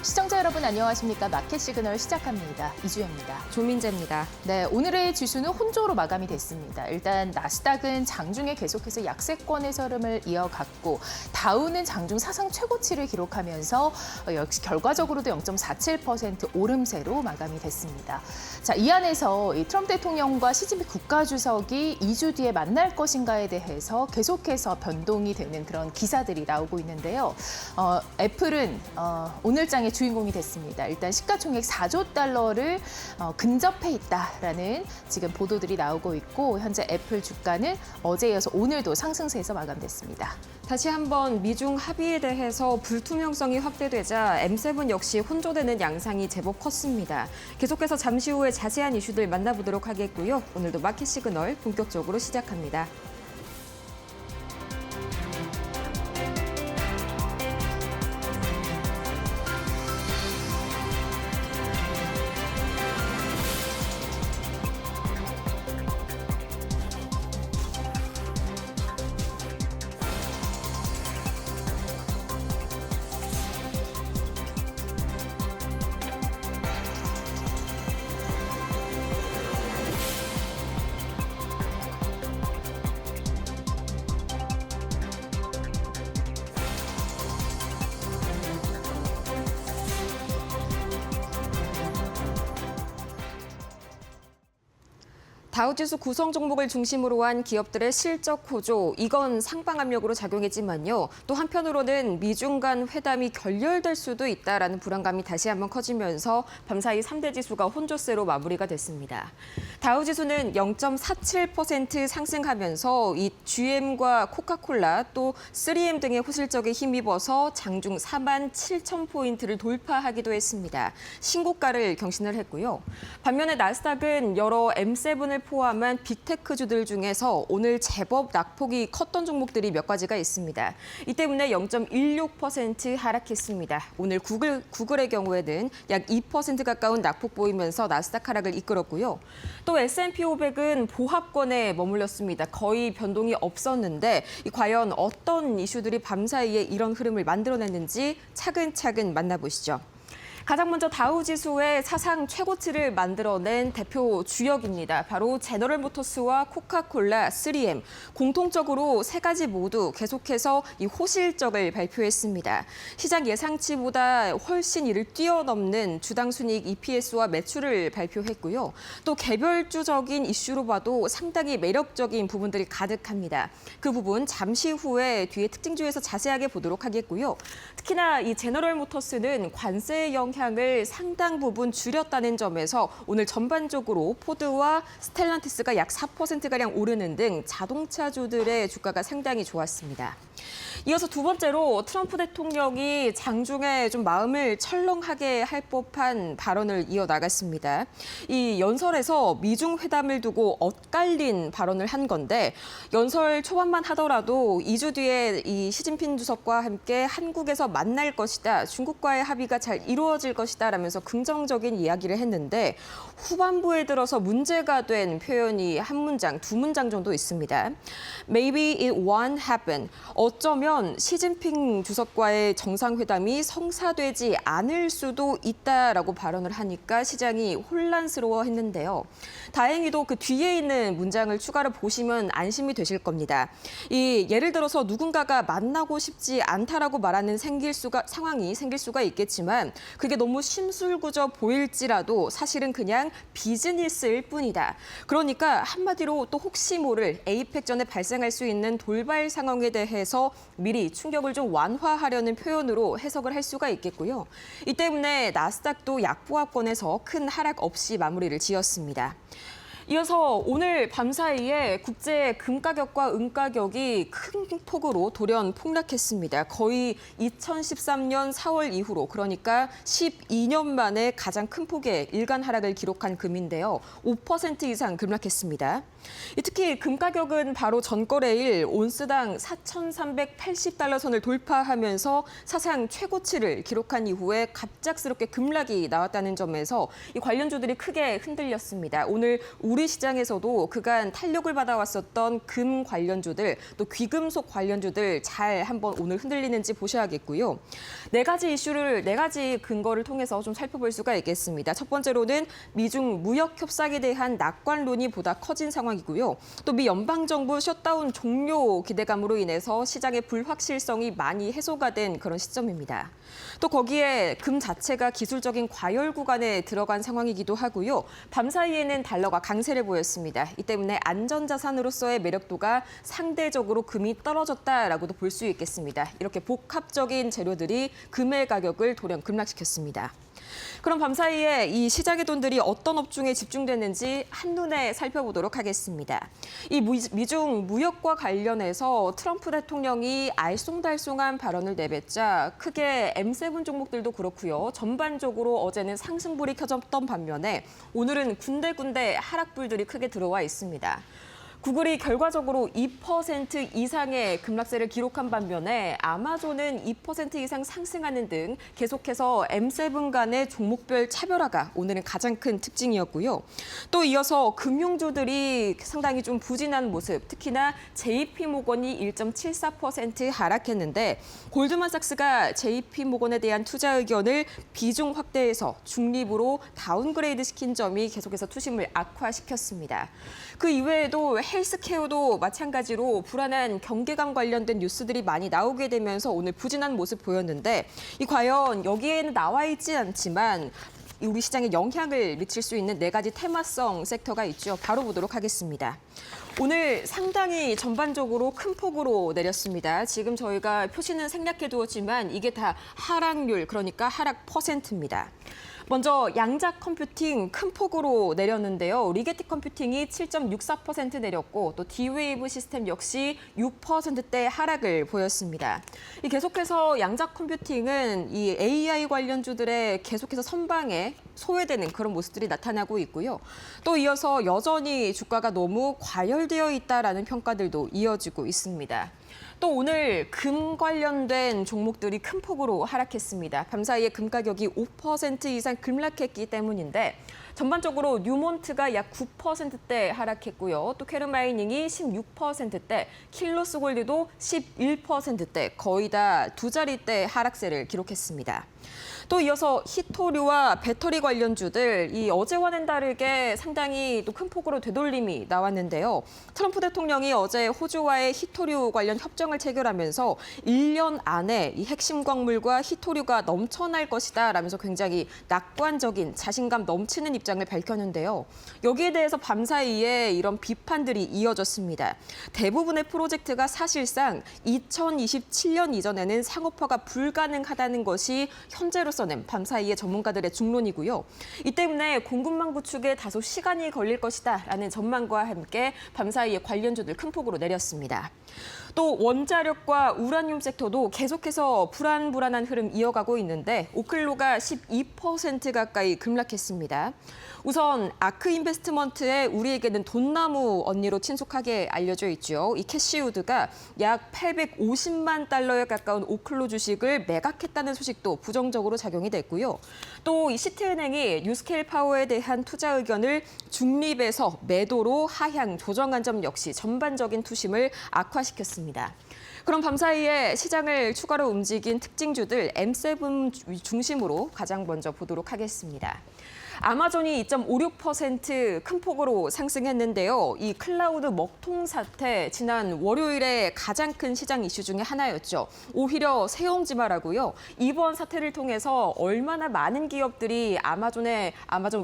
시청자 여러분 안녕하십니까? 마켓 시그널 시작합니다. 이주혜입니다. 조민재입니다. 네, 오늘의 지수는 혼조로 마감이 됐습니다. 일단 나스닥은 장중에 계속해서 약세권에서 흐름을 이어갔고 다우는 장중 사상 최고치를 기록하면서 역시 결과적으로도 0.47% 오름세로 마감이 됐습니다. 자, 이 안에서 이 트럼프 대통령과 시진핑 국가주석이 2주 뒤에 만날 것인가에 대해서 계속해서 변동이 되는 그런 기사들이 나오고 있는데요. 애플은 오늘장의 주인공이 됐습니다. 일단 시가총액 4조 달러를 근접해 있다라는 지금 보도들이 나오고 있고 현재 애플 주가는 어제에 이어서 오늘도 상승세에서 마감됐습니다. 다시 한번 미중 합의에 대해서 불투명성이 확대되자 M7 역시 혼조되는 양상이 제법 컸습니다. 계속해서 잠시 후에 자세한 이슈들 만나보도록 하겠고요. 오늘도 마켓 시그널 본격적으로 시작합니다. 다우지수 구성 종목을 중심으로 한 기업들의 실적 호조, 이건 상방 압력으로 작용했지만요. 또 한편으로는 미중 간 회담이 결렬될 수도 있다라는 불안감이 다시 한번 커지면서 밤사이 3대 지수가 혼조세로 마무리가 됐습니다. 다우지수는 0.47% 상승하면서 이 GM과 코카콜라 또 3M 등의 호실적에 힘입어서 장중 47,000포인트를 돌파하기도 했습니다. 신고가를 경신을 했고요. 반면에 나스닥은 여러 M7을 포함한 빅테크주들 중에서 오늘 제법 낙폭이 컸던 종목들이 몇 가지가 있습니다. 이 때문에 0.16% 하락했습니다. 오늘 구글의 경우에는 약 2% 가까운 낙폭 보이면서 나스닥 하락을 이끌었고요. 또 S&P 500은 보합권에 머물렀습니다. 거의 변동이 없었는데 과연 어떤 이슈들이 밤사이에 이런 흐름을 만들어냈는지 차근차근 만나보시죠. 가장 먼저 다우지수의 사상 최고치를 만들어낸 대표 주역입니다. 바로 제너럴모터스와 코카콜라, 3M. 공통적으로 세 가지 모두 계속해서 이 호실적을 발표했습니다. 시장 예상치보다 훨씬 이를 뛰어넘는 주당 순이익 EPS와 매출을 발표했고요. 또 개별주적인 이슈로 봐도 상당히 매력적인 부분들이 가득합니다. 그 부분 잠시 후에 뒤에 특징주에서 자세하게 보도록 하겠고요. 특히나 이 제너럴모터스는 관세 영향을 상당 부분 줄였다는 점에서 오늘 전반적으로 포드와 스텔란티스가 약 4%가량 오르는 등 자동차주들의 주가가 상당히 좋았습니다. 이어서 두 번째로 트럼프 대통령이 장중에 좀 마음을 철렁하게 할 법한 발언을 이어나갔습니다. 이 연설에서 미중 회담을 두고 엇갈린 발언을 한 건데 연설 초반만 하더라도 2주 뒤에 이 시진핑 주석과 함께 한국에서 만날 것이다. 중국과의 합의가 잘 이루어질 것이다 라면서 긍정적인 이야기를 했는데 후반부에 들어서 문제가 된 표현이 한 문장, 두 문장 정도 있습니다. Maybe it won't happen. 어쩌면 시진핑 주석과의 정상회담이 성사되지 않을 수도 있다라고 발언을 하니까 시장이 혼란스러워했는데요. 다행히도 그 뒤에 있는 문장을 추가로 보시면 안심이 되실 겁니다. 예를 들어서 누군가가 만나고 싶지 않다라고 말하는 상황이 생길 수가 있겠지만 그게 너무 심술구져 보일지라도 사실은 그냥 비즈니스일 뿐이다. 그러니까 한마디로 또 혹시 모를 에이펙 전에 발생할 수 있는 돌발 상황에 대해서 미리 충격을 좀 완화하려는 표현으로 해석을 할 수가 있겠고요. 이 때문에 나스닥도 약보합권에서 큰 하락 없이 마무리를 지었습니다. 이어서 오늘 밤사이에 국제 금 가격과 은 가격이 큰 폭으로 돌연 폭락했습니다. 거의 2013년 4월 이후로 그러니까 12년 만에 가장 큰 폭의 일간 하락을 기록한 금인데요. 5% 이상 급락했습니다. 특히 금 가격은 바로 전거래일 온스당 4,380달러 선을 돌파하면서 사상 최고치를 기록한 이후에 갑작스럽게 급락이 나왔다는 점에서 이 관련주들이 크게 흔들렸습니다. 오늘 우리 우리 시장에서도 그간 탄력을 받아왔었던 금 관련주들, 또 귀금속 관련주들 잘 한번 오늘 흔들리는지 보셔야겠고요. 네 가지 근거를 통해서 좀 살펴볼 수가 있겠습니다. 첫 번째로는 미중 무역 협상에 대한 낙관론이 보다 커진 상황이고요. 또 미 연방정부 셧다운 종료 기대감으로 인해서 시장의 불확실성이 많이 해소가 된 그런 시점입니다. 또 거기에 금 자체가 기술적인 과열 구간에 들어간 상황이기도 하고요. 밤사이에는 달러가 강세를 보였습니다. 이 때문에 안전자산으로서의 매력도가 상대적으로 금이 떨어졌다라고도 볼 수 있겠습니다. 이렇게 복합적인 재료들이 금의 가격을 돌연 급락시켰습니다. 그럼 밤사이에 이 시장의 돈들이 어떤 업종에 집중됐는지 한눈에 살펴보도록 하겠습니다. 이 미중 무역과 관련해서 트럼프 대통령이 알쏭달쏭한 발언을 내뱉자 크게 M7 종목들도 그렇고요. 전반적으로 어제는 상승불이 켜졌던 반면에 오늘은 군데군데 하락불들이 크게 들어와 있습니다. 구글이 결과적으로 2% 이상의 급락세를 기록한 반면에 아마존은 2% 이상 상승하는 등 계속해서 M7 간의 종목별 차별화가 오늘은 가장 큰 특징이었고요. 또 이어서 금융주들이 상당히 좀 부진한 모습, 특히나 JP모건이 1.74% 하락했는데 골드만삭스가 JP모건에 대한 투자 의견을 비중 확대해서 중립으로 다운그레이드 시킨 점이 계속해서 투심을 악화시켰습니다. 그 이외에도 헬스케어도 마찬가지로 불안한 경계감 관련된 뉴스들이 많이 나오게 되면서 오늘 부진한 모습 보였는데 이 과연 여기에는 나와 있지 않지만 우리 시장에 영향을 미칠 수 있는 네 가지 테마성 섹터가 있죠. 바로 보도록 하겠습니다. 오늘 상당히 전반적으로 큰 폭으로 내렸습니다. 지금 저희가 표시는 생략해두었지만 이게 다 하락률, 그러니까 하락 퍼센트입니다. 먼저 양자 컴퓨팅 큰 폭으로 내렸는데요. 리게티 컴퓨팅이 7.64% 내렸고 또 D-Wave 시스템 역시 6%대 하락을 보였습니다. 계속해서 양자 컴퓨팅은 이 AI 관련주들의 계속해서 선방에 소외되는 그런 모습들이 나타나고 있고요. 또 이어서 여전히 주가가 너무 과열되어 있다라는 평가들도 이어지고 있습니다. 또 오늘 금 관련된 종목들이 큰 폭으로 하락했습니다. 밤사이에 금 가격이 5% 이상 급락했기 때문인데 전반적으로 뉴몬트가 약 9%대 하락했고요. 또 캐르마이닝이 16%대, 킬로스 골드도 11%대, 거의 다 두 자릿대 하락세를 기록했습니다. 또 이어서 히토류와 배터리 관련주들, 이 어제와는 다르게 상당히 또 큰 폭으로 되돌림이 나왔는데요. 트럼프 대통령이 어제 호주와의 히토류 관련 협정을 체결하면서 1년 안에 이 핵심 광물과 히토류가 넘쳐날 것이다 라면서 굉장히 낙관적인 자신감 넘치는 입장을 밝혔는데요. 여기에 대해서 밤사이에 이런 비판들이 이어졌습니다. 대부분의 프로젝트가 사실상 2027년 이전에는 상업화가 불가능하다는 것이 현재로서는 밤사이의 전문가들의 중론이고요. 이 때문에 공급망 구축에 다소 시간이 걸릴 것이다라는 전망과 함께 밤사이의 관련주들 큰 폭으로 내렸습니다. 또 원자력과 우라늄 섹터도 계속해서 불안한 흐름 이어가고 있는데 오클로가 12% 가까이 급락했습니다. 우선 아크 인베스트먼트의 우리에게는 돈나무 언니로 친숙하게 알려져 있죠. 이 캐시우드가 약 850만 달러에 가까운 오클로 주식을 매각했다는 소식도 부정적으로 작용이 됐고요. 또 이 시티은행이 뉴스케일 파워에 대한 투자 의견을 중립에서 매도로 하향 조정한 점 역시 전반적인 투심을 악화시켰습니다. 그럼 밤사이에 시장을 추가로 움직인 특징주들 M7 중심으로 가장 먼저 보도록 하겠습니다. 아마존이 2.56% 큰 폭으로 상승했는데요. 이 클라우드 먹통 사태, 지난 월요일에 가장 큰 시장 이슈 중에 하나였죠. 오히려 새옹지마라고요. 이번 사태를 통해서 얼마나 많은 기업들이 아마존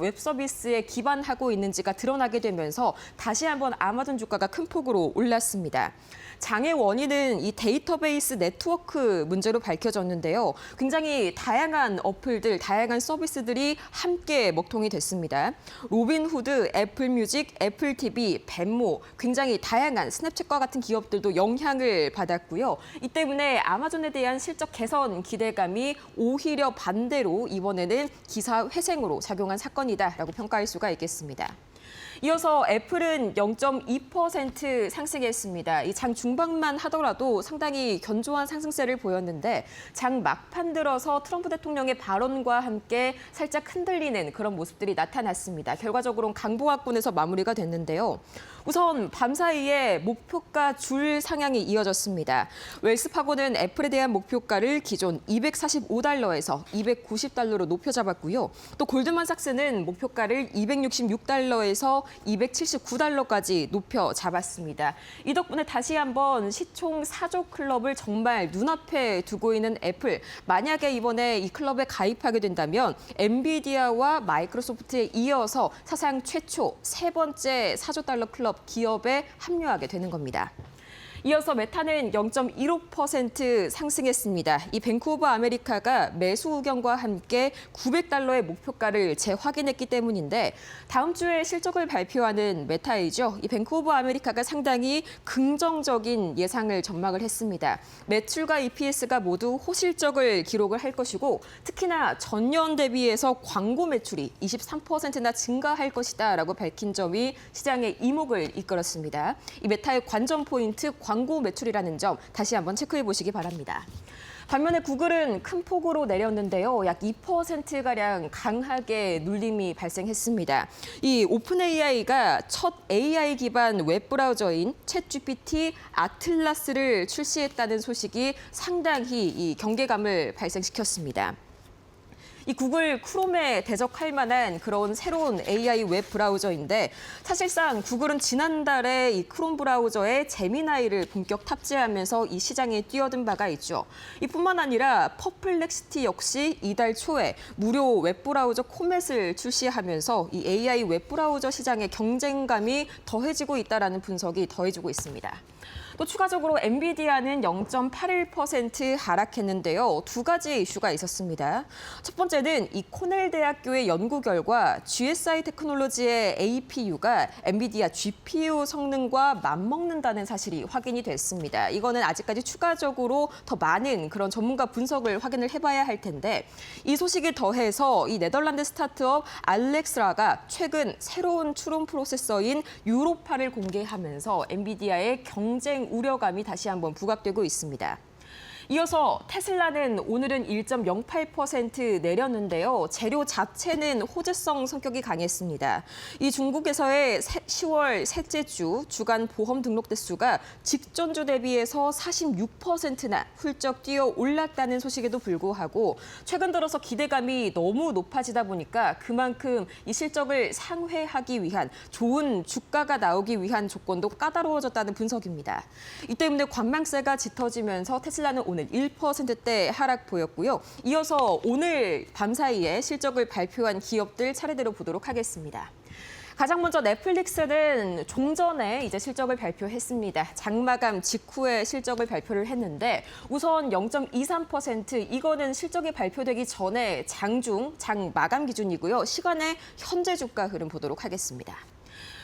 웹 서비스에 기반하고 있는지가 드러나게 되면서 다시 한번 아마존 주가가 큰 폭으로 올랐습니다. 장의 원인은 이 데이터베이스 네트워크 문제로 밝혀졌는데요. 굉장히 다양한 어플들, 다양한 서비스들이 함께 먹통이 됐습니다. 로빈후드, 애플뮤직, 애플TV, 벤모, 굉장히 다양한 스냅챗과 같은 기업들도 영향을 받았고요. 이 때문에 아마존에 대한 실적 개선 기대감이 오히려 반대로 이번에는 기사 회생으로 작용한 사건이다라고 평가할 수가 있겠습니다. 이어서 애플은 0.2% 상승했습니다. 이 장 중반만 하더라도 상당히 견조한 상승세를 보였는데 장 막판 들어서 트럼프 대통령의 발언과 함께 살짝 흔들리는 그런 모습들이 나타났습니다. 결과적으로는 강보합권에서 마무리가 됐는데요. 우선 밤사이에 목표가 줄 상향이 이어졌습니다. 웰스파고는 애플에 대한 목표가를 기존 $245에서 $290로 높여 잡았고요. 또 골드만삭스는 목표가를 $266에서 $279까지 높여 잡았습니다. 이 덕분에 다시 한번 시총 4조 클럽을 정말 눈앞에 두고 있는 애플. 만약에 이번에 이 클럽에 가입하게 된다면 엔비디아와 마이크로소프트에 이어서 사상 최초 세 번째 4조 달러 클럽 기업에 합류하게 되는 겁니다. 이어서 메타는 0.15% 상승했습니다. 이 뱅크 오브 아메리카가 매수 의견과 함께 $900의 목표가를 재확인했기 때문인데 다음 주에 실적을 발표하는 메타이죠. 이 뱅크 오브 아메리카가 상당히 긍정적인 예상을 전망을 했습니다. 매출과 EPS가 모두 호실적을 기록을 할 것이고 특히나 전년 대비해서 광고 매출이 23%나 증가할 것이다라고 밝힌 점이 시장의 이목을 이끌었습니다. 이 메타의 관전 포인트 광고 매출이라는 점 다시 한번 체크해 보시기 바랍니다. 반면에 구글은 큰 폭으로 내렸는데요. 약 2%가량 강하게 눌림이 발생했습니다. 이 오픈 AI가 첫 AI 기반 웹브라우저인 챗GPT 아틀라스를 출시했다는 소식이 상당히 이 경계감을 발생시켰습니다. 이 구글 크롬에 대적할 만한 그런 새로운 AI 웹 브라우저인데 사실상 구글은 지난달에 이 크롬 브라우저에 제미나이를 본격 탑재하면서 이 시장에 뛰어든 바가 있죠. 이뿐만 아니라 퍼플렉시티 역시 이달 초에 무료 웹 브라우저 코멧을 출시하면서 이 AI 웹 브라우저 시장의 경쟁감이 더해지고 있다라는 분석이 더해지고 있습니다. 또 추가적으로 엔비디아는 0.81% 하락했는데요. 두 가지 이슈가 있었습니다. 첫 번째는 이 코넬 대학교의 연구 결과 GSI 테크놀로지의 APU가 엔비디아 GPU 성능과 맞먹는다는 사실이 확인이 됐습니다. 이거는 아직까지 추가적으로 더 많은 그런 전문가 분석을 확인을 해봐야 할 텐데 이 소식에 더해서 이 네덜란드 스타트업 알렉스라가 최근 새로운 추론 프로세서인 유로파를 공개하면서 엔비디아의 경쟁 우려감이 다시 한번 부각되고 있습니다. 이어서 테슬라는 오늘은 1.08% 내렸는데요. 재료 자체는 호재성 성격이 강했습니다. 이 중국에서의 10월 셋째 주 주간 보험 등록 대수가 직전주 대비해서 46%나 훌쩍 뛰어 올랐다는 소식에도 불구하고 최근 들어서 기대감이 너무 높아지다 보니까 그만큼 이 실적을 상회하기 위한 좋은 주가가 나오기 위한 조건도 까다로워졌다는 분석입니다. 이 때문에 관망세가 짙어지면서 테슬라는 오늘 1%대 하락 보였고요. 이어서 오늘 밤사이에 실적을 발표한 기업들 차례대로 보도록 하겠습니다. 가장 먼저 넷플릭스는 종전에 이제 실적을 발표했습니다. 장마감 직후에 실적을 발표를 했는데 우선 0.23% 이거는 실적이 발표되기 전에 장중, 장 마감 기준이고요. 시간에 현재 주가 흐름 보도록 하겠습니다.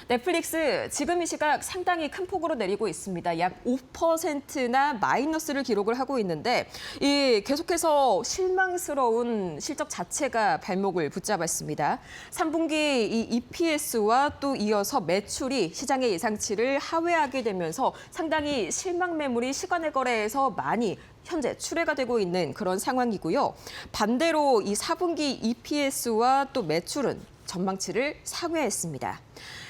넷플릭스 지금 이 시각 상당히 큰 폭으로 내리고 있습니다. 약 5%나 마이너스를 기록을 하고 있는데 이 계속해서 실망스러운 실적 자체가 발목을 붙잡았습니다. 3분기 이 EPS와 또 이어서 매출이 시장의 예상치를 하회하게 되면서 상당히 실망 매물이 시간의 거래에서 많이 현재 출회가 되고 있는 그런 상황이고요. 반대로 이 4분기 EPS와 또 매출은 전망치를 상회했습니다.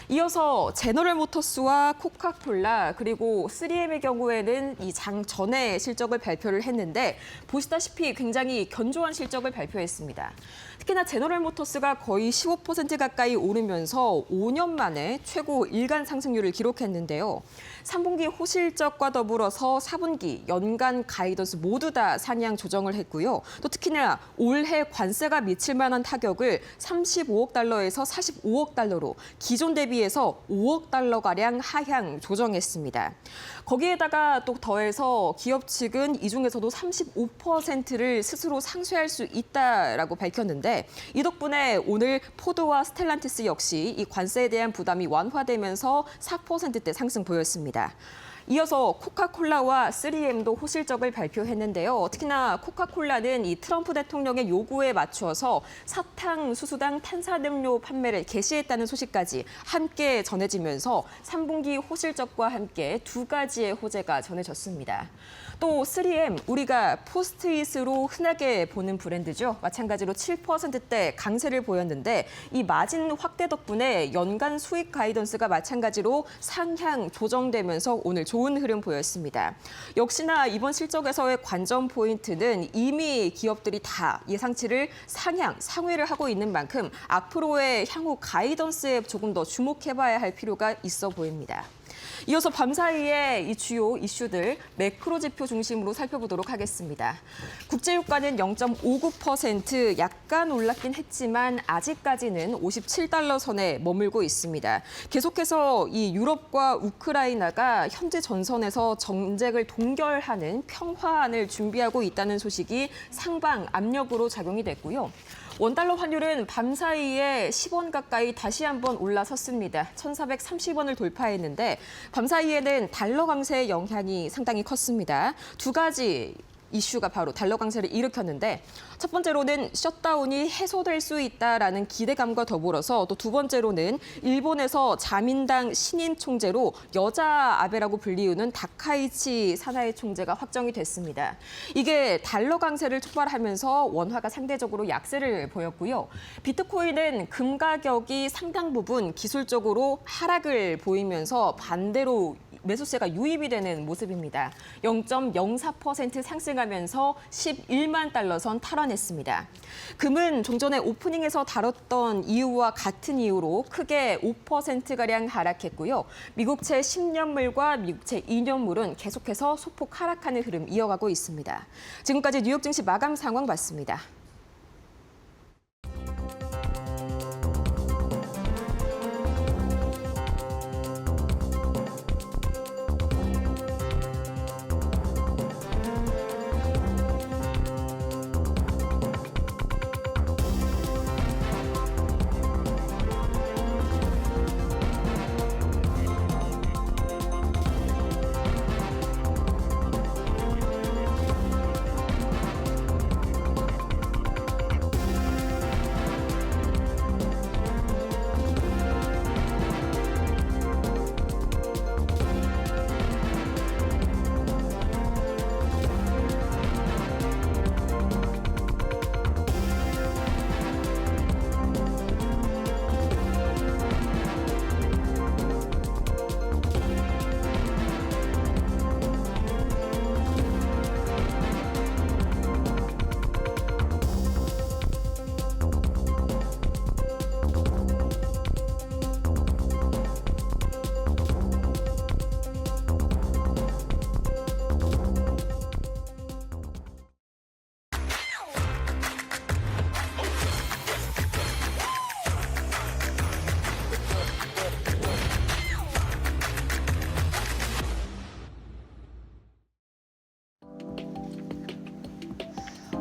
이어서 제너럴 모터스와 코카콜라 그리고 3M의 경우에는 이 장 전에 실적을 발표를 했는데 보시다시피 굉장히 견조한 실적을 발표했습니다. 특히나 제너럴 모터스가 거의 15% 가까이 오르면서 5년 만에 최고 일간 상승률을 기록했는데요. 3분기 호실적과 더불어서 4분기 연간 가이던스 모두 다 상향 조정을 했고요. 또 특히나 올해 관세가 미칠 만한 타격을 35억 달러에서 45억 달러로 기존 대비해서 5억 달러가량 하향 조정했습니다. 거기에다가 또 더해서 기업 측은 이 중에서도 35%를 스스로 상쇄할 수 있다라고 밝혔는데 이 덕분에 오늘 포드와 스텔란티스 역시 이 관세에 대한 부담이 완화되면서 4%대 상승 보였습니다. 이어서 코카콜라와 3M도 호실적을 발표했는데요. 특히나 코카콜라는 이 트럼프 대통령의 요구에 맞추어서 사탕수수당 탄산음료 판매를 개시했다는 소식까지 함께 전해지면서 3분기 호실적과 함께 두 가지의 호재가 전해졌습니다. 또 3M, 우리가 포스트잇으로 흔하게 보는 브랜드죠. 마찬가지로 7%대 강세를 보였는데 이 마진 확대 덕분에 연간 수익 가이던스가 마찬가지로 상향 조정되면서 오늘 좋은 흐름 보였습니다. 역시나 이번 실적에서의 관전 포인트는 이미 기업들이 다 예상치를 상향, 상회를 하고 있는 만큼 앞으로의 향후 가이던스에 조금 더 주목해봐야 할 필요가 있어 보입니다. 이어서 밤사이에 이 주요 이슈들 매크로 지표 중심으로 살펴보도록 하겠습니다. 국제유가는 0.59% 약간 올랐긴 했지만 아직까지는 57달러 선에 머물고 있습니다. 계속해서 이 유럽과 우크라이나가 현재 전선에서 전쟁을 동결하는 평화안을 준비하고 있다는 소식이 상방 압력으로 작용이 됐고요. 원달러 환율은 밤사이에 10원 가까이 다시 한번 올라섰습니다. 1,430원을 돌파했는데 밤사이에는 달러 강세의 영향이 상당히 컸습니다. 두 가지 이슈가 바로 달러 강세를 일으켰는데 첫 번째로는 셧다운이 해소될 수 있다라는 기대감과 더불어서 또 두 번째로는 일본에서 자민당 신임 총재로 여자 아베라고 불리우는 다카이치 사나이 총재가 확정이 됐습니다. 이게 달러 강세를 촉발하면서 원화가 상대적으로 약세를 보였고요. 비트코인은 금 가격이 상당 부분 기술적으로 하락을 보이면서 반대로 매수세가 유입이 되는 모습입니다. 0.04% 상승하면서 11만 달러 선 탈환했습니다. 금은 좀 전에 오프닝에서 다뤘던 이유와 같은 이유로 크게 5%가량 하락했고요. 미국채 10년물과 미국채 2년물은 계속해서 소폭 하락하는 흐름 이어가고 있습니다. 지금까지 뉴욕 증시 마감 상황 봤습니다.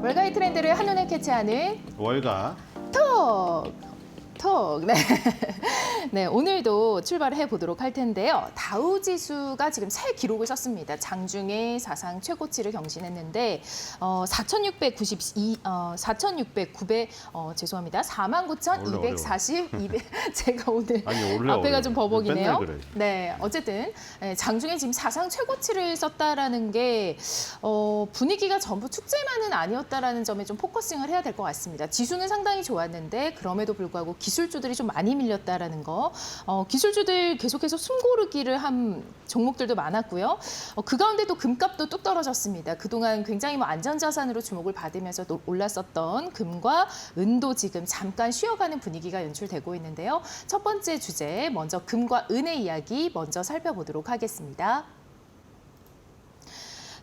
월가의 트렌드를 한눈에 캐치하는 월가 톡. 네. 네, 오늘도 출발해 보도록 할 텐데요. 다우 지수가 지금 새 기록을 썼습니다. 장중에 사상 최고치를 경신했는데 4,609배 죄송합니다. 49,240 제가 오늘 앞에가 좀 버벅이네요. 그래. 네, 어쨌든 장중에 지금 사상 최고치를 썼다라는 게 분위기가 전부 축제만은 아니었다라는 점에 좀 포커싱을 해야 될 것 같습니다. 지수는 상당히 좋았는데 그럼에도 불구하고 기술주들이 좀 많이 밀렸다라는 거. 기술주들 계속해서 숨고르기를 한 종목들도 많았고요. 그 가운데 또 금값도 뚝 떨어졌습니다. 그동안 굉장히 안전자산으로 주목을 받으면서 올랐었던 금과 은도 지금 잠깐 쉬어가는 분위기가 연출되고 있는데요. 첫 번째 주제, 먼저 금과 은의 이야기 먼저 살펴보도록 하겠습니다.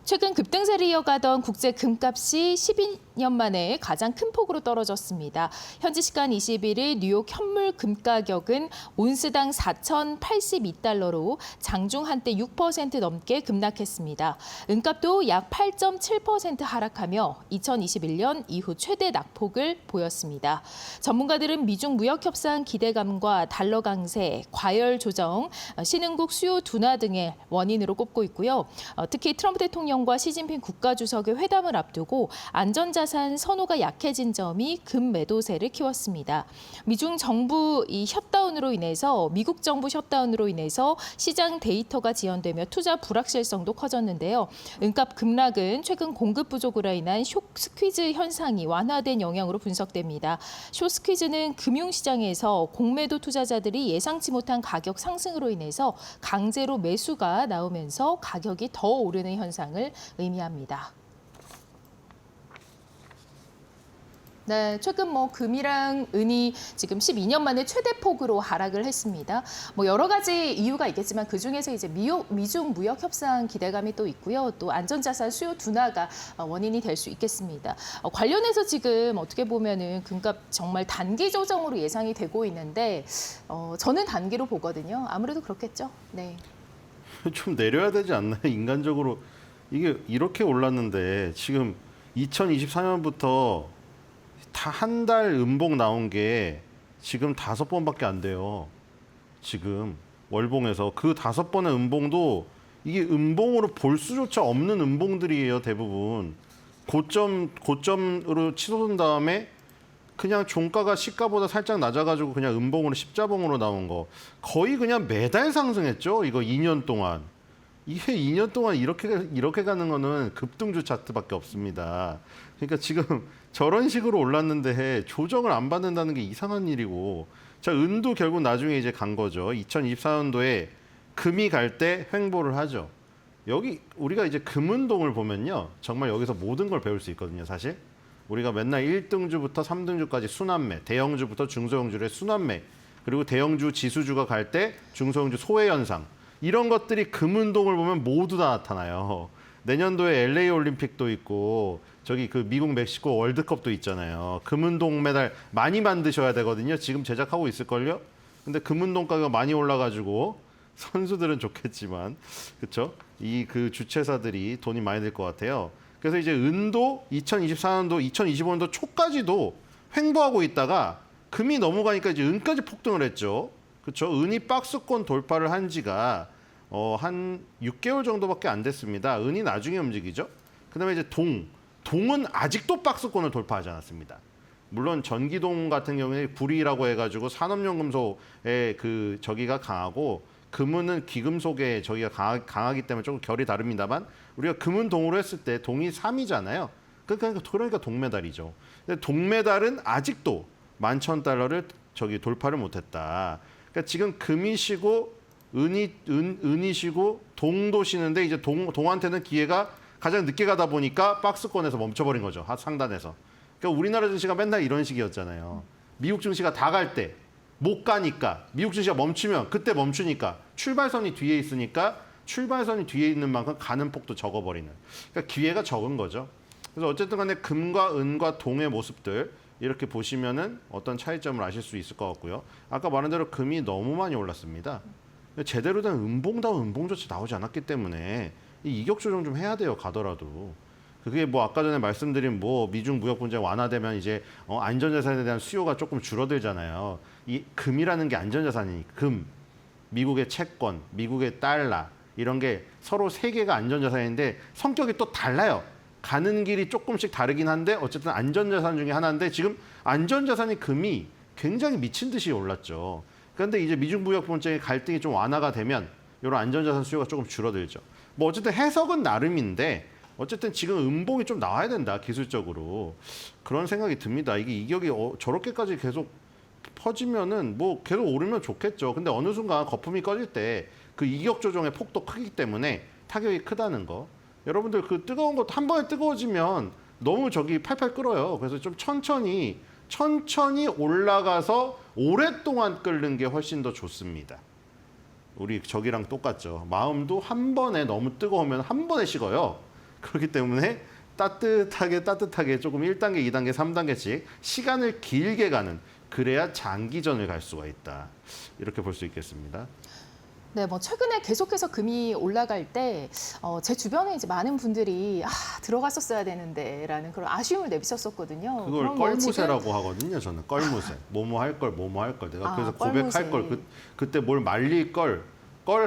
최근 급등세를 이어가던 국제 금값이 12년 만에 가장 큰 폭으로 떨어졌습니다. 현지 시간 21일 뉴욕 현물 금 가격은 온스당 4,082달러로 장중 한때 6% 넘게 급락했습니다. 은값도 약 8.7% 하락하며 2021년 이후 최대 낙폭을 보였습니다. 전문가들은 미중 무역 협상 기대감과 달러 강세, 과열 조정, 신흥국 수요 둔화 등의 원인으로 꼽고 있고요. 특히 트럼프 대통령과 시진핑 국가주석의 회담을 앞두고 안전자산 선호가 약해진 점이 금 매도세를 키웠습니다. 미중 정부 셧다운으로 인해서 미국 정부 셧다운으로 인해서 시장 데이터가 지연되며 투자 불확실성도 커졌는데요. 은값 급락은 최근 공급 부족으로 인한 쇼 스퀴즈 현상이 완화된 영향으로 분석됩니다. 쇼 스퀴즈는 금융시장에서 공매도 투자자들이 예상치 못한 가격 상승으로 인해서 강제로 매수가 나오면서 가격이 더 오르는 현상을 의미합니다. 네, 최근 금이랑 은이 지금 12년 만에 최대 폭으로 하락을 했습니다. 여러 가지 이유가 있겠지만 그 중에서 이제 미중 무역 협상 기대감이 또 있고요. 또 안전자산 수요 둔화가 원인이 될 수 있겠습니다. 관련해서 지금 어떻게 보면은 금값 정말 단기 조정으로 예상이 되고 있는데 저는 단기로 보거든요. 아무래도 그렇겠죠. 네. 좀 내려야 되지 않나요? 인간적으로 이게 이렇게 올랐는데 지금 2024년부터 다 한 달 음봉 나온 게 지금 5번밖에 안 돼요. 지금 월봉에서 그 5번의 음봉도 이게 음봉으로 볼 수조차 없는 음봉들이에요. 대부분 고점으로 치솟은 다음에 그냥 종가가 시가보다 살짝 낮아가지고 그냥 음봉으로 십자봉으로 나온 거 거의 그냥 매달 상승했죠. 이거 2년 동안. 이게 2년 동안 이렇게 가는 거는 급등주 차트밖에 없습니다. 그러니까 지금 저런 식으로 올랐는데 조정을 안 받는다는 게 이상한 일이고, 자, 은도 결국 나중에 이제 간 거죠. 2024년도에 금이 갈 때 횡보를 하죠. 여기 우리가 이제 금운동을 보면요, 정말 여기서 모든 걸 배울 수 있거든요. 사실 우리가 맨날 1등주부터 3등주까지 순환매, 대형주부터 중소형주의 순환매, 그리고 대형주 지수주가 갈 때 중소형주 소외 현상, 이런 것들이 금운동을 보면 모두 다 나타나요. 내년도에 LA 올림픽도 있고 저기 그 미국 멕시코 월드컵도 있잖아요. 금운동 메달 많이 만드셔야 되거든요. 지금 제작하고 있을걸요. 근데 금운동 가격 많이 올라가지고 선수들은 좋겠지만, 그렇죠? 이 그 주최사들이 돈이 많이 들 것 같아요. 그래서 이제 은도 2024년도, 2025년도 초까지도 횡보하고 있다가 금이 넘어가니까 이제 은까지 폭등을 했죠. 그렇죠? 은이 박스권 돌파를 한 지가 한 6개월 정도밖에 안 됐습니다. 은이 나중에 움직이죠. 그다음에 이제 동은 아직도 박스권을 돌파하지 않았습니다. 물론 전기동 같은 경우에 불이라고 해가지고 산업용 금속의 그 저기가 강하고, 금은은 귀금속에 저기가 강하기 때문에 조금 결이 다릅니다만, 우리가 금은 동으로 했을 때 동이 3이잖아요. 그러니까 동메달이죠. 근데 동메달은 아직도 11,000달러를 저기 돌파를 못했다. 그러니까 지금 금이 쉬고 은이 쉬고 동도 쉬는데, 이제 동한테는 기회가 가장 늦게 가다 보니까 박스권에서 멈춰버린 거죠. 상단에서. 그러니까 우리나라 증시가 맨날 이런 식이었잖아요. 미국 증시가 다 갈 때 못 가니까, 미국 증시가 멈추면 그때 멈추니까, 출발선이 뒤에 있으니까 출발선이 뒤에 있는 만큼 가는 폭도 적어버리는, 그러니까 기회가 적은 거죠. 그래서 어쨌든 간에 금과 은과 동의 모습들 이렇게 보시면은 어떤 차이점을 아실 수 있을 것 같고요. 아까 말한 대로 금이 너무 많이 올랐습니다. 제대로 된 음봉다운 음봉조차 나오지 않았기 때문에 이 이격 조정 좀 해야 돼요. 가더라도. 그게 아까 전에 말씀드린 미중 무역 분쟁 완화되면 이제 안전자산에 대한 수요가 조금 줄어들잖아요. 이 금이라는 게 안전자산이니까, 금, 미국의 채권, 미국의 달러, 이런 게 서로 세 개가 안전자산인데 성격이 또 달라요. 가는 길이 조금씩 다르긴 한데 어쨌든 안전자산 중에 하나인데, 지금 안전자산이 금이 굉장히 미친 듯이 올랐죠. 그런데 이제 미중 무역 분쟁의 갈등이 좀 완화가 되면 이런 안전자산 수요가 조금 줄어들죠. 어쨌든 해석은 나름인데, 어쨌든 지금 음봉이 좀 나와야 된다, 기술적으로. 그런 생각이 듭니다. 이게 이격이 저렇게까지 계속 퍼지면은 계속 오르면 좋겠죠. 근데 어느 순간 거품이 꺼질 때 그 이격 조정의 폭도 크기 때문에 타격이 크다는 거. 여러분들 그 뜨거운 것도 한 번에 뜨거워지면 너무 저기 팔팔 끓어요. 그래서 좀 천천히 올라가서 오랫동안 끓는 게 훨씬 더 좋습니다. 우리 저기랑 똑같죠. 마음도 한 번에 너무 뜨거우면 한 번에 식어요. 그렇기 때문에 따뜻하게 조금 1단계, 2단계, 3단계씩 시간을 길게 가는, 그래야 장기전을 갈 수가 있다. 이렇게 볼 수 있겠습니다. 네, 뭐 최근에 계속해서 금이 올라갈 때 제 주변에 이제 많은 분들이 들어갔었어야 되는데라는 그런 아쉬움을 내비쳤었거든요. 그걸 그럼 뭐 껄무새라고 하거든요. 저는 껄무새. 뭐뭐 할 걸, 뭐뭐 할 걸. 내가 그래서 껄무새. 고백할 걸, 그때 뭘 말릴 걸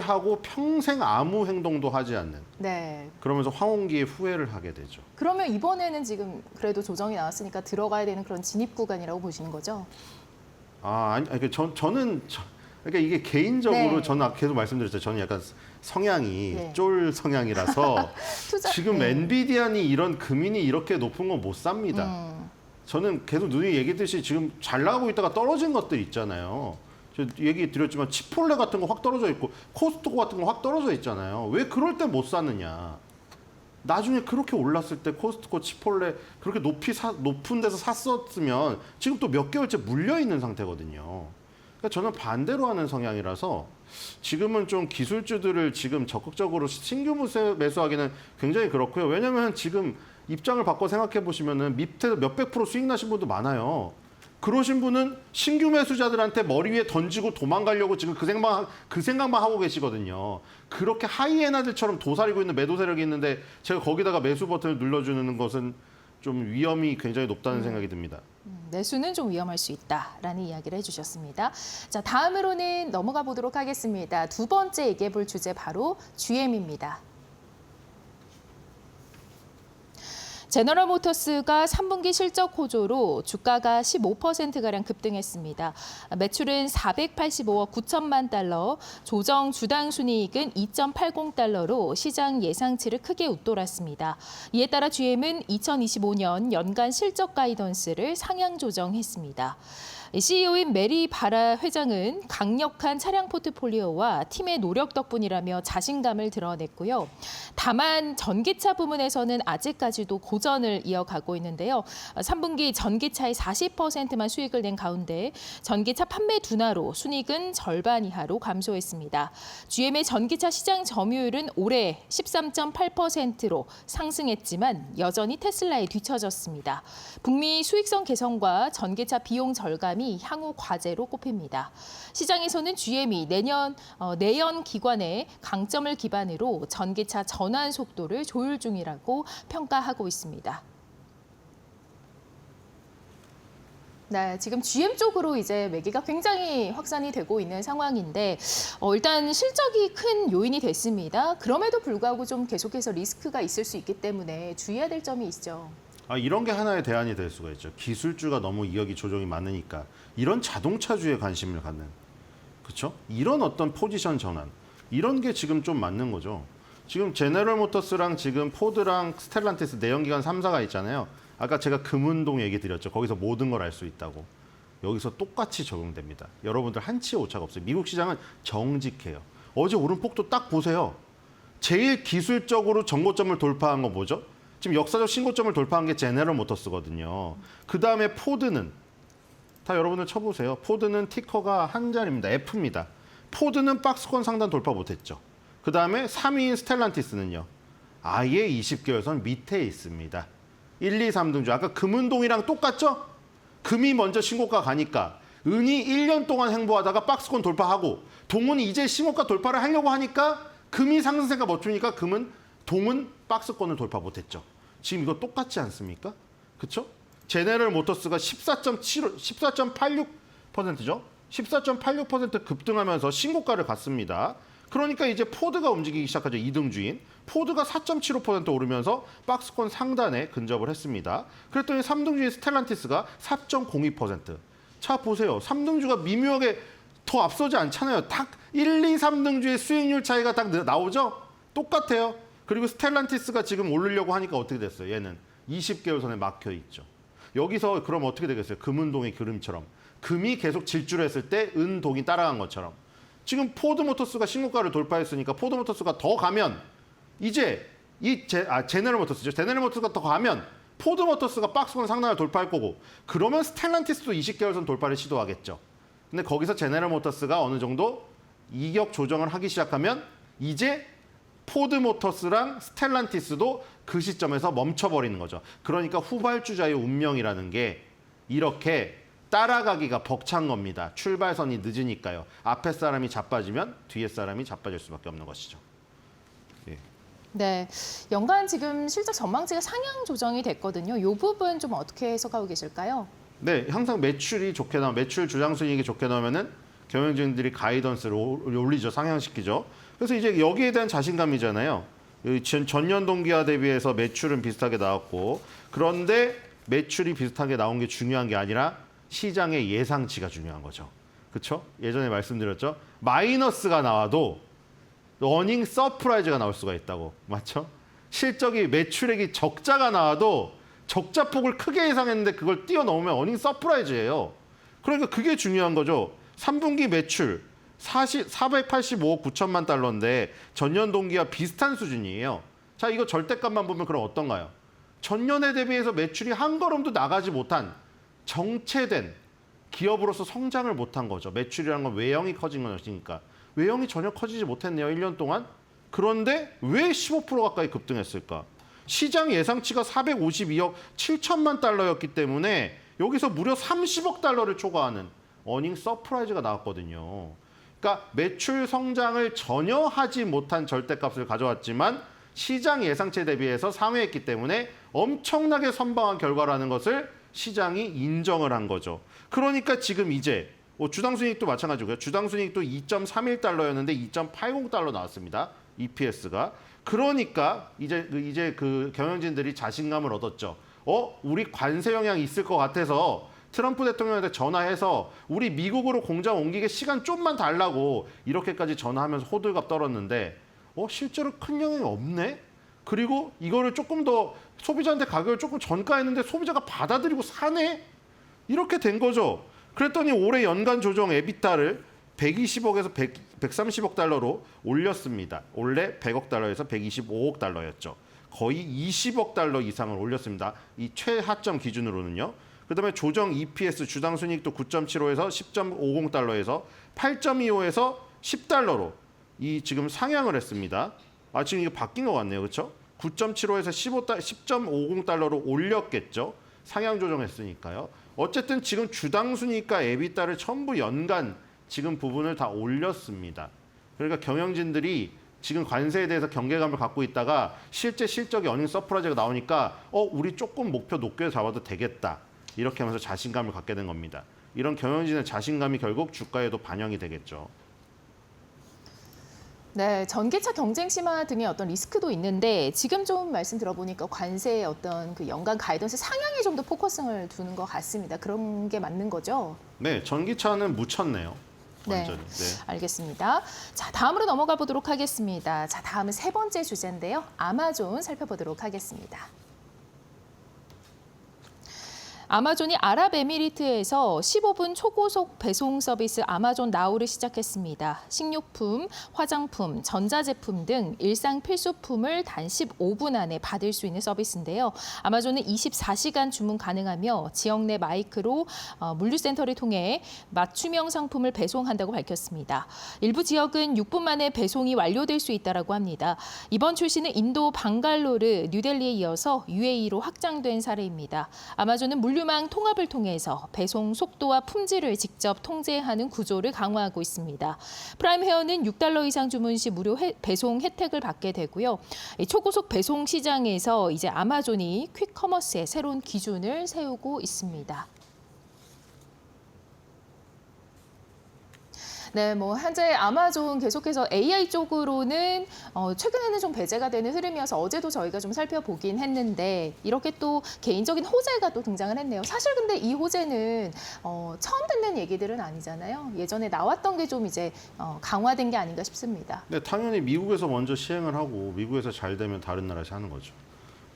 하고 평생 아무 행동도 하지 않는. 네. 그러면서 황혼기에 후회를 하게 되죠. 그러면 이번에는 지금 그래도 조정이 나왔으니까 들어가야 되는 그런 진입 구간이라고 보시는 거죠? 아니, 저는 그러니까 이게 개인적으로 네. 저는 계속 말씀드렸죠. 저는 약간 성향이 네. 쫄 성향이라서 지금 네. 엔비디아니 이런 금인이 이렇게 높은 건 못 삽니다. 저는 계속 누누이 얘기했듯이 지금 잘 나가고 있다가 떨어진 것들 있잖아요. 저 얘기 드렸지만 치폴레 같은 거 확 떨어져 있고 코스트코 같은 거 확 떨어져 있잖아요. 왜 그럴 때 못 사느냐. 나중에 그렇게 올랐을 때 코스트코, 치폴레 그렇게 높은 데서 샀었으면 지금 또 몇 개월째 물려 있는 상태거든요. 그러니까 저는 반대로 하는 성향이라서 지금은 좀 기술주들을 지금 적극적으로 신규 매수하기는 굉장히 그렇고요. 왜냐하면 지금 입장을 바꿔 생각해 보시면은 밑에서 몇백 프로 수익 나신 분도 많아요. 그러신 분은 신규 매수자들한테 머리 위에 던지고 도망가려고 지금 그 생각만 하고 계시거든요. 그렇게 하이에나들처럼 도사리고 있는 매도 세력이 있는데 제가 거기다가 매수 버튼을 눌러주는 것은 좀 위험이 굉장히 높다는 생각이 듭니다. 매수는 좀 위험할 수 있다라는 이야기를 해주셨습니다. 자, 다음으로는 넘어가 보도록 하겠습니다. 두 번째 얘기해 볼 주제 바로 GM입니다. 제너럴모터스가 3분기 실적 호조로 주가가 15%가량 급등했습니다. 매출은 485억 9천만 달러, 조정 주당 순이익은 2.80달러로 시장 예상치를 크게 웃돌았습니다. 이에 따라 GM은 2025년 연간 실적 가이던스를 상향 조정했습니다. CEO인 메리 바라 회장은 강력한 차량 포트폴리오와 팀의 노력 덕분이라며 자신감을 드러냈고요. 다만 전기차 부문에서는 아직까지도 고전을 이어가고 있는데요. 3분기 전기차의 40%만 수익을 낸 가운데 전기차 판매 둔화로 순이익은 절반 이하로 감소했습니다. GM의 전기차 시장 점유율은 올해 13.8%로 상승했지만 여전히 테슬라에 뒤처졌습니다. 북미 수익성 개선과 전기차 비용 절감이 향후 과제로 꼽힙니다. 시장에서는 GM이 내연 기관의 강점을 기반으로 전기차 전환 속도를 조율 중이라고 평가하고 있습니다. 네, 지금 GM 쪽으로 이제 매기가 굉장히 확산이 되고 있는 상황인데 일단 실적이 큰 요인이 됐습니다. 그럼에도 불구하고 좀 계속해서 리스크가 있을 수 있기 때문에 주의해야 될 점이 있죠. 이런 게 하나의 대안이 될 수가 있죠. 기술주가 너무 이역이 조정이 많으니까 이런 자동차주에 관심을 갖는, 그렇죠? 이런 어떤 포지션 전환, 이런 게 지금 좀 맞는 거죠. 지금 제너럴 모터스랑 지금 포드랑 스텔란티스 내연기관 3사가 있잖아요. 아까 제가 금운동 얘기 드렸죠. 거기서 모든 걸 알 수 있다고. 여기서 똑같이 적용됩니다. 여러분들 한치의 오차가 없어요. 미국 시장은 정직해요. 어제 오른 폭도 딱 보세요. 제일 기술적으로 정고점을 돌파한 거 뭐죠? 지금 역사적 신고점을 돌파한 게 제너럴 모터스거든요. 그 다음에 포드는 다 여러분들 쳐보세요. 포드는 티커가 한 자리입니다. F입니다. 포드는 박스권 상단 돌파 못했죠. 그 다음에 3위인 스텔란티스는요. 아예 20개월선 밑에 있습니다. 1, 2, 3등주. 아까 금운동이랑 똑같죠? 금이 먼저 신고가 가니까 은이 1년 동안 행보하다가 박스권 돌파하고 동은 이제 신고가 돌파를 하려고 하니까 금이 상승세가 멈추니까 동은 박스권을 돌파 못했죠. 지금 이거 똑같지 않습니까? 그렇죠? 제너럴 모터스가 14.86%죠. 14.86% 급등하면서 신고가를 갔습니다. 그러니까 이제 포드가 움직이기 시작하죠. 2등주인. 포드가 4.75% 오르면서 박스권 상단에 근접을 했습니다. 그랬더니 3등주인 스텔란티스가 4.02%. 자, 보세요. 3등주가 미묘하게 더 앞서지 않잖아요. 딱 1, 2, 3등주의 수익률 차이가 딱 나오죠? 똑같아요. 그리고 스텔란티스가 지금 오르려고 하니까 어떻게 됐어요? 얘는 20개월 선에 막혀 있죠. 여기서 그럼 어떻게 되겠어요? 금운동의 그림처럼. 금이 계속 질주를 했을 때 은동이 따라간 것처럼. 지금 포드모터스가 신고가를 돌파했으니까 포드모터스가 더 가면 이제 제너럴 모터스죠. 제너럴 모터스가 더 가면 포드모터스가 박스권 상단을 돌파할 거고 그러면 스텔란티스도 20개월 선 돌파를 시도하겠죠. 근데 거기서 제너럴 모터스가 어느 정도 이격 조정을 하기 시작하면 이제 포드모터스랑 스텔란티스도 그 시점에서 멈춰버리는 거죠. 그러니까 후발주자의 운명이라는 게 이렇게 따라가기가 벅찬 겁니다. 출발선이 늦으니까요. 앞에 사람이 자빠지면 뒤에 사람이 자빠질 수밖에 없는 것이죠. 네, 연간 지금 실적 전망치가 상향 조정이 됐거든요. 이 부분 좀 어떻게 해석하고 계실까요? 네, 항상 매출이 좋게 나오면 매출 주당 수익이 좋게 나오면은 경영진들이 가이던스를 올리죠, 상향시키죠. 그래서 이제 여기에 대한 자신감이잖아요. 전년 동기와 대비해서 매출은 비슷하게 나왔고, 그런데 매출이 비슷하게 나온 게 중요한 게 아니라 시장의 예상치가 중요한 거죠. 그렇죠? 예전에 말씀드렸죠. 마이너스가 나와도 어닝 서프라이즈가 나올 수가 있다고. 맞죠? 실적이 매출액이 적자가 나와도 적자폭을 크게 예상했는데 그걸 뛰어넘으면 어닝 서프라이즈예요. 그러니까 그게 중요한 거죠. 3분기 매출 485억 9천만 달러인데 전년 동기와 비슷한 수준이에요. 자, 이거 절대값만 보면 그럼 어떤가요? 전년에 대비해서 매출이 한 걸음도 나가지 못한 정체된 기업으로서 성장을 못한 거죠. 매출이라는 건 외형이 커진 것이니까. 외형이 전혀 커지지 못했네요. 1년 동안. 그런데 왜 15% 가까이 급등했을까? 시장 예상치가 452억 7천만 달러였기 때문에 여기서 무려 30억 달러를 초과하는 어닝 서프라이즈가 나왔거든요. 그러니까 매출 성장을 전혀 하지 못한 절대값을 가져왔지만 시장 예상치에 대비해서 상회했기 때문에 엄청나게 선방한 결과라는 것을 시장이 인정을 한 거죠. 그러니까 지금 이제 주당 순이익도 마찬가지고요. 주당 순이익도 2.31달러였는데 2.80달러 나왔습니다. EPS가. 그러니까 이제 그 경영진들이 자신감을 얻었죠. 우리 관세 영향이 있을 것 같아서 트럼프 대통령한테 전화해서 우리 미국으로 공장 옮기게 시간 좀만 달라고 이렇게까지 전화하면서 호들갑 떨었는데 실제로 큰 영향이 없네? 그리고 이거를 조금 더 소비자한테 가격을 조금 전가했는데 소비자가 받아들이고 사네? 이렇게 된 거죠. 그랬더니 올해 연간 조정 에비타를 120억에서 130억 달러로 올렸습니다. 원래 100억 달러에서 125억 달러였죠. 거의 20억 달러 이상을 올렸습니다. 이 최하점 기준으로는요. 그다음에 조정 EPS 주당 순이익도 9.75에서 10.50달러에서 8.25에서 10달러로 이 지금 상향을 했습니다. 지금 이거 바뀐 것 같네요. 그렇죠? 9.75에서 10.50달러로 올렸겠죠. 상향 조정했으니까요. 어쨌든 지금 주당 순이익과 에비타를 전부 연간 지금 부분을 다 올렸습니다. 그러니까 경영진들이 지금 관세에 대해서 경계감을 갖고 있다가 실제 실적이 어닝 서프라이즈가 나오니까 우리 조금 목표 높게 잡아도 되겠다. 이렇게 하면서 자신감을 갖게 된 겁니다. 이런 경영진의 자신감이 결국 주가에도 반영이 되겠죠. 네, 전기차 경쟁 심화 등의 어떤 리스크도 있는데 지금 좀 말씀 들어보니까 관세의 어떤 그 연간 가이던스 상향에 좀 더 포커싱을 두는 것 같습니다. 그런 게 맞는 거죠? 네, 전기차는 묻혔네요. 완전히. 네, 알겠습니다. 자, 다음으로 넘어가 보도록 하겠습니다. 자, 다음은 세 번째 주제인데요. 아마존 살펴보도록 하겠습니다. 아마존이 아랍에미리트에서 15분 초고속 배송 서비스 아마존 나우를 시작했습니다. 식료품, 화장품, 전자제품 등 일상 필수품을 단 15분 안에 받을 수 있는 서비스인데요. 아마존은 24시간 주문 가능하며 지역 내 마이크로 물류센터를 통해 맞춤형 상품을 배송한다고 밝혔습니다. 일부 지역은 6분 만에 배송이 완료될 수 있다고 합니다. 이번 출시는 인도 방갈로르, 뉴델리에 이어서 UAE로 확장된 사례입니다. 아마존은 물류망 통합을 통해서 배송 속도와 품질을 직접 통제하는 구조를 강화하고 있습니다. 프라임 회원은 $6 이상 주문 시 무료 배송 혜택을 받게 되고요. 초고속 배송 시장에서 이제 아마존이 퀵커머스의 새로운 기준을 세우고 있습니다. 네, 뭐 현재 아마존 계속해서 AI 쪽으로는 최근에는 좀 배제가 되는 흐름이어서 어제도 저희가 좀 살펴보긴 했는데 이렇게 또 개인적인 호재가 또 등장을 했네요. 사실 근데 이 호재는 처음 듣는 얘기들은 아니잖아요. 예전에 나왔던 게 좀 이제 강화된 게 아닌가 싶습니다. 네, 당연히 미국에서 먼저 시행을 하고 미국에서 잘 되면 다른 나라에서 하는 거죠.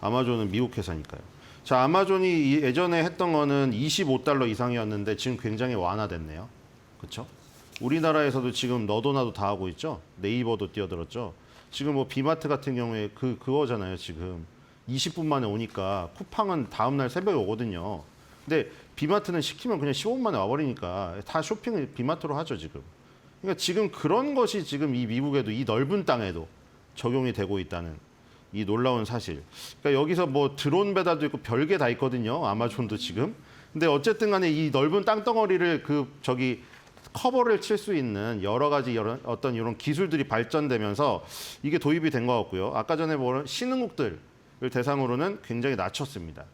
아마존은 미국 회사니까요. 자, 아마존이 예전에 했던 거는 $25 이상이었는데 지금 굉장히 완화됐네요. 그렇죠? 우리나라에서도 지금 너도 나도 다 하고 있죠. 네이버도 뛰어들었죠. 지금 뭐 비마트 같은 경우에 그거잖아요. 지금 20분 만에 오니까 쿠팡은 다음 날 새벽에 오거든요. 근데 비마트는 시키면 그냥 15분 만에 와버리니까 다 쇼핑을 비마트로 하죠 지금. 그러니까 지금 그런 것이 지금 이 미국에도 이 넓은 땅에도 적용이 되고 있다는 이 놀라운 사실. 그러니까 여기서 뭐 드론 배달도 있고 별게 다 있거든요. 아마존도 지금. 근데 어쨌든 간에 이 넓은 땅덩어리를 커버를 칠 수 있는 여러 가지 어떤 이런 기술들이 발전되면서 이게 도입이 된 것 같고요. 아까 전에 보는 신흥국들을 대상으로는 굉장히 낮췄습니다.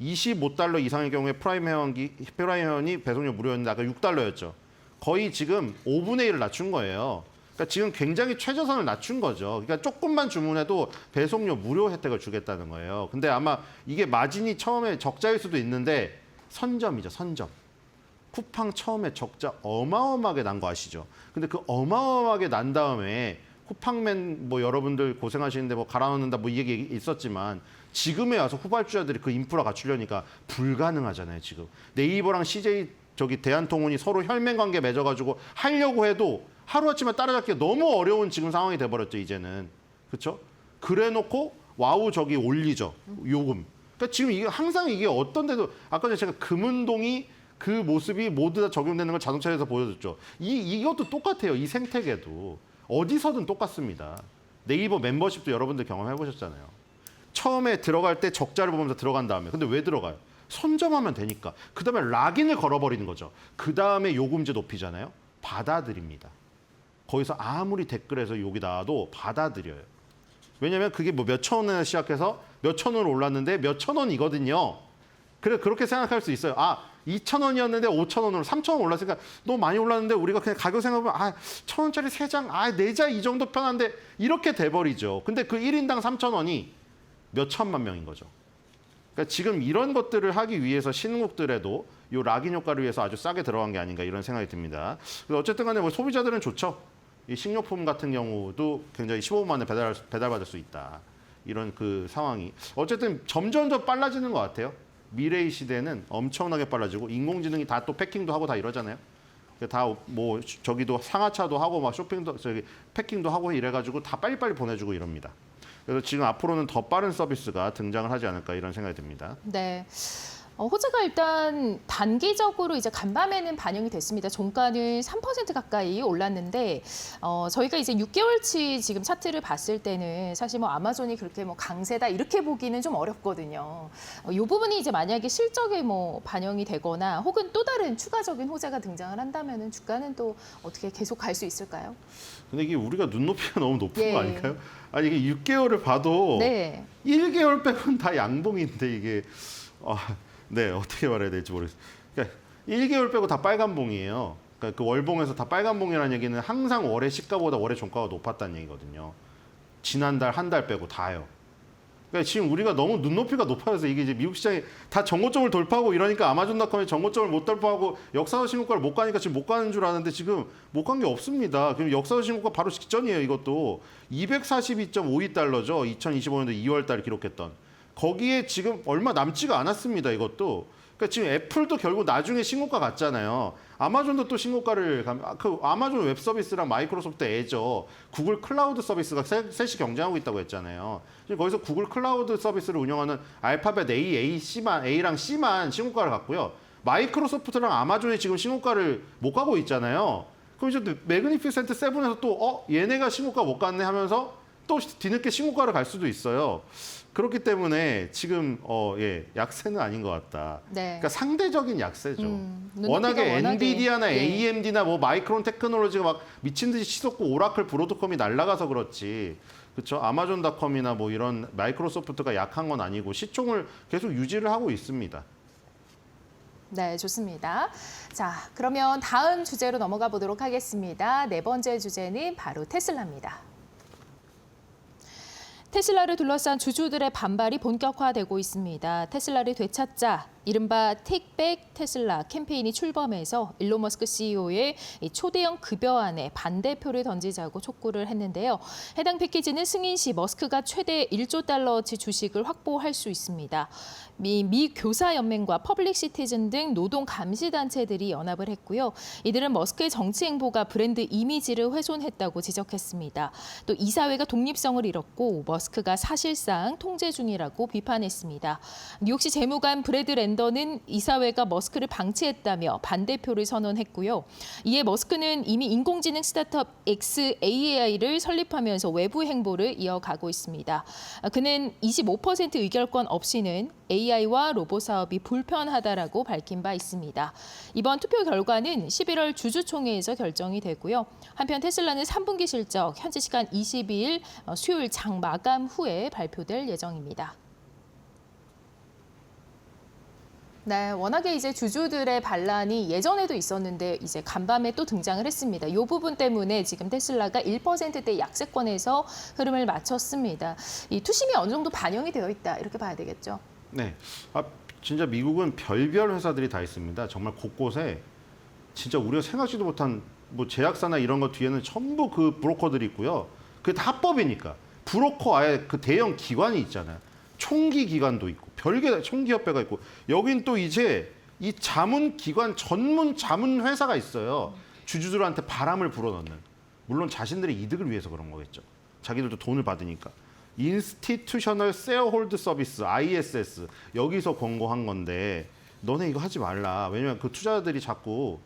25달러 이상의 경우에 프라임 회원이 배송료 무료였는데 아까 6달러였죠. 거의 지금 5분의 1을 낮춘 거예요. 그러니까 지금 굉장히 최저선을 낮춘 거죠. 그러니까 조금만 주문해도 배송료 무료 혜택을 주겠다는 거예요. 근데 아마 이게 마진이 처음에 적자일 수도 있는데 선점이죠, 선점. 쿠팡 처음에 적자 어마어마하게 난 거 아시죠? 근데 그 어마어마하게 난 다음에 쿠팡맨 뭐 여러분들 고생하시는데 뭐 갈아넣는다 뭐 이 얘기 있었지만 지금에 와서 후발주자들이 그 인프라 갖추려니까 불가능하잖아요, 지금. 네이버랑 CJ 대한통운이 서로 혈맹 관계 맺어가지고 하려고 해도 하루아침에 따라잡기가 너무 어려운 지금 상황이 돼버렸죠, 이제는. 그렇죠? 그래놓고 와우 올리죠, 요금. 그러니까 지금 이게 항상 이게 어떤 데도 아까 전에 제가 금운동이 그 모습이 모두 다 적용되는 걸 자동차에서 보여줬죠. 이것도 똑같아요. 이 생태계도. 어디서든 똑같습니다. 네이버 멤버십도 여러분들 경험해 보셨잖아요. 처음에 들어갈 때 적자를 보면서 들어간 다음에. 근데 왜 들어가요? 선점하면 되니까. 그 다음에 락인을 걸어버리는 거죠. 그 다음에 요금제 높이잖아요. 받아들입니다. 거기서 아무리 댓글에서 욕이 나와도 받아들여요. 왜냐하면 그게 뭐 몇천 원에 시작해서 몇천 원으로 올랐는데 몇천 원이거든요. 그렇게 생각할 수 있어요. 2,000원이었는데 5,000원으로 3,000원 올랐으니까 너무 많이 올랐는데 우리가 그냥 가격 생각해보면 1,000원짜리 3장, 4장 이 정도 편한데 이렇게 돼버리죠. 근데 그 1인당 3,000원이 몇 천만 명인 거죠. 그러니까 지금 이런 것들을 하기 위해서 신흥국들에도 이 락인 효과를 위해서 아주 싸게 들어간 게 아닌가 이런 생각이 듭니다. 그래서 어쨌든 간에 뭐 소비자들은 좋죠. 이 식료품 같은 경우도 굉장히 15분 만에 배달받을 수 있다. 이런 그 상황이. 어쨌든 점점 더 빨라지는 것 같아요. 미래의 시대는 엄청나게 빨라지고 인공지능이 다 또 패킹도 하고 다 이러잖아요. 다 뭐 저기도 상하차도 하고 막 쇼핑도 패킹도 하고 이래가지고 다 빨리빨리 보내주고 이럽니다. 그래서 지금 앞으로는 더 빠른 서비스가 등장을 하지 않을까 이런 생각이 듭니다. 네. 호재가 일단 단기적으로 이제 간밤에는 반영이 됐습니다. 종가는 3% 가까이 올랐는데 저희가 이제 6개월치 지금 차트를 봤을 때는 사실 뭐 아마존이 그렇게 뭐 강세다 이렇게 보기는 좀 어렵거든요. 이 부분이 이제 만약에 실적에 뭐 반영이 되거나 혹은 또 다른 추가적인 호재가 등장을 한다면은 주가는 또 어떻게 계속 갈 수 있을까요? 근데 이게 우리가 눈높이가 너무 높은 예. 거 아닐까요? 아니 이게 6개월을 봐도 네. 1개월 빼고는 다 양봉인데 이게 네, 어떻게 말해야 될지 모르겠어요. 그러니까 1개월 빼고 다 빨간봉이에요. 그러니까 그 월봉에서 다 빨간봉이라는 얘기는 항상 월의 시가보다 월의 종가가 높았다는 얘기거든요. 지난달 한 달 빼고 다요. 그러니까 지금 우리가 너무 눈높이가 높아져서 이게 이제 미국 시장이 다 정고점을 돌파하고 이러니까 아마존닷컴이 정고점을 못 돌파하고 역사적 신고가를 못 가니까 지금 못 가는 줄 아는데 지금 못 간 게 없습니다. 그럼 역사적 신고가 바로 직전이에요. 이것도 242.52달러죠. 2025년도 2월 달 기록했던. 거기에 지금 얼마 남지가 않았습니다. 이것도. 그러니까 지금 애플도 결국 나중에 신고가 갔잖아요. 아마존도 또 신고가를 그 아마존 웹 서비스랑 마이크로소프트 애저, 구글 클라우드 서비스가 셋이 경쟁하고 있다고 했잖아요. 지금 거기서 구글 클라우드 서비스를 운영하는 알파벳 A랑 C만 신고가를 갔고요. 마이크로소프트랑 아마존이 지금 신고가를 못 가고 있잖아요. 그럼 이제 매그니피센트 7에서 또 얘네가 신고가 못 갔네 하면서 또 뒤늦게 신고가를 갈 수도 있어요. 그렇기 때문에 지금 약세는 아닌 것 같다. 네. 그러니까 상대적인 약세죠. 눈높이가 워낙에 엔비디아나 예. AMD나 뭐 마이크론 테크놀로지가 막 미친 듯이 치솟고 오라클 브로드컴이 날아가서 그렇지. 그렇죠? 아마존닷컴이나 뭐 이런 마이크로소프트가 약한 건 아니고 시총을 계속 유지를 하고 있습니다. 네, 좋습니다. 자, 그러면 다음 주제로 넘어가 보도록 하겠습니다. 네 번째 주제는 바로 테슬라입니다. 테슬라를 둘러싼 주주들의 반발이 본격화되고 있습니다. 테슬라를 되찾자 이른바 테이크백 테슬라 캠페인이 출범해서 일론 머스크 CEO의 초대형 급여안에 반대표를 던지자고 촉구를 했는데요. 해당 패키지는 승인 시 머스크가 최대 1조 달러치 주식을 확보할 수 있습니다. 미 교사연맹과 퍼블릭 시티즌 등 노동 감시 단체들이 연합을 했고요. 이들은 머스크의 정치 행보가 브랜드 이미지를 훼손했다고 지적했습니다. 또 이사회가 독립성을 잃었고 머스크가 사실상 통제 중이라고 비판했습니다. 뉴욕시 재무관 브래드 랜더 벤더는 이사회가 머스크를 방치했다며 반대표를 선언했고요. 이에 머스크는 이미 인공지능 스타트업 xAI를 설립하면서 외부 행보를 이어가고 있습니다. 그는 25% 의결권 없이는 AI와 로봇 사업이 불편하다라고 밝힌 바 있습니다. 이번 투표 결과는 11월 주주총회에서 결정이 되고요. 한편 테슬라는 3분기 실적 현지 시간 22일 수요일 장 마감 후에 발표될 예정입니다. 네, 워낙에 이제 주주들의 반란이 예전에도 있었는데 이제 간밤에 또 등장을 했습니다. 이 부분 때문에 지금 테슬라가 1%대 약세권에서 흐름을 맞췄습니다. 이 투심이 어느 정도 반영이 되어 있다 이렇게 봐야 되겠죠. 네, 진짜 미국은 별별 회사들이 다 있습니다. 정말 곳곳에 진짜 우리가 생각지도 못한 뭐 제약사나 이런 거 뒤에는 전부 그 브로커들이 있고요. 그게 다 합법이니까 브로커 아예 그 대형 기관이 있잖아요. 총기 기관도 있고 별개 총기협회가 있고 여긴 또 이제 이 자문 기관 전문 자문 회사가 있어요. 주주들한테 바람을 불어넣는. 물론 자신들의 이득을 위해서 그런 거겠죠. 자기들도 돈을 받으니까. 인스티튜셔널 쉐어홀드 서비스 ISS 여기서 권고한 건데 너네 이거 하지 말라. 왜냐면 그 투자자들이 자꾸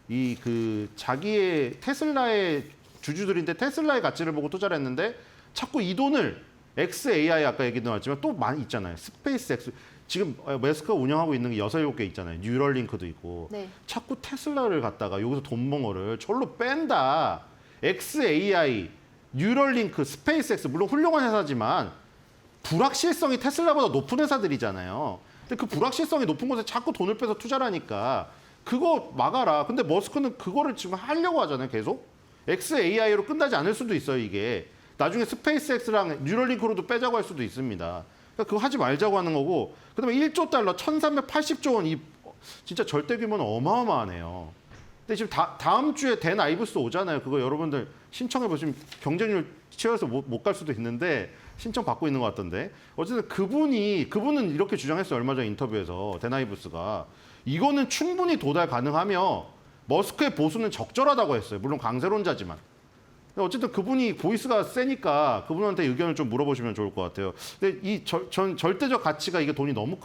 이 그 자기의 테슬라의 주주들인데 테슬라의 가치를 보고 투자를 했는데 자꾸 이 돈을 xAI 아까 얘기 나왔지만 또 많이 있잖아요. 스페이스X 지금 머스크가 운영하고 있는 게 6, 7개 있잖아요. 뉴럴링크도 있고. 네. 자꾸 테슬라를 갖다가 여기서 돈 벙어를 절로 뺀다. xAI, 뉴럴링크, 스페이스X 물론 훌륭한 회사지만 불확실성이 테슬라보다 높은 회사들이잖아요. 근데 그 불확실성이 높은 곳에 자꾸 돈을 빼서 투자를 하니까 그거 막아라. 근데 머스크는 그거를 지금 하려고 하잖아요. 계속. xAI로 끝나지 않을 수도 있어요. 이게. 나중에 스페이스X랑 뉴럴링크로도 빼자고 할 수도 있습니다. 그러니까 그거 하지 말자고 하는 거고 그다음에 1조 달러, 1380조 원 이 진짜 절대 규모는 어마어마하네요. 근데 지금 다음 주에 댄 아이브스 오잖아요. 그거 여러분들 신청해 보시면 경쟁률 치열해서 못 갈 수도 있는데 신청 받고 있는 것 같던데 어쨌든 그분은 이렇게 주장했어요. 얼마 전 인터뷰에서 댄 아이브스가 이거는 충분히 도달 가능하며 머스크의 보수는 적절하다고 했어요. 물론 강세론자지만. 어쨌든 그분이 보이스가 세니까 그분한테 의견을 좀 물어보시면 좋을 것 같아요. 근데 이 절대적 가치가 이게 돈이 너무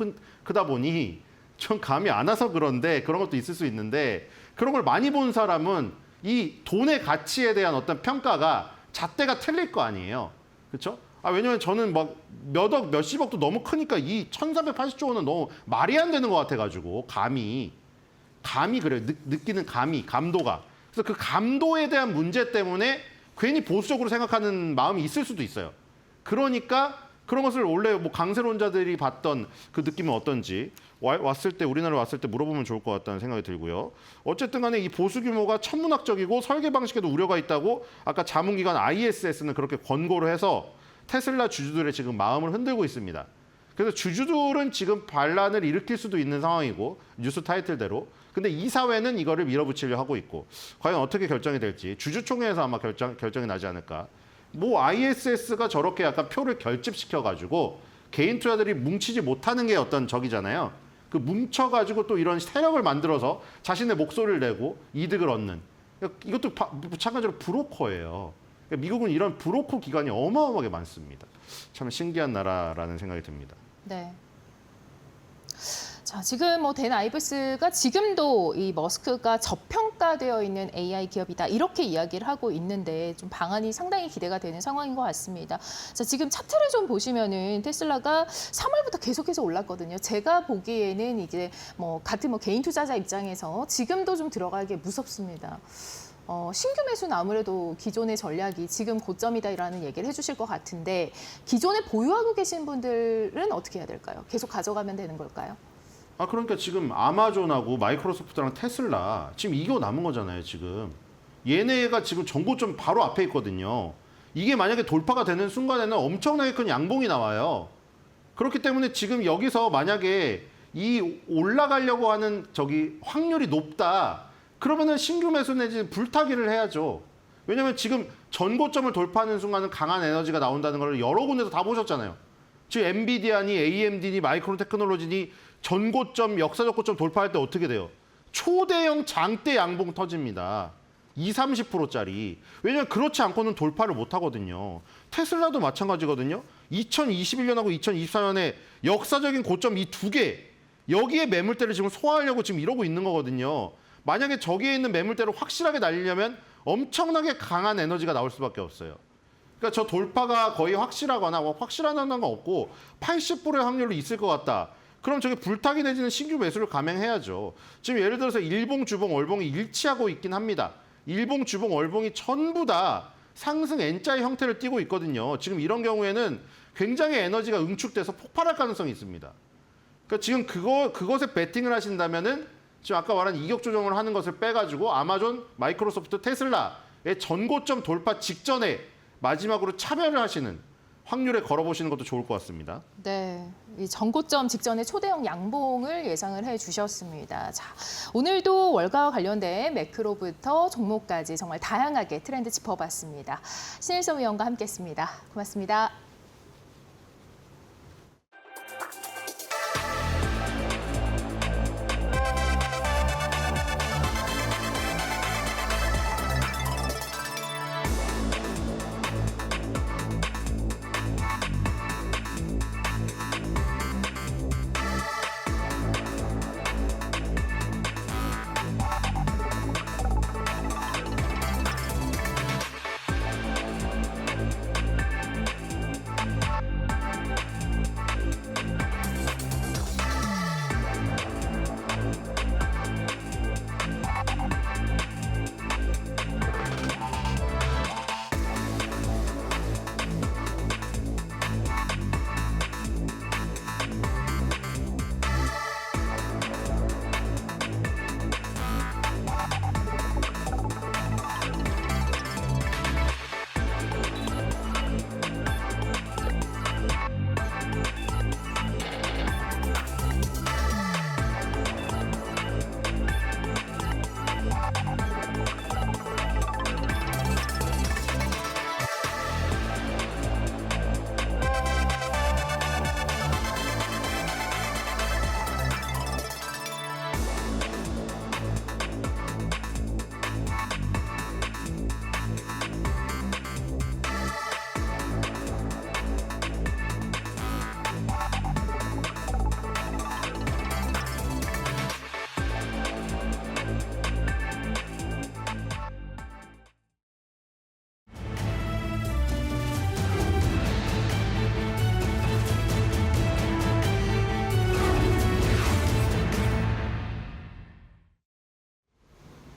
크다 보니 전 감이 안 와서 그런데 그런 것도 있을 수 있는데 그런 걸 많이 본 사람은 이 돈의 가치에 대한 어떤 평가가 잣대가 틀릴 거 아니에요. 그렇죠? 왜냐면 저는 막 몇억, 몇십억도 너무 크니까 이 1380조 원은 너무 말이 안 되는 것 같아가지고 감이 그래요. 느끼는 감도가. 그래서 그 감도에 대한 문제 때문에 괜히 보수적으로 생각하는 마음이 있을 수도 있어요. 그러니까 그런 것을 원래 뭐 강세론자들이 봤던 그 느낌은 어떤지 우리나라 왔을 때 물어보면 좋을 것 같다는 생각이 들고요. 어쨌든 간에 이 보수 규모가 천문학적이고 설계 방식에도 우려가 있다고 아까 자문기관 ISS는 그렇게 권고를 해서 테슬라 주주들의 지금 마음을 흔들고 있습니다. 그래서 주주들은 지금 반란을 일으킬 수도 있는 상황이고 뉴스 타이틀대로 근데 이사회는 이거를 밀어붙이려 하고 있고 과연 어떻게 결정이 될지 주주총회에서 아마 결정이 나지 않을까. 뭐 ISS가 저렇게 약간 표를 결집시켜가지고 개인 투자들이 뭉치지 못하는 게 어떤 적이잖아요. 그 뭉쳐가지고 또 이런 세력을 만들어서 자신의 목소리를 내고 이득을 얻는 이것도 마찬가지로 브로커예요. 미국은 이런 브로커 기관이 어마어마하게 많습니다. 참 신기한 나라라는 생각이 듭니다. 네. 자, 지금 뭐 댄 아이브스가 지금도 이 머스크가 저평가되어 있는 AI 기업이다 이렇게 이야기를 하고 있는데 좀 방안이 상당히 기대가 되는 상황인 것 같습니다. 자, 지금 차트를 좀 보시면은 테슬라가 3월부터 계속해서 올랐거든요. 제가 보기에는 이제 뭐 같은 뭐 개인 투자자 입장에서 지금도 좀 들어가기 무섭습니다. 신규 매수는 아무래도 기존의 전략이 지금 고점이다라는 얘기를 해주실 것 같은데 기존에 보유하고 계신 분들은 어떻게 해야 될까요? 계속 가져가면 되는 걸까요? 그러니까 지금 아마존하고 마이크로소프트랑 테슬라 지금 이겨 남은 거잖아요. 지금 얘네가 지금 전고점 바로 앞에 있거든요. 이게 만약에 돌파가 되는 순간에는 엄청나게 큰 양봉이 나와요. 그렇기 때문에 지금 여기서 만약에 이 올라가려고 하는 확률이 높다. 그러면은 신규 매수 내지 불타기를 해야죠. 왜냐하면 지금 전고점을 돌파하는 순간은 강한 에너지가 나온다는 걸 여러 군데서 다 보셨잖아요. 지금 엔비디아니, AMD니, 마이크론 테크놀로지니 전고점, 역사적 고점 돌파할 때 어떻게 돼요? 초대형 장대 양봉 터집니다. 20-30%짜리. 왜냐하면 그렇지 않고는 돌파를 못 하거든요. 테슬라도 마찬가지거든요. 2021년하고 2024년에 역사적인 고점 이 두 개, 여기에 매물대를 지금 소화하려고 지금 이러고 있는 거거든요. 만약에 저기에 있는 매물대를 확실하게 날리려면 엄청나게 강한 에너지가 나올 수밖에 없어요. 그러니까 저 돌파가 거의 확실하거나 확실하다는 건 없고 80%의 확률로 있을 것 같다. 그럼 저게 불타기 내지는 신규 매수를 감행해야죠. 지금 예를 들어서 일봉, 주봉, 월봉이 일치하고 있긴 합니다. 일봉, 주봉, 월봉이 전부 다 상승 N자의 형태를 띠고 있거든요. 지금 이런 경우에는 굉장히 에너지가 응축돼서 폭발할 가능성이 있습니다. 그러니까 지금 그것에 베팅을 하신다면은 지금 아까 말한 이격 조정을 하는 것을 빼가지고 아마존, 마이크로소프트, 테슬라의 전고점 돌파 직전에 마지막으로 차별을 하시는 확률에 걸어보시는 것도 좋을 것 같습니다. 네, 이 전고점 직전에 초대형 양봉을 예상을 해주셨습니다. 자, 오늘도 월가와 관련된 매크로부터 종목까지 정말 다양하게 트렌드 짚어봤습니다. 신일성 위원과 함께했습니다. 고맙습니다.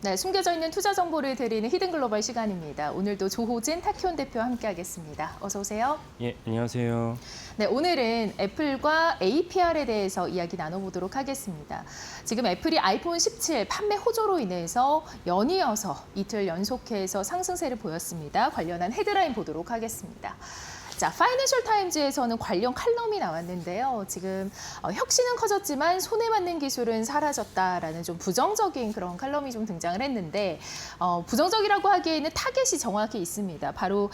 네, 숨겨져 있는 투자 정보를 드리는 히든글로벌 시간입니다. 오늘도 조호진 타키온 대표와 함께하겠습니다. 어서 오세요. 예, 안녕하세요. 네, 오늘은 애플과 APR에 대해서 이야기 나눠보도록 하겠습니다. 지금 애플이 아이폰 17 판매 호조로 인해서 연이어서 이틀 연속해서 상승세를 보였습니다. 관련한 헤드라인 보도록 하겠습니다. 자, 파이낸셜 타임즈에서는 관련 칼럼이 나왔는데요. 지금 혁신은 커졌지만 손에 맞는 기술은 사라졌다라는 좀 부정적인 그런 칼럼이 좀 등장을 했는데 부정적이라고 하기에는 타겟이 정확히 있습니다. 바로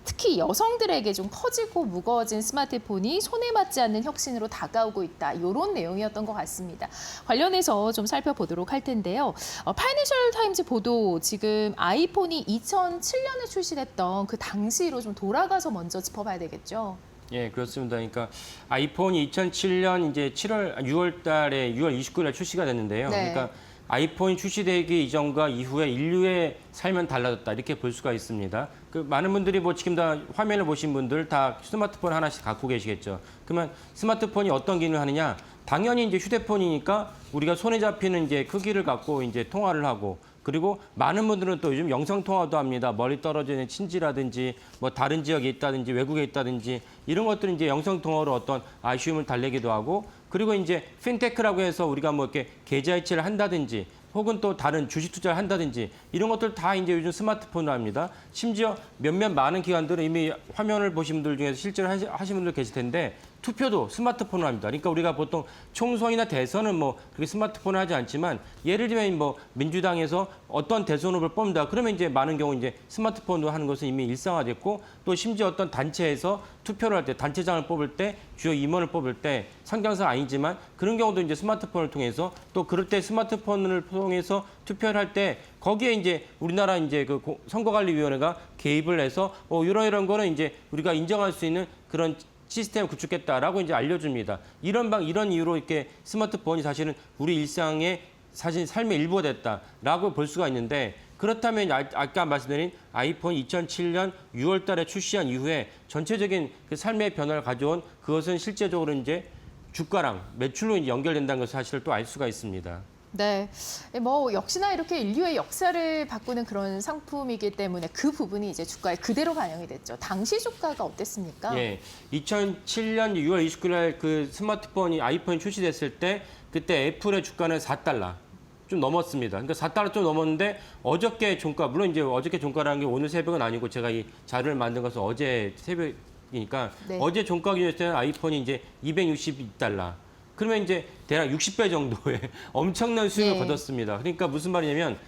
특히 여성들에게 좀 커지고 무거워진 스마트폰이 손에 맞지 않는 혁신으로 다가오고 있다. 이런 내용이었던 것 같습니다. 관련해서 좀 살펴보도록 할 텐데요. 파이낸셜 타임즈 보도 지금 아이폰이 2007년에 출시됐던 그 당시로 좀 돌아가서 먼저 짚어봐야 되겠죠. 예, 그렇습니다. 그러니까 아이폰이 2007년 이제 6월 29일에 출시가 됐는데요. 네. 그러니까 아이폰이 출시되기 이전과 이후에 인류의 삶은 달라졌다 이렇게 볼 수가 있습니다. 그 많은 분들이 뭐 지금 다 화면을 보신 분들 다 스마트폰 하나씩 갖고 계시겠죠. 그러면 스마트폰이 어떤 기능을 하느냐? 당연히 이제 휴대폰이니까 우리가 손에 잡히는 이제 크기를 갖고 이제 통화를 하고 그리고 많은 분들은 또 요즘 영상 통화도 합니다. 멀리 떨어져 있는 친지라든지 뭐 다른 지역에 있다든지 외국에 있다든지 이런 것들은 이제 영상 통화로 어떤 아쉬움을 달래기도 하고 그리고 이제 핀테크라고 해서 우리가 뭐 이렇게 계좌이체를 한다든지 혹은 또 다른 주식 투자를 한다든지 이런 것들 다 이제 요즘 스마트폰으로 합니다. 심지어 몇몇 많은 기관들은 이미 화면을 보신 분들 중에서 실제로 하신 분들 계실 텐데 투표도 스마트폰으로 합니다. 그러니까 우리가 보통 총선이나 대선은 뭐 그렇게 스마트폰을 하지 않지만 예를 들면 뭐 민주당에서 어떤 대선 후보를 뽑는다. 그러면 이제 많은 경우 이제 스마트폰으로 하는 것은 이미 일상화됐고 또 심지어 어떤 단체에서 투표를 할 때 단체장을 뽑을 때 주요 임원을 뽑을 때 상장사 아니지만 그런 경우도 이제 스마트폰을 통해서 또 그럴 때 스마트폰을 통해서 투표를 할 때 거기에 이제 우리나라 이제 그 선거관리위원회가 개입을 해서 이런 거는 이제 우리가 인정할 수 있는 그런 시스템을 구축했다라고 이제 알려줍니다. 이런 이유로 이렇게 스마트폰이 사실은 우리 일상의 사실 삶의 일부가 됐다라고 볼 수가 있는데 그렇다면 아까 말씀드린 아이폰 2007년 6월 달에 출시한 이후에 전체적인 그 삶의 변화를 가져온 그것은 실제적으로 이제 주가랑 매출로 이제 연결된다는 것을 사실을 또 알 수가 있습니다. 네, 뭐 역시나 이렇게 인류의 역사를 바꾸는 그런 상품이기 때문에 그 부분이 이제 주가에 그대로 반영이 됐죠. 당시 주가가 어땠습니까? 예, 2007년 6월 29일 날 그 스마트폰이 아이폰이 출시됐을 때 그때 애플의 주가는 4달러. 좀 넘었습니다. 그러니까 4달러 좀 넘었는데 어저께 종가, 물론 이제 어저께 종가라는 게 오늘 새벽은 아니고 제가 이 자료를 만든 것은 어제 새벽이니까 네. 어제 종가 기준일 때는 아이폰이 이제 262달러. 그러면 이제 대략 60배 정도의 엄청난 수익을 네. 거뒀습니다. 그러니까 무슨 말이냐면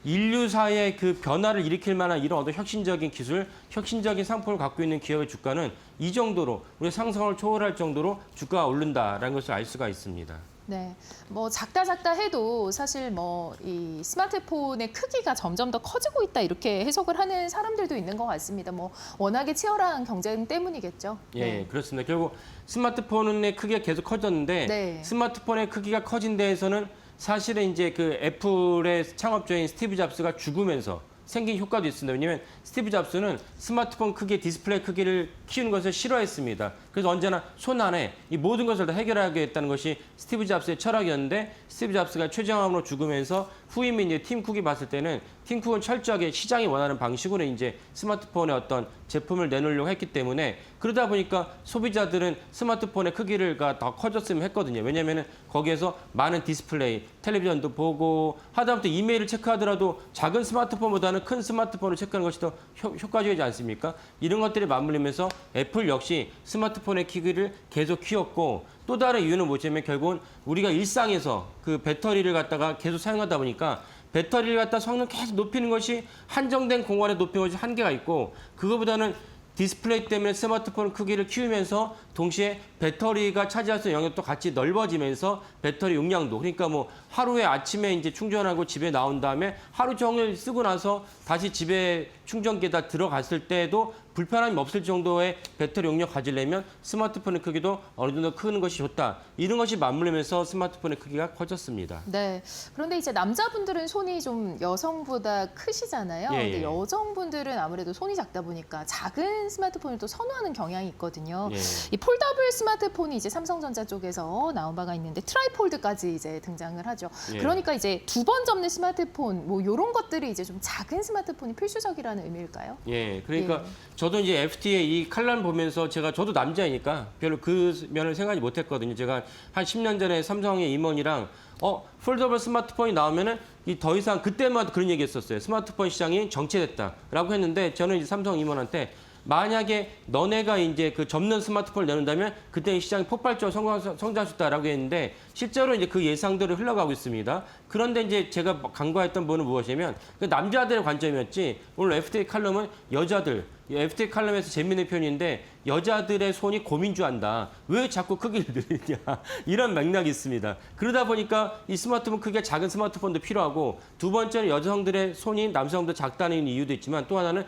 인류사의 그 변화를 일으킬 만한 이런 어떤 혁신적인 기술, 혁신적인 상품을 갖고 있는 기업의 주가는 이 정도로 우리 상상을 초월할 정도로 주가가 오른다라는 것을 알 수가 있습니다. 네, 뭐 작다 해도 사실 뭐 이 스마트폰의 크기가 점점 더 커지고 있다 이렇게 해석을 하는 사람들도 있는 것 같습니다. 뭐 워낙에 치열한 경쟁 때문이겠죠. 예, 그렇습니다. 결국 스마트폰의 크기가 계속 커졌는데 네. 스마트폰의 크기가 커진 데에서는 사실은 이제 그 애플의 창업주인 스티브 잡스가 죽으면서 생긴 효과도 있습니다. 왜냐하면 스티브 잡스는 스마트폰 크기의 디스플레이 크기를 키우는 것을 싫어했습니다. 그래서 언제나 손 안에 이 모든 것을 다 해결하겠다는 것이 스티브 잡스의 철학이었는데 스티브 잡스가 최정암으로 죽으면서 후임인 이제 팀 쿡이 봤을 때는 팀 쿡은 철저하게 시장이 원하는 방식으로 이제 스마트폰의 어떤 제품을 내놓으려고 했기 때문에 그러다 보니까 소비자들은 스마트폰의 크기를 더 커졌으면 했거든요. 왜냐하면 거기에서 많은 디스플레이, 텔레비전도 보고 하다못해 이메일을 체크하더라도 작은 스마트폰보다는 큰 스마트폰을 체크하는 것이 더 효과적이지 않습니까? 이런 것들이 맞물리면서 애플 역시 스마트폰의 크기를 계속 키웠고 또 다른 이유는 뭐냐면 결국은 우리가 일상에서 그 배터리를 갖다가 계속 사용하다 보니까 배터리를 갖다 성능 계속 높이는 것이 한정된 공간에 높이는 것이 한계가 있고 그거보다는 디스플레이 때문에 스마트폰 크기를 키우면서 동시에 배터리가 차지할 수 있는 영역도 같이 넓어지면서 배터리 용량도 그러니까 뭐 하루에 아침에 이제 충전하고 집에 나온 다음에 하루 종일 쓰고 나서 다시 집에 충전기에다 들어갔을 때도 불편함이 없을 정도의 배터리 용량 가지려면 스마트폰의 크기도 어느 정도 크는 것이 좋다. 이런 것이 맞물리면서 스마트폰의 크기가 커졌습니다. 네. 그런데 이제 남자분들은 손이 좀 여성보다 크시잖아요. 예, 근데 예. 여성분들은 아무래도 손이 작다 보니까 작은 스마트폰을 또 선호하는 경향이 있거든요. 예. 이 폴더블 스마트폰이 이제 삼성전자 쪽에서 나온 바가 있는데 트라이폴드까지 이제 등장을 하죠. 예. 그러니까 이제 두 번 접는 스마트폰 뭐 이런 것들이 이제 좀 작은 스마트폰이 필수적이라는 의미일까요? 예, 그러니까 예. 저도 이제 FT의 이 칼럼 보면서 저도 남자이니까 별로 그 면을 생각하지 못했거든요. 제가 한 10년 전에 삼성의 임원이랑 폴더블 스마트폰이 나오면은 이 더 이상 그때만 그런 얘기했었어요. 스마트폰 시장이 정체됐다라고 했는데 저는 이제 삼성 임원한테 만약에 너네가 이제 그 접는 스마트폰을 내놓는다면 그때 시장이 폭발적으로 성장할 수 있다라고 했는데 실제로 이제 그 예상대로 흘러가고 있습니다. 그런데 이제 제가 간과했던 부분은 무엇이냐면 그 남자들의 관점이었지 오늘 FTA 칼럼은 여자들 FTA 칼럼에서 재미있는 표현인데 여자들의 손이 고민주한다. 왜 자꾸 크기를 늘리냐. 이런 맥락이 있습니다. 그러다 보니까 이 스마트폰 크기가 작은 스마트폰도 필요하고 두 번째는 여성들의 손이 남성들 작다는 이유도 있지만 또 하나는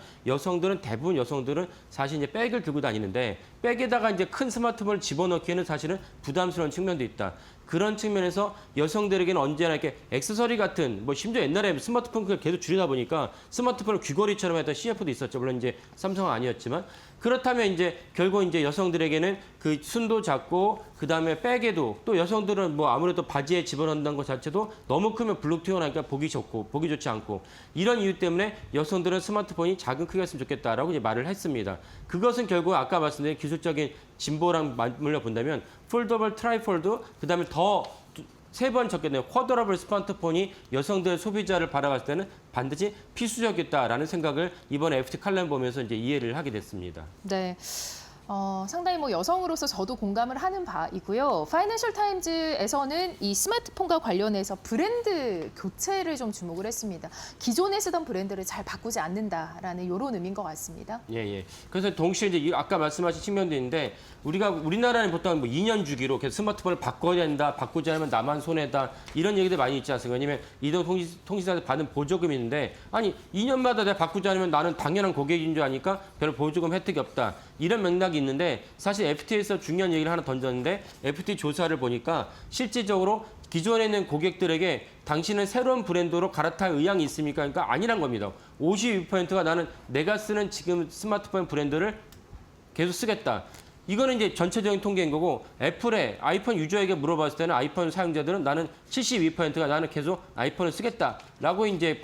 대부분 여성들은 사실 이제 백을 들고 다니는데 백에다가 이제 큰 스마트폰을 집어넣기에는 사실은 부담스러운 측면도 있다. 그런 측면에서 여성들에게는 언제나 이렇게 액세서리 같은 뭐 심지어 옛날에 스마트폰 크기를 계속 줄이다 보니까 스마트폰을 귀걸이처럼 했던 CF도 있었죠. 물론 이제 삼성은 아니었지만 그렇다면 이제 결국 이제 여성들에게는 그 순도 작고 그다음에 백에도 또 여성들은 뭐 아무래도 바지에 집어넣는다는 것 자체도 너무 크면 블록 튀어나오니까 보기 좋지 않고 이런 이유 때문에 여성들은 스마트폰이 작은 크기였으면 좋겠다라고 이제 말을 했습니다. 그것은 결국 아까 말씀드린 기술적인 진보랑 맞물려 본다면 폴더블, 트라이폴드 그다음에 더 세 번 적겠네요. 쿼더러블 스마트폰이 여성들 소비자를 바라봤을 때는 반드시 필수적이었다라는 생각을 이번에 FT 칼럼 보면서 이제 이해를 하게 됐습니다. 네. 상당히 뭐 여성으로서 저도 공감을 하는 바이고요. 파이낸셜 타임즈에서는 이 스마트폰과 관련해서 브랜드 교체를 좀 주목을 했습니다. 기존에 쓰던 브랜드를 잘 바꾸지 않는다라는 이런 의미인 것 같습니다. 예. 그래서 동시에 이제 아까 말씀하신 측면도 있는데 우리나라는 보통 뭐 2년 주기로 계속 스마트폰을 바꿔야 된다, 바꾸지 않으면 나만 손해다 이런 얘기들 많이 있지 않습니까? 왜냐면 이동통신사에서 받는 보조금이 있는데 아니 2년마다 내가 바꾸지 않으면 나는 당연한 고객인 줄 아니까 별 보조금 혜택이 없다. 이런 맥락이 맥락이 있는데 사실 FTA에서 중요한 얘기를 하나 던졌는데 FT 조사를 보니까 실질적으로 기존에 있는 고객들에게 당신은 새로운 브랜드로 갈아탈 의향이 있습니까? 그러니까 아니란 겁니다. 52%가 나는 내가 쓰는 지금 스마트폰 브랜드를 계속 쓰겠다. 이거는 이제 전체적인 통계인 거고 애플의 아이폰 유저에게 물어봤을 때는 아이폰 사용자들은 나는 72%가 나는 계속 아이폰을 쓰겠다라고 이제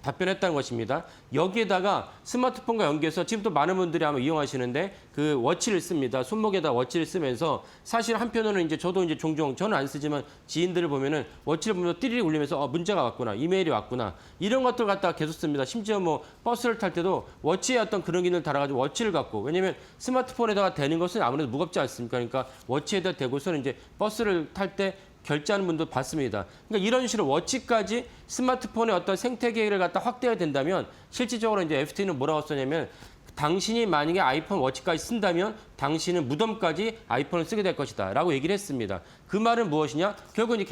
답변했다는 것입니다. 여기에다가 스마트폰과 연계해서 지금 또 많은 분들이 아마 이용하시는데 그 워치를 씁니다. 손목에다 워치를 쓰면서 사실 한편으로는 이제 저도 이제 종종 저는 안 쓰지만 지인들을 보면은 워치를 보면서 띠리리 울리면서 문자가 왔구나, 이메일이 왔구나 이런 것들 갖다가 계속 씁니다. 심지어 뭐 버스를 탈 때도 워치에 어떤 그런 기능을 달아가지고 워치를 갖고 왜냐면 스마트폰에다가 대는 것은 아무래도 무겁지 않습니까? 그러니까 워치에다 대고서는 이제 버스를 탈 때 결제하는 분도 봤습니다. 그러니까 이런 식으로 워치까지 스마트폰의 어떤 생태계를 갖다 확대해야 된다면 실질적으로 이제 FT는 뭐라고 썼냐면 당신이 만약에 아이폰 워치까지 쓴다면 당신은 무덤까지 아이폰을 쓰게 될 것이다 라고 얘기를 했습니다. 그 말은 무엇이냐? 결국 이제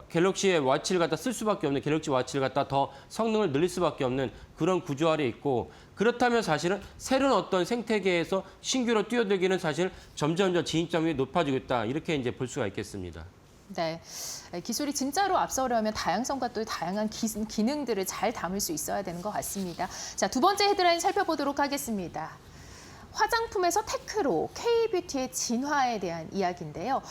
갤럭시의 워치를 갖다 쓸 수밖에 없는 갤럭시 워치를 갖다 더 성능을 늘릴 수밖에 없는 그런 구조 아래 있고 그렇다면 사실은 새로운 어떤 생태계에서 신규로 뛰어들기는 사실 점점 진입점이 높아지고 있다 이렇게 이제 볼 수가 있겠습니다. 네, 기술이 진짜로 앞서려면 다양성과 또 다양한 기능들을 잘 담을 수 있어야 되는 것 같습니다. 자, 두 번째 헤드라인 살펴보도록 하겠습니다. 화장품에서 테크로 K-뷰티의 진화에 대한 이야기인데요.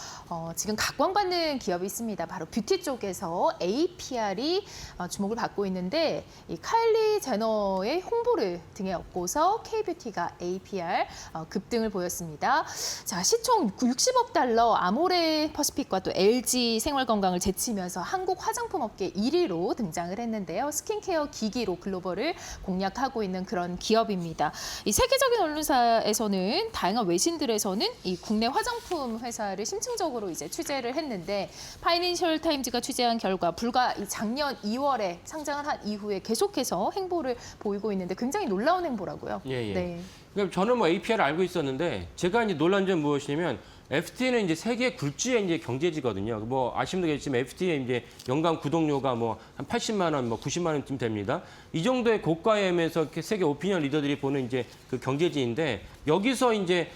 지금 각광받는 기업이 있습니다. 바로 뷰티 쪽에서 APR이 주목을 받고 있는데 이 카일리 제너의 홍보를 등에 업고서 K-뷰티가 APR 급등을 보였습니다. 자, 시총 60억 달러 아모레 퍼시픽과 또 LG 생활건강을 제치면서 한국 화장품 업계 1위로 등장을 했는데요. 스킨케어 기기로 글로벌을 공략하고 있는 그런 기업입니다. 이 세계적인 언론사 에서는 다양한 외신들에서는 이 국내 화장품 회사를 심층적으로 이제 취재를 했는데 파이낸셜 타임즈가 취재한 결과 불과 이 작년 2월에 상장을 한 이후에 계속해서 행보를 보이고 있는데 굉장히 놀라운 행보라고요. 예. 네. 그러니까 저는 뭐 APR을 알고 있었는데 제가 이제 놀란 점은 무엇이냐면 FT는 이제 세계 굴지의 이제 경제지거든요. 뭐 아시면 되겠지만 FT의 이제 연간 구독료가 뭐 한 80만 원, 뭐 90만 원쯤 됩니다. 이 정도의 고가의 M 에서 세계 오피니언 리더들이 보는 이제 그 경제지인데 여기서 이제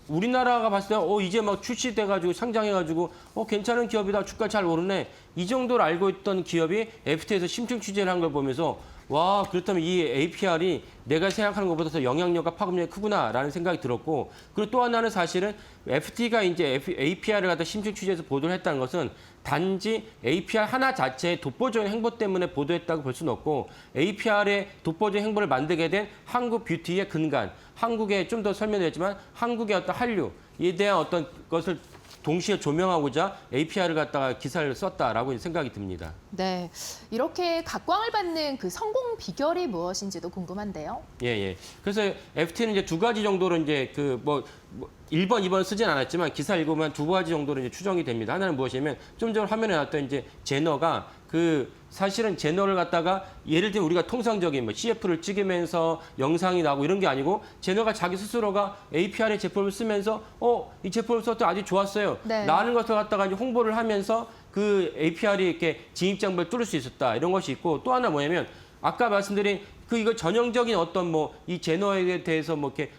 우리나라가 봤을 때 이제 막 출시돼가지고 상장해가지고 괜찮은 기업이다 주가 잘 오르네 이 정도를 알고 있던 기업이 FT에서 심층 취재를 한 걸 보면서 와 그렇다면 이 APR이 내가 생각하는 것보다 더 영향력과 파급력이 크구나라는 생각이 들었고 그리고 또 하나는 사실은 FT가 이제 APR을 갖다 심층 취재해서 보도를 했다는 것은 단지 APR 하나 자체의 독보적인 행보 때문에 보도했다고 볼 수는 없고 APR의 독보적인 행보를 만들게 된 한국 뷰티의 근간, 한국의 좀 더 설명드렸지만 한국의 어떤 한류에 대한 어떤 것을 동시에 조명하고자 APR을 갖다가 기사를 썼다라고 생각이 듭니다. 네, 이렇게 각광을 받는 그 성공 비결이 무엇인지도 궁금한데요. 예. 그래서 FT는 이제 두 가지 정도로 이제 1번, 2번 쓰진 않았지만 기사 읽으면 두 가지 정도로 이제 추정이 됩니다. 하나는 무엇이냐면 좀 전 화면에 나왔던 이제 제너가 사실은 제너를 갖다가 예를 들면 우리가 통상적인 CF를 찍으면서 영상이 나오고 이런 게 아니고 제너가 자기 스스로가 APR의 제품을 쓰면서 이 제품을 썼더니 아주 좋았어요. 네. 라는 것을 갖다가 이제 홍보를 하면서 그 APR이 이렇게 진입장벽을 뚫을 수 있었다. 이런 것이 있고 또 하나 뭐냐면 아까 말씀드린 이거 전형적인 어떤 이 제너에 대해서 이렇게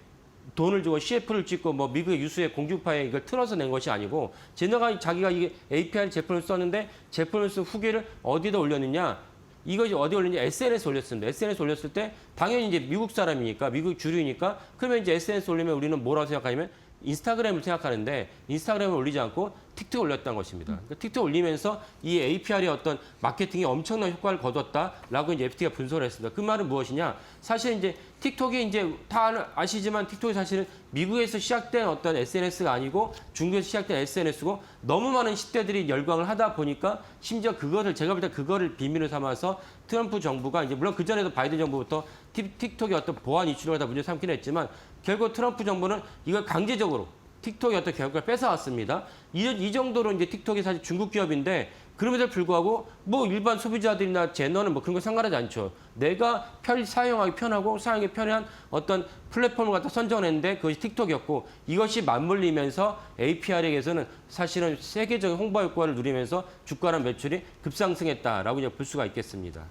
돈을 주고 CF를 찍고 미국의 유수의 공중파에 이걸 틀어서 낸 것이 아니고 제너가 자기가 이게 APR 제품을 썼는데 제품을 쓴 후기를 어디다 올렸느냐 이것이 어디 올렸냐 SNS에 올렸습니다. SNS에 올렸을 때 당연히 이제 미국 사람이니까 미국 주류니까 그러면 이제 SNS 올리면 우리는 뭐라고 생각하냐면 인스타그램을 생각하는데 인스타그램을 올리지 않고 틱톡 올렸다는 것입니다. 그러니까 틱톡 올리면서 이 APR의 어떤 마케팅이 엄청난 효과를 거뒀다라고 이제 FT가 분석을 했습니다. 그 말은 무엇이냐? 사실 이제 틱톡이 이제 다 아시지만 틱톡이 사실은 미국에서 시작된 어떤 SNS가 아니고 중국에서 시작된 SNS고 너무 많은 10대들이 열광을 하다 보니까 심지어 제가 볼 때 그거를 비밀을 삼아서 트럼프 정부가 이제 물론 그 전에도 바이든 정부부터 틱톡의 어떤 보안 이슈를 다 문제 삼긴 했지만 결국 트럼프 정부는 이걸 강제적으로 틱톡의 어떤 경영권을 뺏어왔습니다. 이 정도로 이제 틱톡이 사실 중국 기업인데 그럼에도 불구하고 일반 소비자들이나 제너는 그런 거 상관하지 않죠. 내가 사용하기 편하고 사용하기 편한 어떤 플랫폼을 갖다 선정했는데 그것이 틱톡이었고 이것이 맞물리면서 APR에게서는 사실은 세계적인 홍보 효과를 누리면서 주가랑 매출이 급상승했다라고 이제 볼 수가 있겠습니다.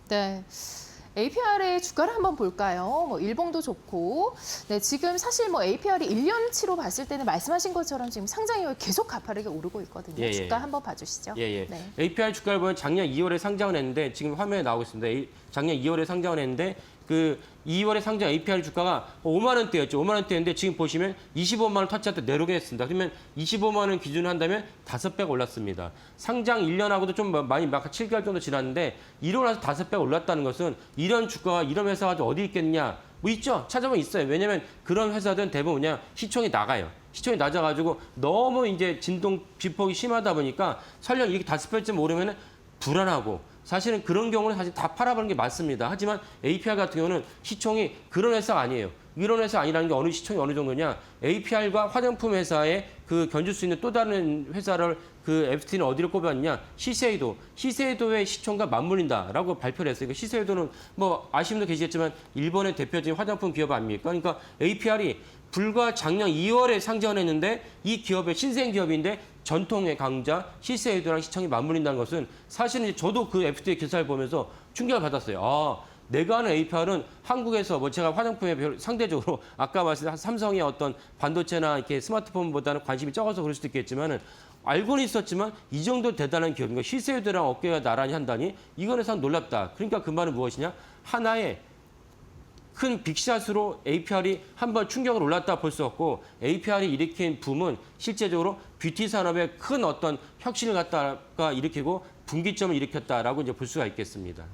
네. APR의 주가를 한번 볼까요? 뭐 일봉도 좋고, 네, 지금 사실 뭐 APR이 1년치로 봤을 때는 말씀하신 것처럼 지금 상장 이후에 계속 가파르게 오르고 있거든요. 예, 예. 주가 한번 봐주시죠. 예. 네. APR 주가를 보면 작년 2월에 상장을 했는데 지금 화면에 나오고 있습니다. 작년 2월에 상장을 했는데 그 2월에 상장 APR 주가가 5만 원대였죠. 5만 원대였는데 지금 보시면 25만 원 터치한테 내려오게 했습니다. 그러면 25만 원 기준으로 한다면 5배가 올랐습니다. 상장 1년하고도 좀 많이 막 7개월 정도 지났는데 이러고 나서 5배가 올랐다는 것은 이런 주가가 이런 회사가 어디 있겠냐? 뭐 있죠. 찾아보면 있어요. 왜냐하면 그런 회사들은 대부분 그냥 시총이 나가요. 시총이 낮아가지고 너무 이제 진동 비폭이 심하다 보니까 설령 이렇게 5배쯤 오르면 불안하고 사실은 그런 경우는 사실 다 팔아버리는 게 맞습니다. 하지만 APR 같은 경우는 시총이 그런 회사가 아니에요. 이런 회사 아니라는 게 어느 시총이 어느 정도냐. APR과 화장품 회사에 그 견줄 수 있는 또 다른 회사를 그 FT는 어디를 꼽았냐. 시세이도. 시세이도의 시총과 맞물린다라고 발표를 했어요. 시세이도는 뭐 아시는 분도 계시겠지만 일본의 대표적인 화장품 기업 아닙니까? 그러니까 APR이 불과 작년 2월에 상장을 했는데 이 기업의 신생 기업인데 전통의 강자 시세이도랑 시총이 맞물린다는 것은 사실은 저도 그 FTA 기사를 보면서 충격을 받았어요. 아, 내가 아는 APR은 한국에서 뭐 제가 화장품에 상대적으로 아까 말씀드린 삼성의 어떤 반도체나 이렇게 스마트폰보다는 관심이 적어서 그럴 수도 있겠지만은 알고는 있었지만 이 정도 대단한 기업인가 시세이도랑 어깨가 나란히 한다니 이거는 참 놀랍다. 그러니까 그 말은 무엇이냐? 하나의 큰 빅샷으로 APR이 한번 충격을 올랐다 볼 수 없고 APR이 일으킨 붐은 실제적으로 뷰티 산업에 큰 어떤 혁신을 갖다가 일으키고 분기점을 일으켰다라고 이제 볼 수가 있겠습니다.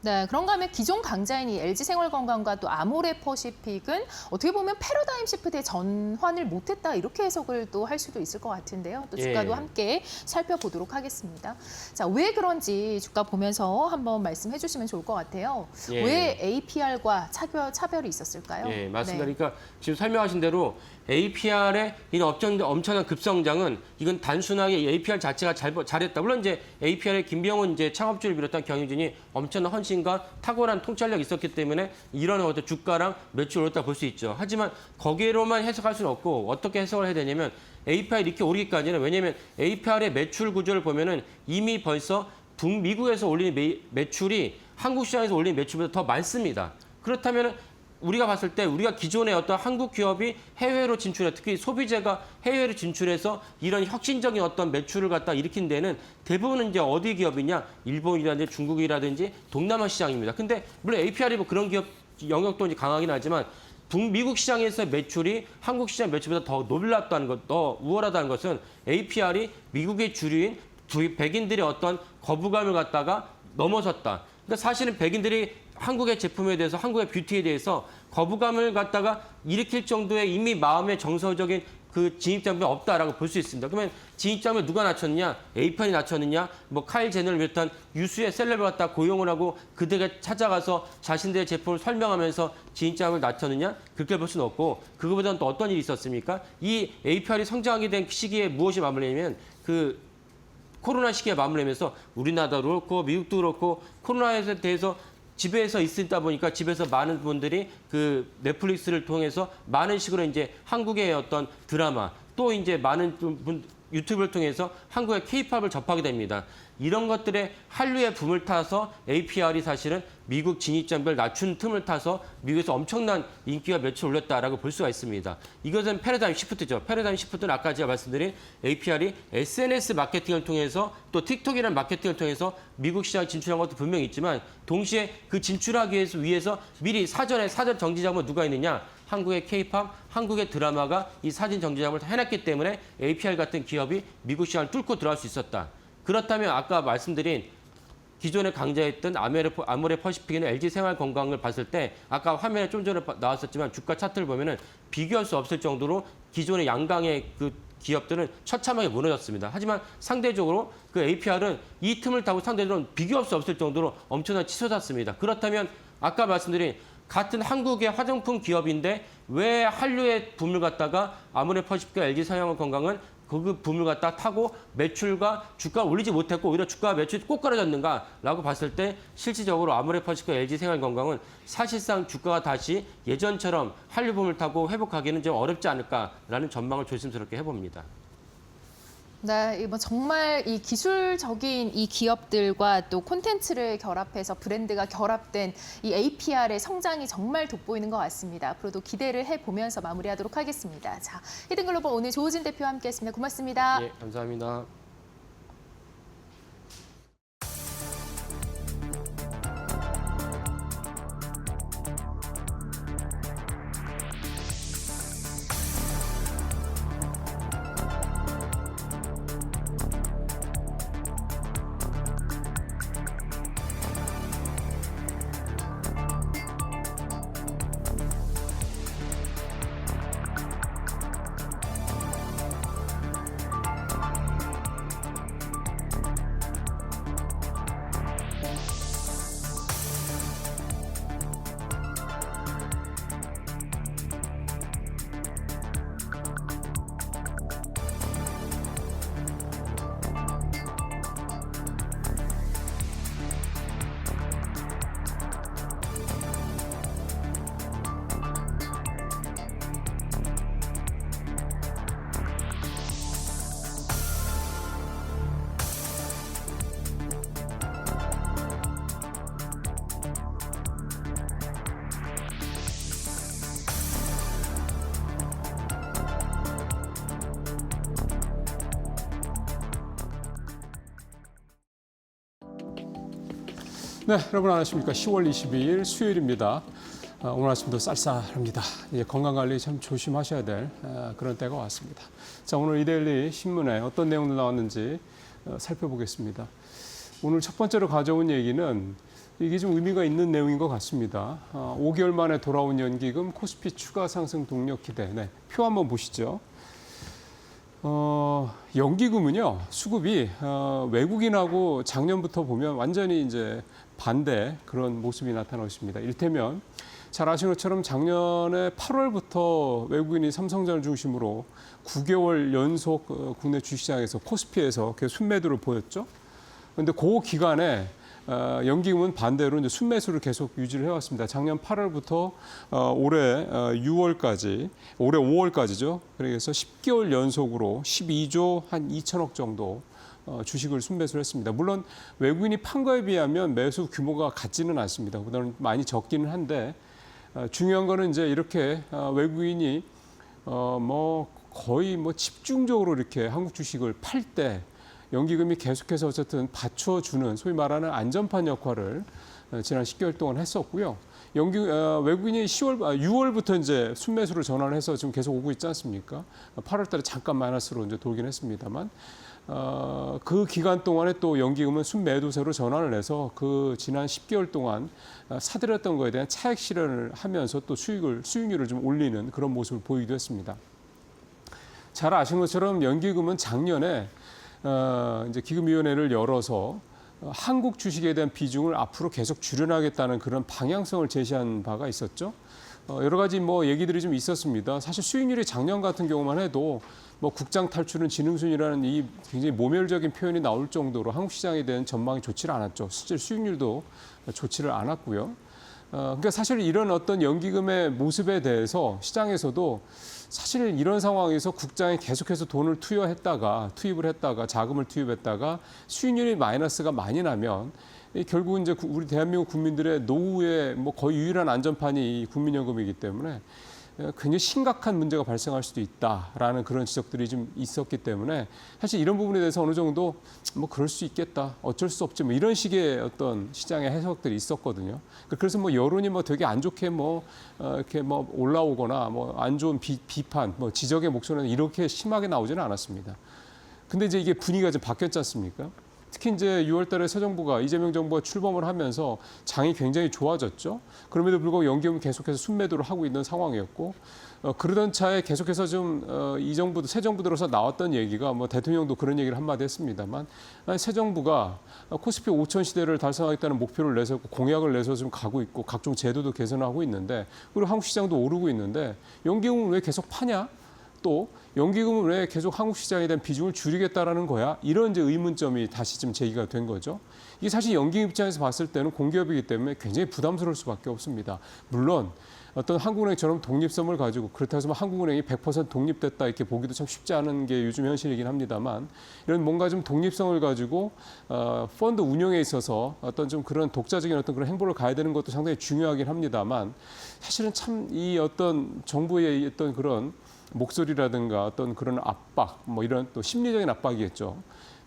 네, 그런가 하면 기존 강자인 이 LG생활건강과 또 아모레퍼시픽은 어떻게 보면 패러다임 시프트의 전환을 못했다 이렇게 해석을 또 할 수도 있을 것 같은데요. 또 주가도 예. 함께 살펴보도록 하겠습니다. 자, 왜 그런지 주가 보면서 한번 말씀해 주시면 좋을 것 같아요. 예. 왜 APR과 차별이 있었을까요? 예, 맞습니다. 네. 그러니까 지금 설명하신 대로 APR의 이런 엄청난 급성장은 이건 단순하게 APR 자체가 잘했다. 물론 이제 APR의 김병훈 이제 창업주를 비롯한 경영진이 엄청난 헌신과 탁월한 통찰력이 있었기 때문에 이런 어떤 주가랑 매출 올랐다 볼 수 있죠. 하지만 거기로만 해석할 수는 없고 어떻게 해석을 해야 되냐면 APR이 이렇게 오르기까지는 왜냐하면 APR의 매출 구조를 보면은 이미 벌써 북미국에서 올린 매출이 한국 시장에서 올린 매출보다 더 많습니다. 그렇다면 우리가 봤을 때 우리가 기존의 어떤 한국 기업이 해외로 진출해 특히 소비재가 해외로 진출해서 이런 혁신적인 어떤 매출을 갖다 일으킨 데는 대부분은 이제 어디 기업이냐 일본이라든지 중국이라든지 동남아 시장입니다. 근데 물론 APR이 뭐 그런 기업 영역도 이제 강하긴 하지만 북미국 시장에서 매출이 한국 시장 매출보다 더 놀랍다는 것, 더 우월하다는 것은 APR이 미국의 주류인 백인들의 어떤 거부감을 갖다가 넘어섰다. 그러니까 사실은 백인들이 한국의 제품에 대해서 한국의 뷰티에 대해서 거부감을 갖다가 일으킬 정도의 이미 마음의 정서적인 그 진입장벽이 없다라고 볼 수 있습니다. 그러면 진입장벽을 누가 낮췄느냐? APR이 낮췄느냐? 뭐 카일 제너를 비롯한 유수의 셀럽을 갖다 고용을 하고 그들에게 찾아가서 자신들의 제품을 설명하면서 진입장벽을 낮췄느냐? 그렇게 볼 수는 없고 그거보다는 또 어떤 일이 있었습니까? 이 APR이 성장하게 된 시기에 무엇이 맞물리냐면 그 코로나 시기에 맞물리면서 우리나라도 그렇고 미국도 그렇고 코로나에 대해서 집에서 있다 보니까 집에서 많은 분들이 그 넷플릭스를 통해서 많은 식으로 이제 한국의 어떤 드라마 또 이제 많은 유튜브를 통해서 한국의 K-팝을 접하게 됩니다. 이런 것들의 한류의 붐을 타서 APR이 사실은 미국 진입장벽을 낮춘 틈을 타서 미국에서 엄청난 인기가 매출 올렸다라고 볼 수가 있습니다. 이것은 패러다임 시프트죠. 패러다임 시프트는 아까 제가 말씀드린 APR이 SNS 마케팅을 통해서 또 틱톡이라는 마케팅을 통해서 미국 시장에 진출한 것도 분명히 있지만 동시에 그 진출하기 위해서 미리 사전 정지 작업은 누가 있느냐? 한국의 K-팝, 한국의 드라마가 이 사진 정지 작업을 해놨기 때문에 APR 같은 기업이 미국 시장을 뚫고 들어갈 수 있었다. 그렇다면 아까 말씀드린 기존에 강자였던 아모레퍼시픽이나 LG생활건강을 봤을 때 아까 화면에 좀 전에 나왔었지만 주가 차트를 보면은 비교할 수 없을 정도로 기존의 양강의 그 기업들은 처참하게 무너졌습니다. 하지만 상대적으로 그 APR은 이 틈을 타고 상대적으로 비교할 수 없을 정도로 엄청나게 치솟았습니다. 그렇다면 아까 말씀드린 같은 한국의 화장품 기업인데 왜 한류의 붐을 갖다가 아모레퍼시픽과 LG생활건강은 그 붐을 갖다 타고 매출과 주가가 올리지 못했고 오히려 주가와 매출이 꼬꾸라졌는가라고 봤을 때 실질적으로 아모레퍼시픽과 LG생활건강은 사실상 주가가 다시 예전처럼 한류 붐을 타고 회복하기는 좀 어렵지 않을까라는 전망을 조심스럽게 해봅니다. 네, 뭐 정말 이 기술적인 이 기업들과 또 콘텐츠를 결합해서 브랜드가 결합된 이 APR의 성장이 정말 돋보이는 것 같습니다. 앞으로도 기대를 해보면서 마무리하도록 하겠습니다. 자, 히든글로벌 오늘 조우진 대표와 함께했습니다. 고맙습니다. 예, 감사합니다. 네, 여러분 안녕하십니까. 10월 22일 수요일입니다. 오늘 아침도 쌀쌀합니다. 이제 건강관리 참 조심하셔야 될 그런 때가 왔습니다. 자, 오늘 이데일리 신문에 어떤 내용들 나왔는지 살펴보겠습니다. 오늘 첫 번째로 가져온 얘기는 이게 좀 의미가 있는 내용인 것 같습니다. 5개월 만에 돌아온 연기금 코스피 추가 상승 동력 기대. 네, 표 한번 보시죠. 연기금은요, 수급이 외국인하고 작년부터 보면 완전히 이제 반대 그런 모습이 나타나고 있습니다. 이를테면 잘 아시는 것처럼 작년에 8월부터 외국인이 삼성전자 중심으로 9개월 연속 국내 주식시장에서 코스피에서 계속 순매도를 보였죠. 그런데 그 기간에 연기금은 반대로 이제 순매수를 계속 유지를 해왔습니다. 작년 8월부터 올해 6월까지, 올해 5월까지죠. 그래서 10개월 연속으로 12조 한 2천억 정도 주식을 순매수를 했습니다. 물론 외국인이 판 거에 비하면 매수 규모가 같지는 않습니다. 그보다는 많이 적기는 한데 중요한 거는 이제 이렇게 외국인이 거의 집중적으로 이렇게 한국 주식을 팔 때 연기금이 계속해서 어쨌든 받쳐주는 소위 말하는 안전판 역할을 지난 10개월 동안 했었고요. 외국인이 6월부터 이제 순매수를 전환을 해서 지금 계속 오고 있지 않습니까? 8월달에 잠깐 마이너스로 이제 돌긴 했습니다만 그 기간 동안에 또 연기금은 순매도세로 전환을 해서 그 지난 10개월 동안 사들였던 거에 대한 차익 실현을 하면서 또 수익률을 좀 올리는 그런 모습을 보이기도 했습니다. 잘 아시는 것처럼 연기금은 작년에 이제 기금위원회를 열어서 한국 주식에 대한 비중을 앞으로 계속 줄여나가겠다는 그런 방향성을 제시한 바가 있었죠. 여러 가지 얘기들이 좀 있었습니다. 사실 수익률이 작년 같은 경우만 해도 국장 탈출은 지능순이라는 이 굉장히 모멸적인 표현이 나올 정도로 한국 시장에 대한 전망이 좋지를 않았죠. 실제 수익률도 좋지를 않았고요. 그러니까 사실 이런 어떤 연기금의 모습에 대해서 시장에서도 사실 이런 상황에서 국장이 계속해서 돈을 투입을 했다가 자금을 투입했다가 수익률이 마이너스가 많이 나면 결국은 이제 우리 대한민국 국민들의 노후의 거의 유일한 안전판이 국민연금이기 때문에 굉장히 심각한 문제가 발생할 수도 있다라는 그런 지적들이 좀 있었기 때문에 사실 이런 부분에 대해서 어느 정도 그럴 수 있겠다, 어쩔 수 없지 이런 식의 어떤 시장의 해석들이 있었거든요. 그래서 여론이 되게 안 좋게 이렇게 올라오거나 안 좋은 비판, 지적의 목소리는 이렇게 심하게 나오지는 않았습니다. 근데 이제 이게 분위기가 좀 바뀌었지 않습니까? 특히 이제 6월달에 새 정부가 이재명 정부가 출범을 하면서 장이 굉장히 좋아졌죠. 그럼에도 불구하고 연기금은 계속해서 순매도를 하고 있는 상황이었고 그러던 차에 계속해서 좀 새 정부 들어서 나왔던 얘기가 대통령도 그런 얘기를 한마디 했습니다만 새 정부가 코스피 5천 시대를 달성하겠다는 목표를 내서 공약을 내서 좀 가고 있고 각종 제도도 개선하고 있는데 그리고 한국 시장도 오르고 있는데 연기금은 왜 계속 파냐? 또 연기금은 왜 계속 한국 시장에 대한 비중을 줄이겠다라는 거야? 이런 이제 의문점이 다시 좀 제기가 된 거죠. 이게 사실 연기금 입장에서 봤을 때는 공기업이기 때문에 굉장히 부담스러울 수밖에 없습니다. 물론 어떤 한국은행처럼 독립성을 가지고 그렇다 해서 한국은행이 100% 독립됐다 이렇게 보기도 참 쉽지 않은 게 요즘 현실이긴 합니다만 이런 뭔가 좀 독립성을 가지고 펀드 운영에 있어서 어떤 좀 그런 독자적인 어떤 그런 행보를 가야 되는 것도 상당히 중요하긴 합니다만 사실은 참 이 어떤 정부의 어떤 그런 목소리라든가 어떤 그런 압박 뭐 이런 또 심리적인 압박이겠죠.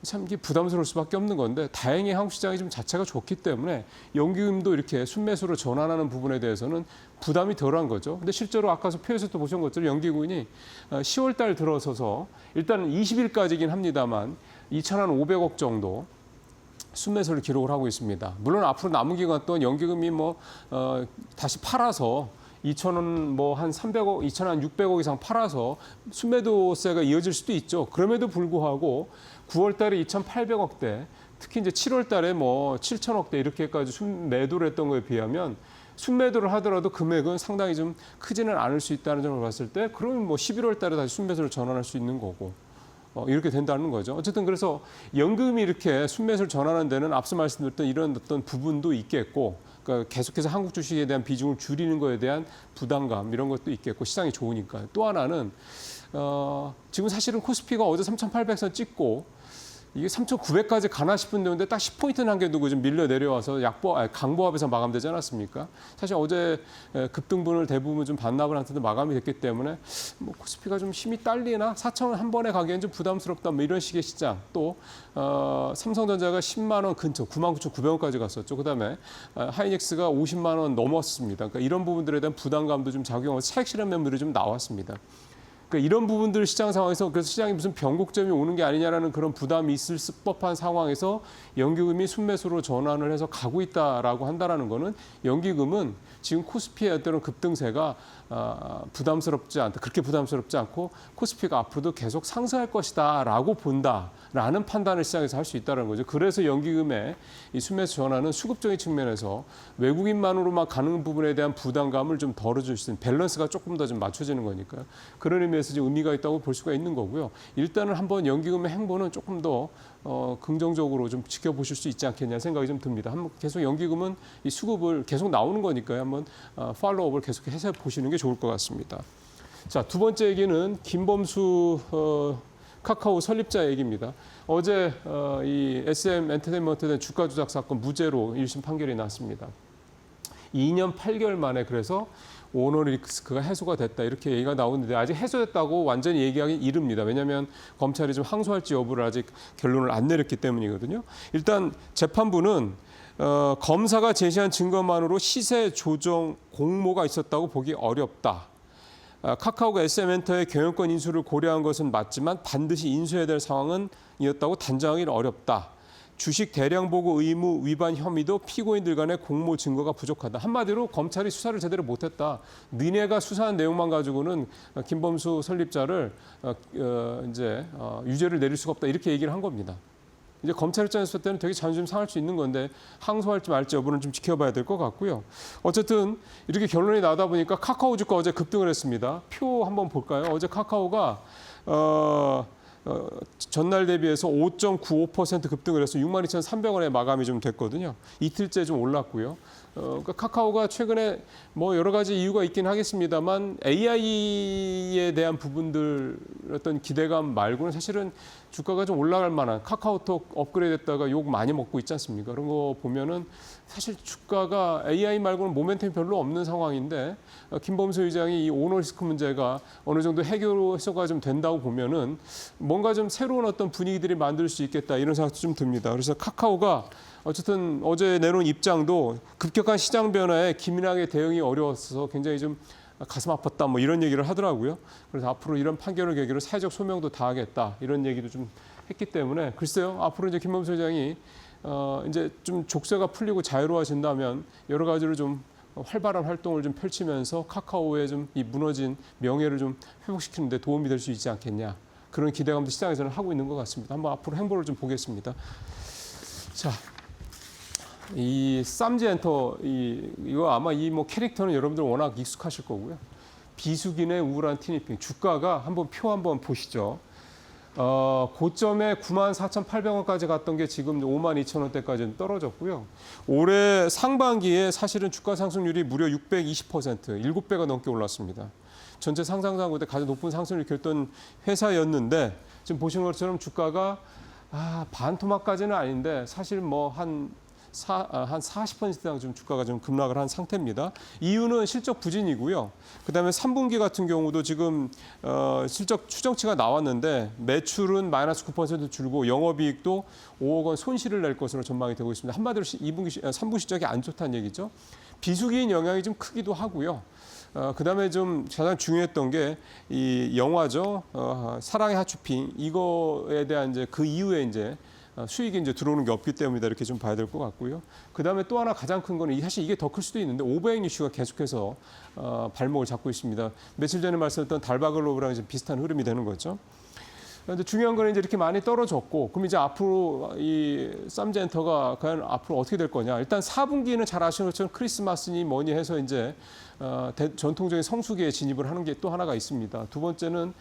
참 이게 부담스러울 수밖에 없는 건데 다행히 한국 시장이 좀 자체가 좋기 때문에 연기금도 이렇게 순매수로 전환하는 부분에 대해서는 부담이 덜한 거죠. 근데 실제로 아까 표에서도 보신 것처럼 연기군이 10월 달 들어서서 일단 20일까지긴 합니다만 2,500억 정도 순매수를 기록을 하고 있습니다. 물론 앞으로 남은 기간 동안 연기금이 다시 팔아서 2,000원 한 300억, 2,600억 이상 팔아서 순매도세가 이어질 수도 있죠. 그럼에도 불구하고 9월 달에 2,800억대, 특히 이제 7월 달에 7,000억대 이렇게까지 순매도를 했던 거에 비하면 순매도를 하더라도 금액은 상당히 좀 크지는 않을 수 있다는 점을 봤을 때 그러면 11월 달에 다시 순매수를 전환할 수 있는 거고 이렇게 된다는 거죠. 어쨌든 그래서 연금이 이렇게 순매수를 전환하는 데는 앞서 말씀드렸던 이런 어떤 부분도 있겠고 그러니까 계속해서 한국 주식에 대한 비중을 줄이는 거에 대한 부담감 이런 것도 있겠고 시장이 좋으니까. 또 하나는 지금 사실은 코스피가 어제 3,800선 찍고 이게 3,900까지 가나 싶은 데인데 딱 10포인트 남겨두고 좀 밀려 내려와서 강보합에서 마감되지 않았습니까? 사실 어제 급등분을 대부분 좀 반납을 한 텐데 마감이 됐기 때문에 코스피가 좀 힘이 딸리나 4,000원 한 번에 가기엔 좀 부담스럽다 이런 식의 시장. 또 삼성전자가 10만 원 근처 99,900원까지 갔었죠. 그다음에 하이닉스가 50만 원 넘었습니다. 그러니까 이런 부분들에 대한 부담감도 좀 작용해서 차익 실현 매물이 좀 나왔습니다. 그러니까 이런 부분들 시장 상황에서 그래서 시장이 무슨 변곡점이 오는 게 아니냐라는 그런 부담이 있을 법한 상황에서 연기금이 순매수로 전환을 해서 가고 있다라고 한다라는 거는 연기금은 지금 코스피의 어떤 급등세가 부담스럽지 않다. 그렇게 부담스럽지 않고 코스피가 앞으로도 계속 상승할 것이다라고 본다라는 판단을 시장에서 할 수 있다는 거죠. 그래서 연기금의 이 순매수 전환은 수급적인 측면에서 외국인만으로만 가는 부분에 대한 부담감을 좀 덜어줄 수 있는 밸런스가 조금 더 좀 맞춰지는 거니까요. 그런 의미에서 좀 의미가 있다고 볼 수가 있는 거고요. 일단은 한번 연기금의 행보는 조금 더 긍정적으로 좀 지켜보실 수 있지 않겠냐 생각이 좀 듭니다. 한번 계속 연기금은 이 수급을 계속 나오는 거니까요. 한번 팔로우업을 계속 해서 보시는 게 좋을 것 같습니다. 자, 두 번째 얘기는 김범수 카카오 설립자 얘기입니다. 어제 이 SM 엔터테인먼트에 대한 주가 조작 사건 무죄로 1심 판결이 났습니다. 2년 8개월 만에 그래서 오너 리스크가 해소가 됐다 이렇게 얘기가 나오는데 아직 해소됐다고 완전히 얘기하기 이릅니다. 왜냐하면 검찰이 좀 항소할지 여부를 아직 결론을 안 내렸기 때문이거든요. 일단 재판부는 검사가 제시한 증거만으로 시세 조정 공모가 있었다고 보기 어렵다. 카카오가 SM엔터의 경영권 인수를 고려한 것은 맞지만 반드시 인수해야 될 상황이었다고 단정하기는 어렵다. 주식 대량 보고 의무 위반 혐의도 피고인들 간의 공모 증거가 부족하다. 한마디로 검찰이 수사를 제대로 못했다. 니네가 수사한 내용만 가지고는 김범수 설립자를 이제 유죄를 내릴 수가 없다. 이렇게 얘기를 한 겁니다. 이제 검찰 입장에서 볼 때는 되게 자존심 상할 수 있는 건데 항소할지 말지 여부는 좀 지켜봐야 될 것 같고요. 어쨌든 이렇게 결론이 나다 보니까 카카오 주가 어제 급등을 했습니다. 표 한번 볼까요? 어제 카카오가 전날 대비해서 5.95% 급등을 해서 62,300원에 마감이 좀 됐거든요. 이틀째 좀 올랐고요. 그러니까 카카오가 최근에 여러 가지 이유가 있긴 하겠습니다만 AI에 대한 부분들 어떤 기대감 말고는 사실은 주가가 좀 올라갈 만한 카카오톡 업그레이드 했다가 욕 많이 먹고 있지 않습니까? 그런 거 보면은 사실 주가가 AI 말고는 모멘텀이 별로 없는 상황인데 김범수 의장이 이 오너 리스크 문제가 어느 정도 해소가 좀 된다고 보면은 뭔가 좀 새로운 어떤 분위기들이 만들 수 있겠다 이런 생각도 좀 듭니다. 그래서 카카오가 어쨌든 어제 내놓은 입장도 급격한 시장 변화에 기민하게 대응이 어려워서 굉장히 좀 가슴 아팠다 이런 얘기를 하더라고요. 그래서 앞으로 이런 판결을 계기로 사회적 소명도 다하겠다 이런 얘기도 좀 했기 때문에 글쎄요. 앞으로 이제 김범수 회장이 이제 좀 족쇄가 풀리고 자유로워진다면 여러 가지로 좀 활발한 활동을 좀 펼치면서 카카오의 좀 이 무너진 명예를 좀 회복시키는 데 도움이 될 수 있지 않겠냐. 그런 기대감도 시장에서는 하고 있는 것 같습니다. 한번 앞으로 행보를 좀 보겠습니다. 자, 이 쌈지 엔터 이거 아마 이 캐릭터는 여러분들 워낙 익숙하실 거고요. 비수긴의 우울한 티니핑 주가가 한번 표 한번 보시죠. 고점에 94,800원까지 갔던 게 지금 52,000원대까지 떨어졌고요. 올해 상반기에 사실은 주가 상승률이 무려 620%, 7배가 넘게 올랐습니다. 전체 상장상 가운데 가장 높은 상승률을 기록했던 회사였는데 지금 보시는 것처럼 주가가 반토막까지는 아닌데 사실 뭐 한 40% 이상 좀 주가가 좀 급락을 한 상태입니다. 이유는 실적 부진이고요. 그다음에 3분기 같은 경우도 지금 실적 추정치가 나왔는데 매출은 마이너스 9% 줄고 영업이익도 5억 원 손실을 낼 것으로 전망이 되고 있습니다. 한마디로 3분 실적이 안 좋다는 얘기죠. 비수기인 영향이 좀 크기도 하고요. 그다음에 좀 가장 중요했던 게 이 영화죠. 사랑의 하츄핑 이거에 대한 이제 그 이후에 이제 수익이 이제 들어오는 게 없기 때문이다 이렇게 좀 봐야 될 것 같고요. 그다음에 또 하나 가장 큰 거는 사실 이게 더 클 수도 있는데 오버행 이슈가 계속해서 발목을 잡고 있습니다. 며칠 전에 말씀드렸던 달바글로브랑 좀 비슷한 흐름이 되는 거죠. 그런데 중요한 거는 이제 이렇게 많이 떨어졌고, 그럼 이제 앞으로 이 쌈젠터가 과연 앞으로 어떻게 될 거냐? 일단 4분기는 잘 아시는 것처럼 크리스마스니 뭐니 해서 이제 전통적인 성수기에 진입을 하는 게 또 하나가 있습니다. 두 번째는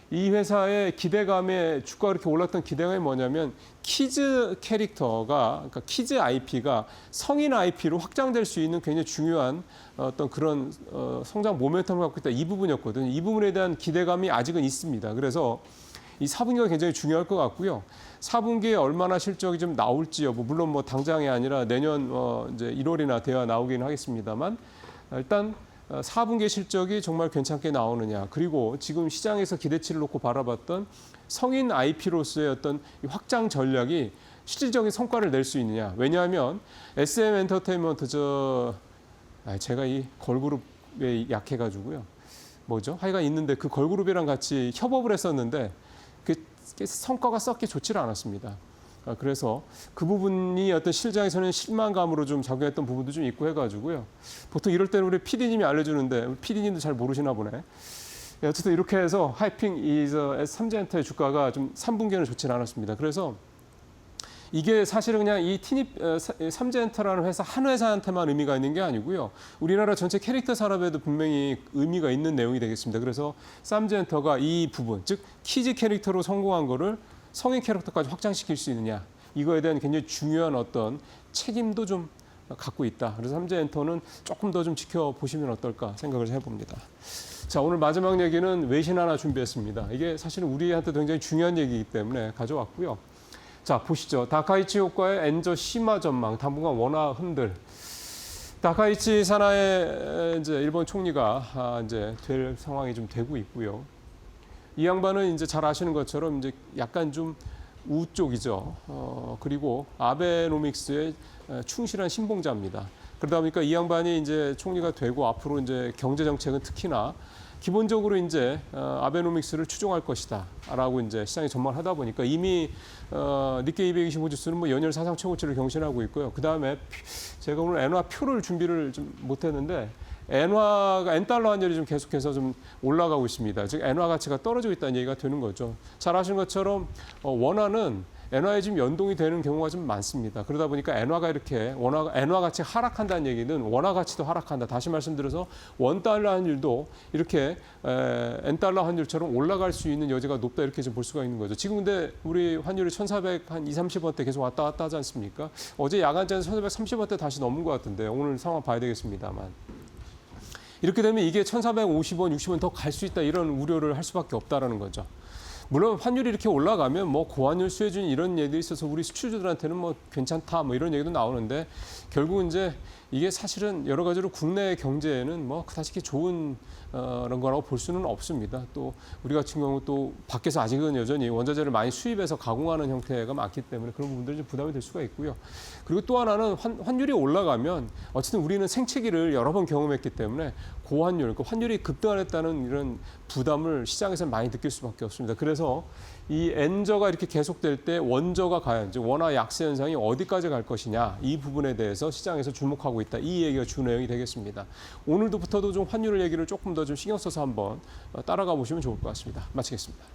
이 회사의 기대감에 주가가 이렇게 올랐던 기대감이 뭐냐면 키즈 캐릭터가 그러니까 키즈 IP가 성인 IP로 확장될 수 있는 굉장히 중요한 어떤 그런 성장 모멘텀을 갖고 있다 이 부분이었거든요. 이 부분에 대한 기대감이 아직은 있습니다. 그래서 이 4분기가 굉장히 중요할 것 같고요. 4분기에 얼마나 실적이 좀 나올지 여부 물론 뭐 당장이 아니라 내년 이제 1월이나 돼야 나오긴 하겠습니다만 일단 4분기 실적이 정말 괜찮게 나오느냐. 그리고 지금 시장에서 기대치를 놓고 바라봤던 성인 IP로서의 어떤 확장 전략이 실질적인 성과를 낼 수 있느냐. 왜냐하면 SM 엔터테인먼트 제가 이 걸그룹에 약해가지고요. 뭐죠? 하여간 있는데 그 걸그룹이랑 같이 협업을 했었는데 그 성과가 썩게 좋지를 않았습니다. 그래서 그 부분이 어떤 시장에서는 실망감으로 좀 작용했던 부분도 좀 있고 해가지고요. 보통 이럴 때는 우리 PD님이 알려주는데 우리 PD님도 잘 모르시나 보네. 어쨌든 이렇게 해서 하이핑 삼젠터의 주가가 좀 3분기에는 좋지는 않았습니다. 그래서 이게 사실은 그냥 이 삼젠터라는 회사 한 회사한테만 의미가 있는 게 아니고요. 우리나라 전체 캐릭터 산업에도 분명히 의미가 있는 내용이 되겠습니다. 그래서 삼젠터가 이 부분, 즉 키즈 캐릭터로 성공한 거를 성인 캐릭터까지 확장시킬 수 있느냐. 이거에 대한 굉장히 중요한 어떤 책임도 좀 갖고 있다. 그래서 삼젠터는 조금 더 좀 지켜보시면 어떨까 생각을 해봅니다. 자, 오늘 마지막 얘기는 외신 하나 준비했습니다. 이게 사실은 우리한테 굉장히 중요한 얘기이기 때문에 가져왔고요. 자, 보시죠. 다카이치 효과의 엔저 심화 전망, 당분간 원화 흔들. 다카이치 사나의 이제 일본 총리가 이제 될 상황이 좀 되고 있고요. 이 양반은 이제 잘 아시는 것처럼 이제 약간 좀 우쪽이죠. 그리고 아베노믹스에 충실한 신봉자입니다. 그러다 보니까 이 양반이 이제 총리가 되고 앞으로 이제 경제 정책은 특히나 기본적으로 이제 아베노믹스를 추종할 것이다라고 이제 시장이 전망하다 보니까 이미 니케이 225 지수는 뭐 연일 사상 최고치를 경신하고 있고요. 그 다음에 제가 오늘 엔화 표를 준비를 좀 못했는데 엔달러 환율이 좀 계속해서 좀 올라가고 있습니다. 즉 엔화 가치가 떨어지고 있다는 얘기가 되는 거죠. 잘 아시는 것처럼 원화는 엔화에 지금 연동이 되는 경우가 좀 많습니다. 그러다 보니까 엔화가 이렇게 엔화 가치가 하락한다는 얘기는 원화 가치도 하락한다. 다시 말씀드려서 원달러 환율도 이렇게 엔달러 환율처럼 올라갈 수 있는 여지가 높다 이렇게 좀 볼 수가 있는 거죠. 지금 근데 우리 환율이 1,400 한 230원대 계속 왔다 갔다 하지 않습니까? 어제 야간자는 1,430원대 다시 넘은 것 같은데 오늘 상황 봐야 되겠습니다만. 이렇게 되면 이게 1,450원, 60원 더 갈 수 있다 이런 우려를 할 수밖에 없다라는 거죠. 물론 환율이 이렇게 올라가면 뭐 고환율 수혜준 이런 얘기들이 있어서 우리 수출주들한테는 뭐 괜찮다 뭐 이런 얘기도 나오는데 결국은 이제 이게 사실은 여러 가지로 국내 경제에는 뭐 그다지 좋은 그런 거라고 볼 수는 없습니다. 또 우리 같은 경우 또 밖에서 아직은 여전히 원자재를 많이 수입해서 가공하는 형태가 많기 때문에 그런 부분들이 좀 부담이 될 수가 있고요. 그리고 또 하나는 환율이 올라가면 어쨌든 우리는 생채기를 여러 번 경험했기 때문에 고환율, 그 환율이 급등하겠다는 이런 부담을 시장에서 많이 느낄 수밖에 없습니다. 그래서 이 엔저가 이렇게 계속될 때 원저가 과연 원화 약세 현상이 어디까지 갈 것이냐 이 부분에 대해서 시장에서 주목하고 있다. 이 얘기가 주 내용이 되겠습니다. 오늘부터도 좀 환율 얘기를 조금 더 좀 신경 써서 한번 따라가 보시면 좋을 것 같습니다. 마치겠습니다.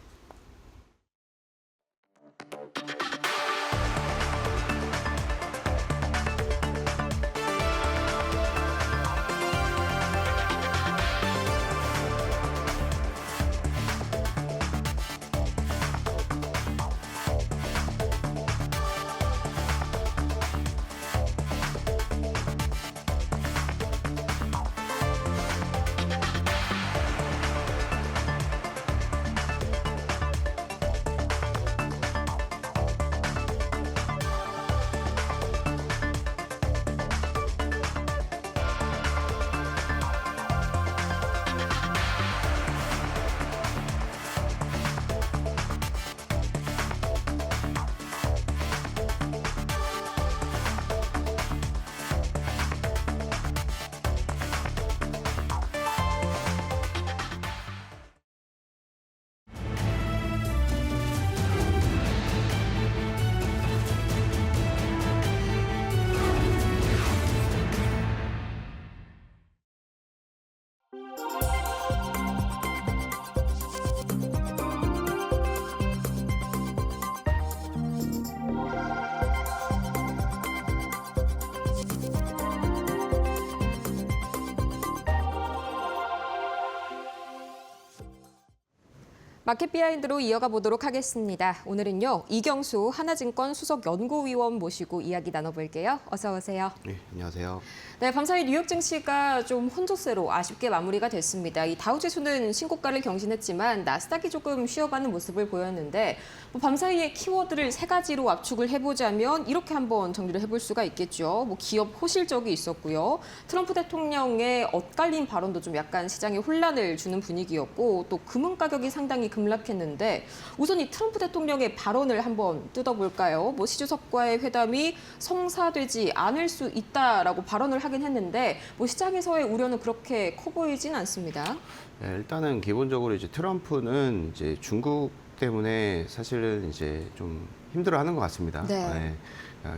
마켓 비하인드로 이어가 보도록 하겠습니다. 오늘은요, 이경수 하나증권 수석 연구위원 모시고 이야기 나눠볼게요. 어서 오세요. 네, 안녕하세요. 네, 밤사이 뉴욕 증시가 좀 혼조세로 아쉽게 마무리가 됐습니다. 이 다우지수는 신고가를 경신했지만 나스닥이 조금 쉬어가는 모습을 보였는데 밤사이의 키워드를 세 가지로 압축을 해보자면 이렇게 한번 정리를 해볼 수가 있겠죠. 기업 호실적이 있었고요. 트럼프 대통령의 엇갈린 발언도 좀 약간 시장에 혼란을 주는 분위기였고 또 금은 가격이 상당히 급락했는데 우선 이 트럼프 대통령의 발언을 한번 뜯어볼까요? 시 주석과의 회담이 성사되지 않을 수 있다라고 발언을 하긴 했는데 시장에서의 우려는 그렇게 커 보이진 않습니다. 네, 일단은 기본적으로 이제 트럼프는 이제 중국 때문에 사실은 이제 좀 힘들어하는 것 같습니다. 네.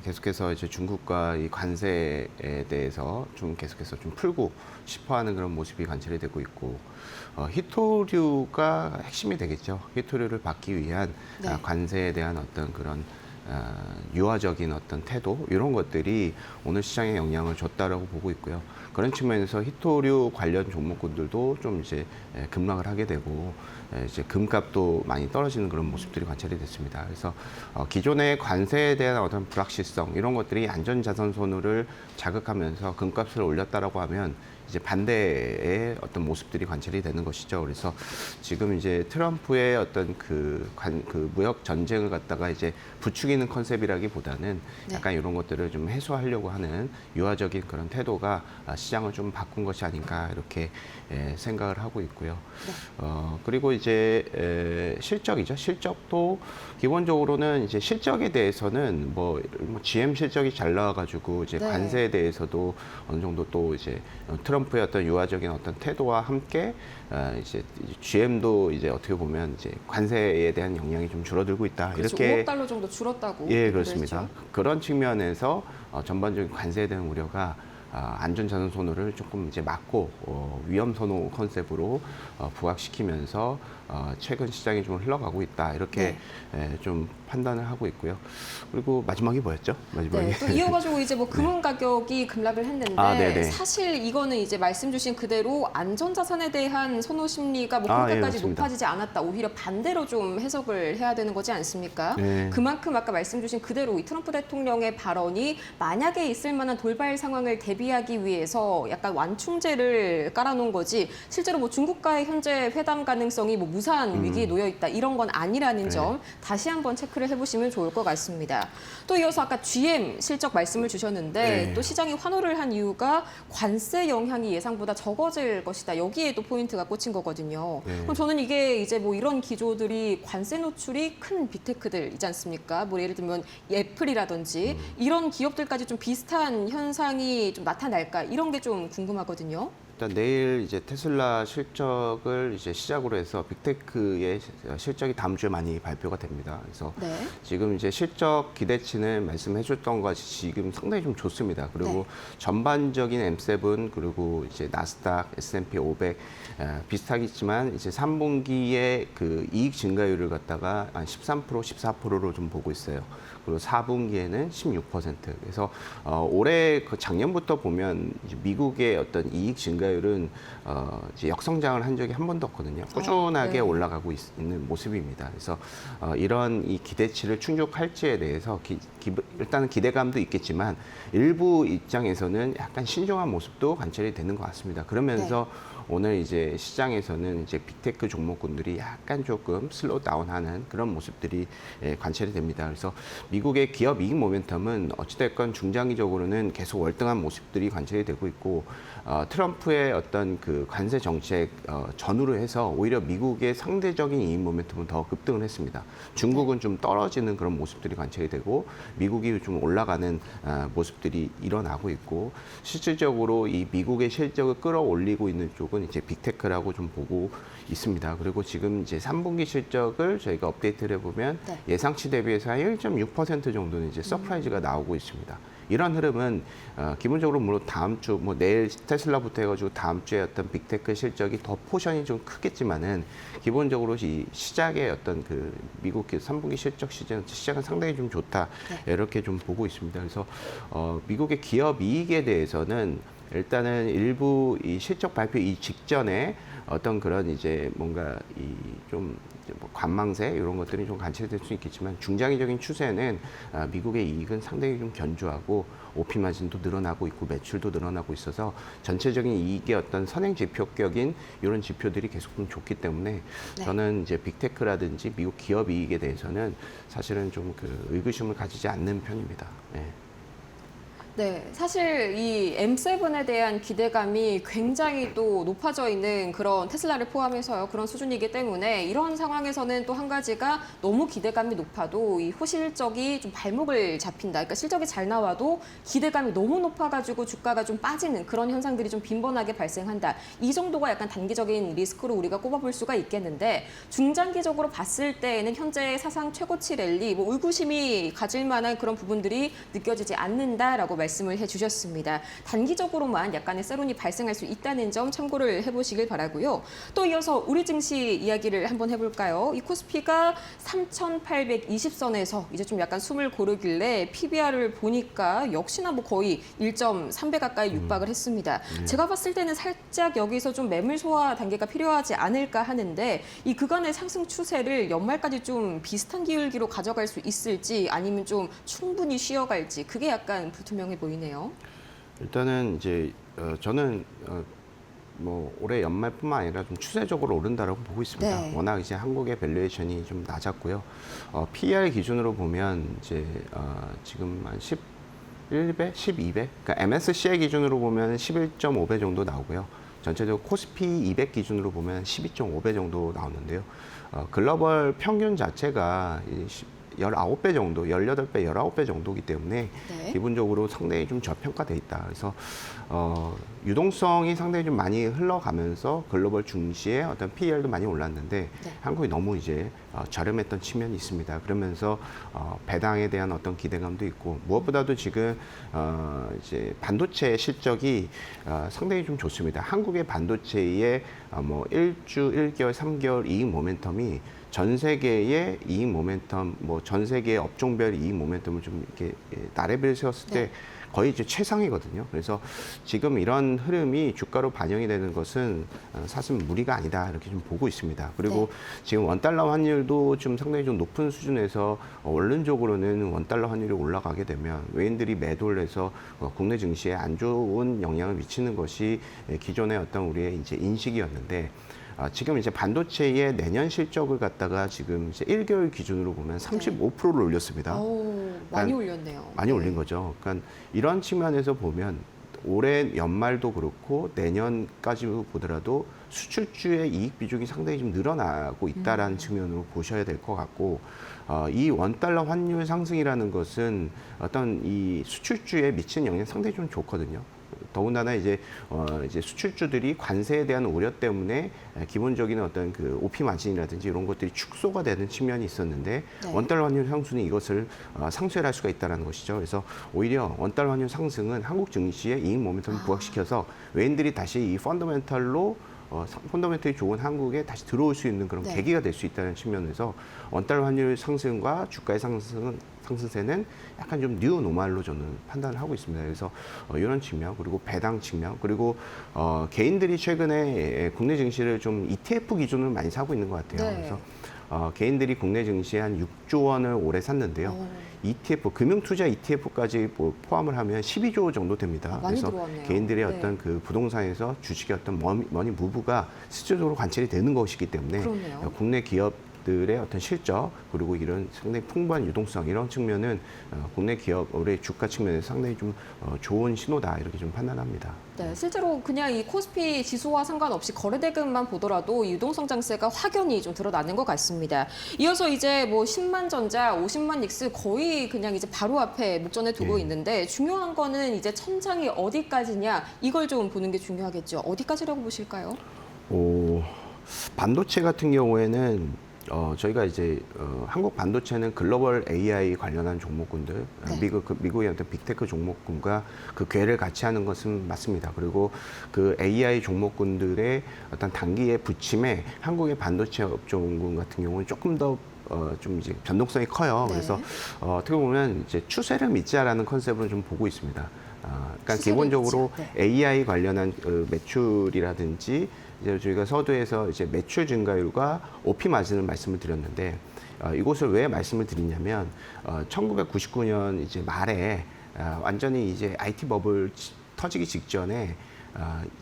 계속해서 이제 중국과 이 관세에 대해서 좀 계속해서 좀 풀고 싶어하는 그런 모습이 관찰이 되고 있고 히토류가 핵심이 되겠죠. 히토류를 받기 위한 네. 관세에 대한 어떤 그런 유화적인 어떤 태도 이런 것들이 오늘 시장에 영향을 줬다라고 보고 있고요. 그런 측면에서 히토류 관련 종목군들도 좀 이제 급락을 하게 되고 이제 금값도 많이 떨어지는 그런 모습들이 관찰이 됐습니다. 그래서 기존의 관세에 대한 어떤 불확실성 이런 것들이 안전자산 선호를 자극하면서 금값을 올렸다라고 하면 이제 반대의 어떤 모습들이 관찰이 되는 것이죠. 그래서 지금 이제 트럼프의 어떤 그 무역 전쟁을 갖다가 이제 부추기는 컨셉이라기보다는 네. 약간 이런 것들을 좀 해소하려고 하는 유화적인 그런 태도가 시장을 좀 바꾼 것이 아닌가 이렇게 생각을 하고 있고요. 네. 그리고 이제 실적이죠. 실적도 기본적으로는 이제 실적에 대해서는 뭐 GM 실적이 잘 나와가지고 이제 네. 관세에 대해서도 어느 정도 또 이제 트럼프의 어떤 유화적인 어떤 태도와 함께 이제 GM도 이제 어떻게 보면 이제 관세에 대한 영향이 좀 줄어들고 있다. 그렇죠. 이렇게 5억 달러 정도 줄었다고. 예, 얘기를 그렇습니다. 했죠. 그런 측면에서 전반적인 관세에 대한 우려가 안전자산 선호를 조금 이제 막고 위험 선호 컨셉으로 부각시키면서 최근 시장이 좀 흘러가고 있다 이렇게 좀 판단을 하고 있고요. 그리고 마지막이 뭐였죠? 마지막이 네, 또 이어가지고 이제 금은 가격이 급락을 했는데 네네. 사실 이거는 이제 말씀 주신 그대로 안전자산에 대한 선호 심리가 예, 그렇게까지 맞습니다. 높아지지 않았다. 오히려 반대로 좀 해석을 해야 되는 거지 않습니까? 네. 그만큼 아까 말씀 주신 그대로 이 트럼프 대통령의 발언이 만약에 있을 만한 돌발 상황을 대비하기 위해서 약간 완충제를 깔아놓은 거지 실제로 중국과의 현재 회담 가능성이 무산 위기에 놓여 있다 이런 건 아니라는 점 다시 한번 체크를 해보시면 좋을 것 같습니다. 또 이어서 아까 GM 실적 말씀을 주셨는데 또 시장이 환호를 한 이유가 관세 영향이 예상보다 적어질 것이다. 여기에 또 포인트가 꽂힌 거거든요. 그럼 저는 이게 이제 이런 기조들이 관세 노출이 큰 빅테크들이지 않습니까? 예를 들면 애플이라든지 이런 기업들까지 좀 비슷한 현상이 좀 나타날까 이런 게 좀 궁금하거든요. 일단 내일 이제 테슬라 실적을 이제 시작으로 해서 빅테크의 실적이 다음 주에 많이 발표가 됩니다. 그래서 네. 지금 이제 실적 기대치는 말씀해줬던 것이 지금 상당히 좀 좋습니다. 그리고 네. 전반적인 M7 그리고 이제 나스닥, S&P 500 비슷하겠지만 이제 3분기에 그 이익 증가율을 갖다가 한 13%, 14%로 좀 보고 있어요. 그리고 4분기에는 16%. 그래서 올해 작년부터 보면 이제 미국의 어떤 이익 증가율은 이제 역성장을 한 적이 한 번도 없거든요. 꾸준하게 네. 올라가고 있는 모습입니다. 그래서 이런 이 기대치를 충족할지에 대해서 일단은 기대감도 있겠지만 일부 입장에서는 약간 신중한 모습도 관찰이 되는 것 같습니다. 그러면서 오늘 이제 시장에서는 이제 빅테크 종목군들이 약간 조금 슬로우 다운하는 그런 모습들이 관찰이 됩니다. 그래서 미국의 기업 이익 모멘텀은 어찌됐건 중장기적으로는 계속 월등한 모습들이 관찰이 되고 있고 트럼프의 어떤 그 관세 정책 전후로 해서 오히려 미국의 상대적인 이익 모멘텀은 더 급등을 했습니다. 중국은 좀 떨어지는 그런 모습들이 관찰이 되고 미국이 좀 올라가는 모습들이 일어나고 있고 실질적으로 이 미국의 실적을 끌어올리고 있는 쪽은 이제 빅테크라고 좀 보고 있습니다. 그리고 지금 이제 3분기 실적을 저희가 업데이트를 해보면 예상치 대비해서 한 1.6% 정도는 이제 서프라이즈가 나오고 있습니다. 이런 흐름은 기본적으로 물론 다음 주 내일 테슬라부터 해가지고 다음 주에 어떤 빅테크 실적이 더 포션이 좀 크겠지만은 기본적으로 이 시작의 어떤 그 미국 3분기 실적 시작은 상당히 좀 좋다 이렇게 좀 보고 있습니다. 그래서 미국의 기업 이익에 대해서는 일단은 일부 이 실적 발표 이 직전에 어떤 그런 이제 뭔가 이 좀 뭐 관망세 이런 것들이 좀 관찰될 수 있겠지만 중장기적인 추세는 미국의 이익은 상당히 좀 견조하고 OP 마진도 늘어나고 있고 매출도 늘어나고 있어서 전체적인 이익의 어떤 선행 지표격인 이런 지표들이 계속 좀 좋기 때문에 저는 이제 빅테크라든지 미국 기업 이익에 대해서는 사실은 좀 그 의구심을 가지지 않는 편입니다. 네. 네, 사실 이 M7에 대한 기대감이 굉장히 또 높아져 있는 그런 테슬라를 포함해서요. 그런 수준이기 때문에 이런 상황에서는 또 한 가지가 너무 기대감이 높아도 이 호실적이 좀 발목을 잡힌다. 그러니까 실적이 잘 나와도 기대감이 너무 높아가지고 주가가 좀 빠지는 그런 현상들이 좀 빈번하게 발생한다. 이 정도가 약간 단기적인 리스크로 우리가 꼽아볼 수가 있겠는데 중장기적으로 봤을 때에는 현재 사상 최고치 랠리, 뭐 의구심이 가질 만한 그런 부분들이 느껴지지 않는다라고 말씀을 해주셨습니다. 단기적으로만 약간의 세론이 발생할 수 있다는 점 참고를 해보시길 바라고요. 또 이어서 우리 증시 이야기를 한번 해볼까요? 이 코스피가 3,820선에서 이제 좀 약간 숨을 고르길래 PBR을 보니까 역시나 뭐 거의 1.3배 가까이 육박을 했습니다. 제가 봤을 때는 살짝 여기서 좀 매물 소화 단계가 필요하지 않을까 하는데 이 그간의 상승 추세를 연말까지 좀 비슷한 기울기로 가져갈 수 있을지 아니면 좀 충분히 쉬어갈지 그게 약간 불투명해 보이네요. 일단은 이제 저는 뭐 올해 연말뿐만 아니라 좀 추세적으로 오른다라고 보고 있습니다. 네. 워낙 이제 한국의 밸류에이션이 좀 낮았고요. PER 기준으로 보면 이제 지금 한 11배, 12배. 그러니까 MSCI 기준으로 보면 11.5배 정도 나오고요. 전체적으로 코스피 200 기준으로 보면 12.5배 정도 나오는데요. 글로벌 평균 자체가 19배 정도, 18배, 19배 정도이기 때문에 네. 기본적으로 상당히 좀 저평가돼 있다. 그래서 유동성이 상당히 좀 많이 흘러가면서 글로벌 중시의 어떤 PER도 많이 올랐는데 네. 한국이 너무 이제 저렴했던 측면이 있습니다. 그러면서 배당에 대한 어떤 기대감도 있고 무엇보다도 지금 이제 반도체 실적이 상당히 좀 좋습니다. 한국의 반도체의 뭐 1주, 1개월, 3개월 이익 모멘텀이 전 세계의 이익 모멘텀, 뭐 전 세계의 업종별 이익 모멘텀을 좀 이렇게 나래비를 세웠을 때 거의 이제 최상이거든요. 그래서 지금 이런 흐름이 주가로 반영이 되는 것은 사실 무리가 아니다 이렇게 좀 보고 있습니다. 그리고 지금 원달러 환율도 좀 상당히 좀 높은 수준에서 원론적으로는 원달러 환율이 올라가게 되면 외인들이 매도를 해서 국내 증시에 안 좋은 영향을 미치는 것이 기존의 어떤 우리의 이제 인식이었는데. 지금 이제 반도체의 내년 실적을 갖다가 지금 이제 1개월 기준으로 보면 35%를 올렸습니다. 오, 많이 올렸네요. 많이 올린 거죠. 그러니까 이런 측면에서 보면 올해 연말도 그렇고 내년까지 보더라도 수출주의 이익 비중이 상당히 좀 늘어나고 있다라는 측면으로 보셔야 될 것 같고 이 원달러 환율 상승이라는 것은 어떤 이 수출주에 미치는 영향이 상당히 좀 좋거든요. 더군다나 이제 수출주들이 관세에 대한 우려 때문에 기본적인 어떤 그 OP 마진이라든지 이런 것들이 축소가 되는 측면이 있었는데 원달러 환율 상승은 이것을 상쇄할 수가 있다는 것이죠. 그래서 오히려 원달러 환율 상승은 한국 증시의 이익 모멘텀을 부각시켜서 외인들이 다시 이 펀더멘털로 펀더멘털이 좋은 한국에 다시 들어올 수 있는 그런 계기가 될 수 있다는 측면에서 원달러 환율 상승과 주가의 상승세는 약간 좀 뉴 노멀로 저는 판단을 하고 있습니다. 그래서 이런 측면 그리고 배당 측면 그리고 개인들이 최근에 국내 증시를 좀 ETF 기준으로 많이 사고 있는 것 같아요. 그래서 개인들이 국내 증시에 한 6조 원을 올해 샀는데요. ETF, 금융투자 ETF까지 포함을 하면 12조 정도 됩니다. 많이 그래서 들어왔네요. 개인들의 어떤 그 부동산에서 주식의 어떤 머니 무브가 실질적으로 관찰이 되는 것이기 때문에 그렇네요. 국내 기업들의 어떤 실적 그리고 이런 상당히 풍부한 유동성 이런 측면은 국내 기업의 주가 측면에서 상당히 좀 좋은 신호다 이렇게 좀 판단합니다. 네, 실제로 그냥 이 코스피 지수와 상관없이 거래대금만 보더라도 유동성 장세가 확연히 좀 드러나는 것 같습니다. 이어서 이제 뭐 10만 전자, 50만 닉스 거의 그냥 이제 바로 앞에 목전에 두고 있는데 중요한 거는 이제 천장이 어디까지냐 이걸 좀 보는 게 중요하겠죠. 어디까지라고 보실까요? 반도체 같은 경우에는 저희가 이제 한국 반도체는 글로벌 AI 관련한 종목군들, 미국의 어떤 빅테크 종목군과 그 궤를 같이 하는 것은 맞습니다. 그리고 그 AI 종목군들의 어떤 단기의 부침에 한국의 반도체 업종군 같은 경우는 조금 더 좀 이제 변동성이 커요. 그래서 어떻게 보면 이제 추세를 믿자라는 컨셉을 좀 보고 있습니다. 그러니까 기본적으로 AI 관련한 매출이라든지 이제 저희가 서두에서 이제 매출 증가율과 OP 마진을 말씀을 드렸는데 이곳을 왜 말씀을 드리냐면 1999년 이제 말에 완전히 이제 IT 버블 터지기 직전에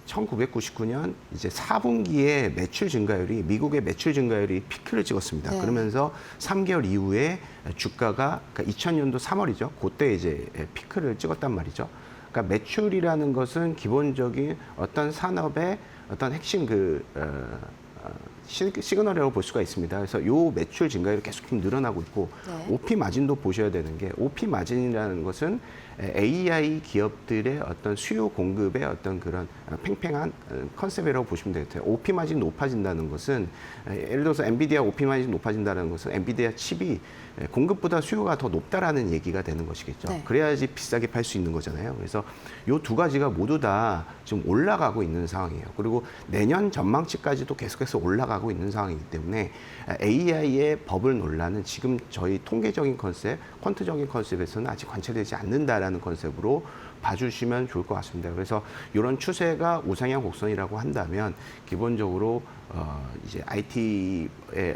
1999년 이제 4분기에 매출 증가율이 미국의 매출 증가율이 피크를 찍었습니다. 네. 그러면서 3개월 이후에 주가가 그러니까 2000년도 3월이죠. 그때 이제 피크를 찍었단 말이죠. 그러니까 매출이라는 것은 기본적인 어떤 산업의 어떤 핵심 시그널이라고 볼 수가 있습니다. 그래서 요 매출 증가율이 계속 좀 늘어나고 있고 네. OP 마진도 보셔야 되는 게 OP 마진이라는 것은 AI 기업들의 어떤 수요 공급의 어떤 그런 팽팽한 컨셉이라고 보시면 되겠어요. OP 마진 높아진다는 것은 예를 들어서 엔비디아 OP 마진 높아진다는 것은 엔비디아 칩이 공급보다 수요가 더 높다라는 얘기가 되는 것이겠죠. 네. 그래야지 비싸게 팔 수 있는 거잖아요. 그래서 요 두 가지가 모두 다 지금 올라가고 있는 상황이에요. 그리고 내년 전망치까지도 계속해서 올라가고 있는 상황이기 때문에 AI의 버블 논란은 지금 저희 통계적인 컨셉, 퀀트적인 컨셉에서는 아직 관찰되지 않는다라는 컨셉으로 봐주시면 좋을 것 같습니다. 그래서 이런 추세가 우상향 곡선이라고 한다면 기본적으로 이제 IT의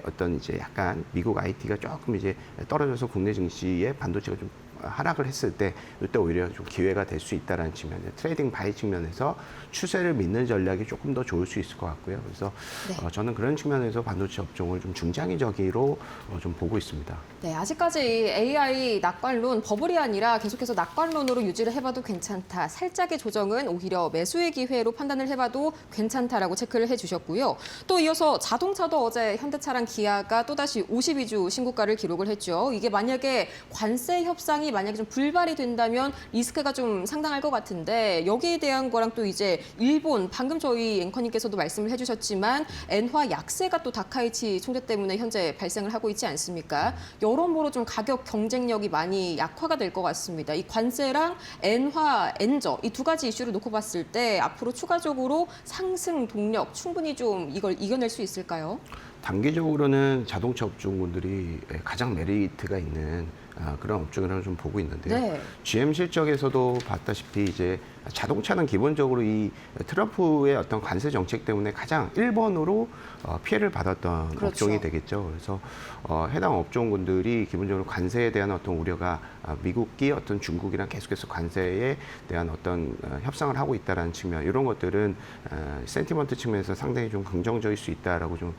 어떤 이제 약간 미국 IT가 조금 이제 떨어져서 국내 증시의 반도체가 좀 하락을 했을 때 이때 오히려 좀 기회가 될 수 있다는 측면, 트레이딩 바이 측면에서 추세를 믿는 전략이 조금 더 좋을 수 있을 것 같고요. 그래서 네. 저는 그런 측면에서 반도체 업종을 좀 중장기적으로 좀 보고 있습니다. 네, 아직까지 이 AI 낙관론 버블이 아니라 계속해서 낙관론으로 유지를 해봐도 괜찮다. 살짝의 조정은 오히려 매수의 기회로 판단을 해봐도 괜찮다라고 체크를 해주셨고요. 또 이어서 자동차도 어제 현대차랑 기아가 또다시 52주 신고가를 기록을 했죠. 이게 만약에 관세 협상이 만약에 좀 불발이 된다면 리스크가 좀 상당할 것 같은데 여기에 대한 거랑 또 이제 일본 방금 저희 앵커님께서도 말씀을 해주셨지만 엔화 약세가 또 다카이치 총재 때문에 현재 발생을 하고 있지 않습니까? 여러모로 좀 가격 경쟁력이 많이 약화가 될 것 같습니다. 이 관세랑 엔화, 엔저 이 두 가지 이슈를 놓고 봤을 때 앞으로 추가적으로 상승 동력 충분히 좀 이걸 이겨낼 수 있을까요? 단기적으로는 자동차 업종군들이 가장 메리트가 있는 그런 업종이라고 좀 보고 있는데요. 네. GM 실적에서도 봤다시피 이제 자동차는 기본적으로 이 트럼프의 어떤 관세 정책 때문에 가장 1번으로 피해를 받았던 그렇죠. 업종이 되겠죠. 그래서 해당 업종군들이 기본적으로 관세에 대한 어떤 우려가 미국이 어떤 중국이랑 계속해서 관세에 대한 어떤 협상을 하고 있다는 측면 이런 것들은 센티먼트 측면에서 상당히 좀 긍정적일 수 있다라고 좀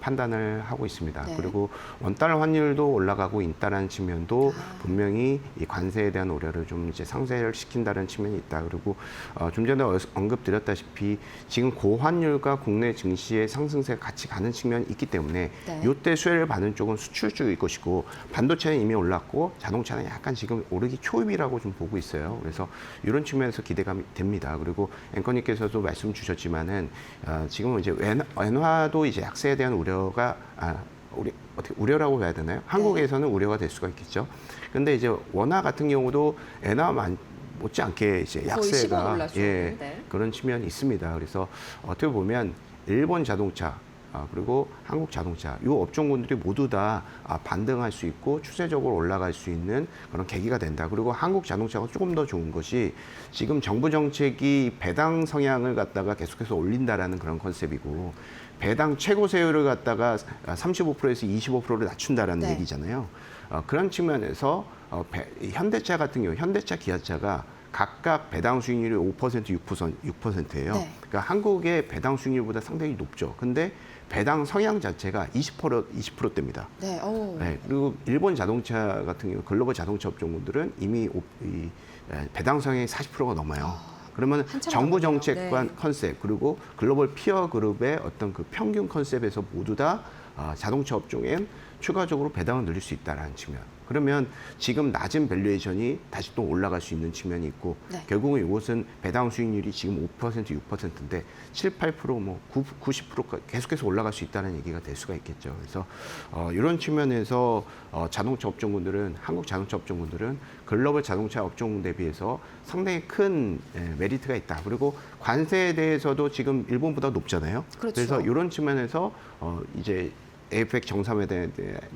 판단을 하고 있습니다. 네. 그리고 원달러 환율도 올라가고 있다는 측면도 분명히 이 관세에 대한 우려를 좀 이제 상쇄를 시킨다는 측면이 있다. 그리고 좀 전에 언급드렸다시피 지금 고환율과 국내 증시의 상승세가 같이 가는 측면이 있기 때문에 네. 이때 수혜를 받는 쪽은 수출주일 것이고 반도체는 이미 올랐고 자동차는 약간 지금 오르기 초입이라고 좀 보고 있어요. 그래서 이런 측면에서 기대감이 됩니다. 그리고 앵커님께서도 말씀 주셨지만은 지금은 이제 엔화도 이제 약세에 대한 우려가 우리 어떻게 우려라고 해야 되나요? 한국에서는 우려가 될 수가 있겠죠. 근데 이제 원화 같은 경우도 엔화 못지않게 이제 거의 약세가 10원 올랐죠. 네. 그런 측면이 있습니다. 그래서 어떻게 보면 일본 자동차 그리고 한국 자동차 이 업종군들이 모두 다 반등할 수 있고 추세적으로 올라갈 수 있는 그런 계기가 된다. 그리고 한국 자동차가 조금 더 좋은 것이 지금 정부 정책이 배당 성향을 갖다가 계속해서 올린다라는 그런 컨셉이고 배당 최고세율을 갖다가 35%에서 25%를 낮춘다라는 네. 얘기잖아요. 그런 측면에서 현대차 같은 경우 현대차 기아차가 각각 배당 수익률이 5%, 6%예요. 네. 그러니까 한국의 배당 수익률보다 상당히 높죠. 근데 배당 성향 자체가 20%대입니다. 네. 오. 네, 그리고 일본 자동차 같은 경우 글로벌 자동차 업종군들은 이미 배당 성향이 40%가 넘어요. 그러면 한참 정부 남았네요. 정책관 네. 컨셉 그리고 글로벌 피어 그룹의 어떤 그 평균 컨셉에서 모두 다 자동차 업종엔 추가적으로 배당을 늘릴 수 있다는 측면. 그러면 지금 낮은 밸류에이션이 다시 또 올라갈 수 있는 측면이 있고 네. 결국은 이것은 배당 수익률이 지금 5%, 6%인데 7, 8%, 뭐 90% 계속해서 올라갈 수 있다는 얘기가 될 수가 있겠죠. 그래서 이런 측면에서 자동차 업종군들은 한국 자동차 업종군들은 글로벌 자동차 업종 대비해서 상당히 큰 메리트가 있다. 그리고 관세에 대해서도 지금 일본보다 높잖아요. 그렇죠. 그래서 이런 측면에서 이제 에이펙 정상회담에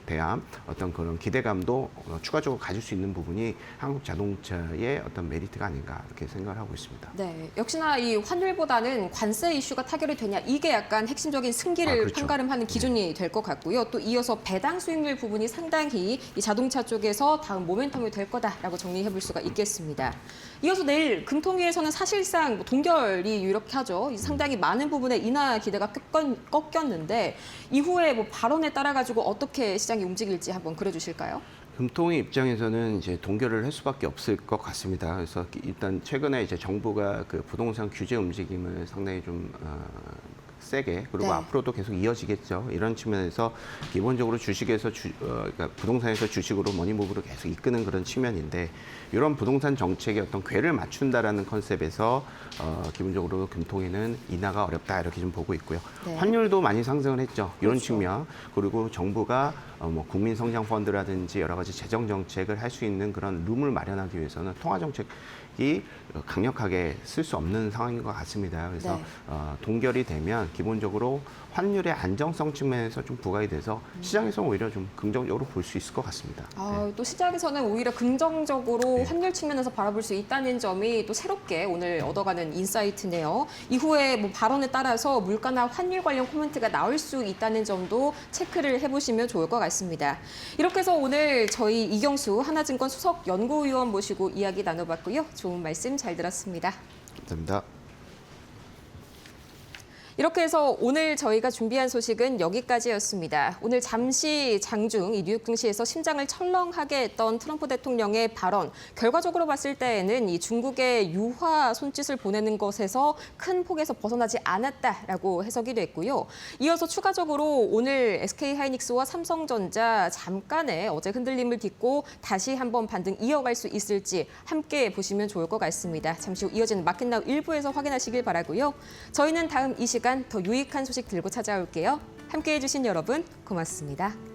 대한 어떤 그런 기대감도 추가적으로 가질 수 있는 부분이 한국 자동차의 어떤 메리트가 아닌가 이렇게 생각을 하고 있습니다. 네, 역시나 이 환율보다는 관세 이슈가 타결이 되냐 이게 약간 핵심적인 승기를 그렇죠. 판가름하는 기준이 될 것 같고요. 또 이어서 배당 수익률 부분이 상당히 이 자동차 쪽에서 다음 모멘텀이 될 거다라고 정리해 볼 수가 있겠습니다. 이어서 내일 금통위에서는 사실상 뭐 동결이 유력하죠. 상당히 많은 부분에 인하 기대가 꺾였는데 이후에 뭐 발언에 따라 가지고 어떻게 시장이 움직일지 한번 그려주실까요? 금통위 입장에서는 이제 동결을 할 수밖에 없을 것 같습니다. 그래서 일단 최근에 이제 정부가 그 부동산 규제 움직임을 상당히 좀 세게 그리고 네. 앞으로도 계속 이어지겠죠. 이런 측면에서 기본적으로 주식에서 그러니까 부동산에서 주식으로 머니무브를 계속 이끄는 그런 측면인데 이런 부동산 정책의 어떤 궤를 맞춘다라는 컨셉에서 기본적으로 금통위는 인하가 어렵다 이렇게 좀 보고 있고요. 네. 환율도 많이 상승을 했죠. 이런 그렇죠. 측면 그리고 정부가 뭐 국민 성장 펀드라든지 여러 가지 재정 정책을 할 수 있는 그런 룸을 마련하기 위해서는 통화 정책이 강력하게 쓸 수 없는 상황인 것 같습니다. 그래서 네. 동결이 되면 기본적으로 환율의 안정성 측면에서 좀 부각이 돼서 시장에서 오히려 좀 긍정적으로 볼 수 있을 것 같습니다. 또 시장에서는 오히려 긍정적으로 네. 환율 측면에서 바라볼 수 있다는 점이 또 새롭게 오늘 얻어가는 인사이트네요. 이후에 뭐 발언에 따라서 물가나 환율 관련 코멘트가 나올 수 있다는 점도 체크를 해보시면 좋을 것 같습니다. 이렇게 해서 오늘 저희 이경수 하나증권 수석 연구위원 모시고 이야기 나눠봤고요. 좋은 말씀 잘 들었습니다. 감사합니다. 이렇게 해서 오늘 저희가 준비한 소식은 여기까지였습니다. 오늘 잠시 장중 이 뉴욕 증시에서 심장을 철렁하게 했던 트럼프 대통령의 발언, 결과적으로 봤을 때에는 이 중국의 유화 손짓을 보내는 것에서 큰 폭에서 벗어나지 않았다라고 해석이 됐고요. 이어서 추가적으로 오늘 SK하이닉스와 삼성전자 잠깐의 어제 흔들림을 딛고 다시 한번 반등 이어갈 수 있을지 함께 보시면 좋을 것 같습니다. 잠시 후 이어지는 마켓나우 1부에서 확인하시길 바라고요. 저희는 다음 이 시간 더 유익한 소식 들고 찾아올게요. 함께해 주신 여러분 고맙습니다.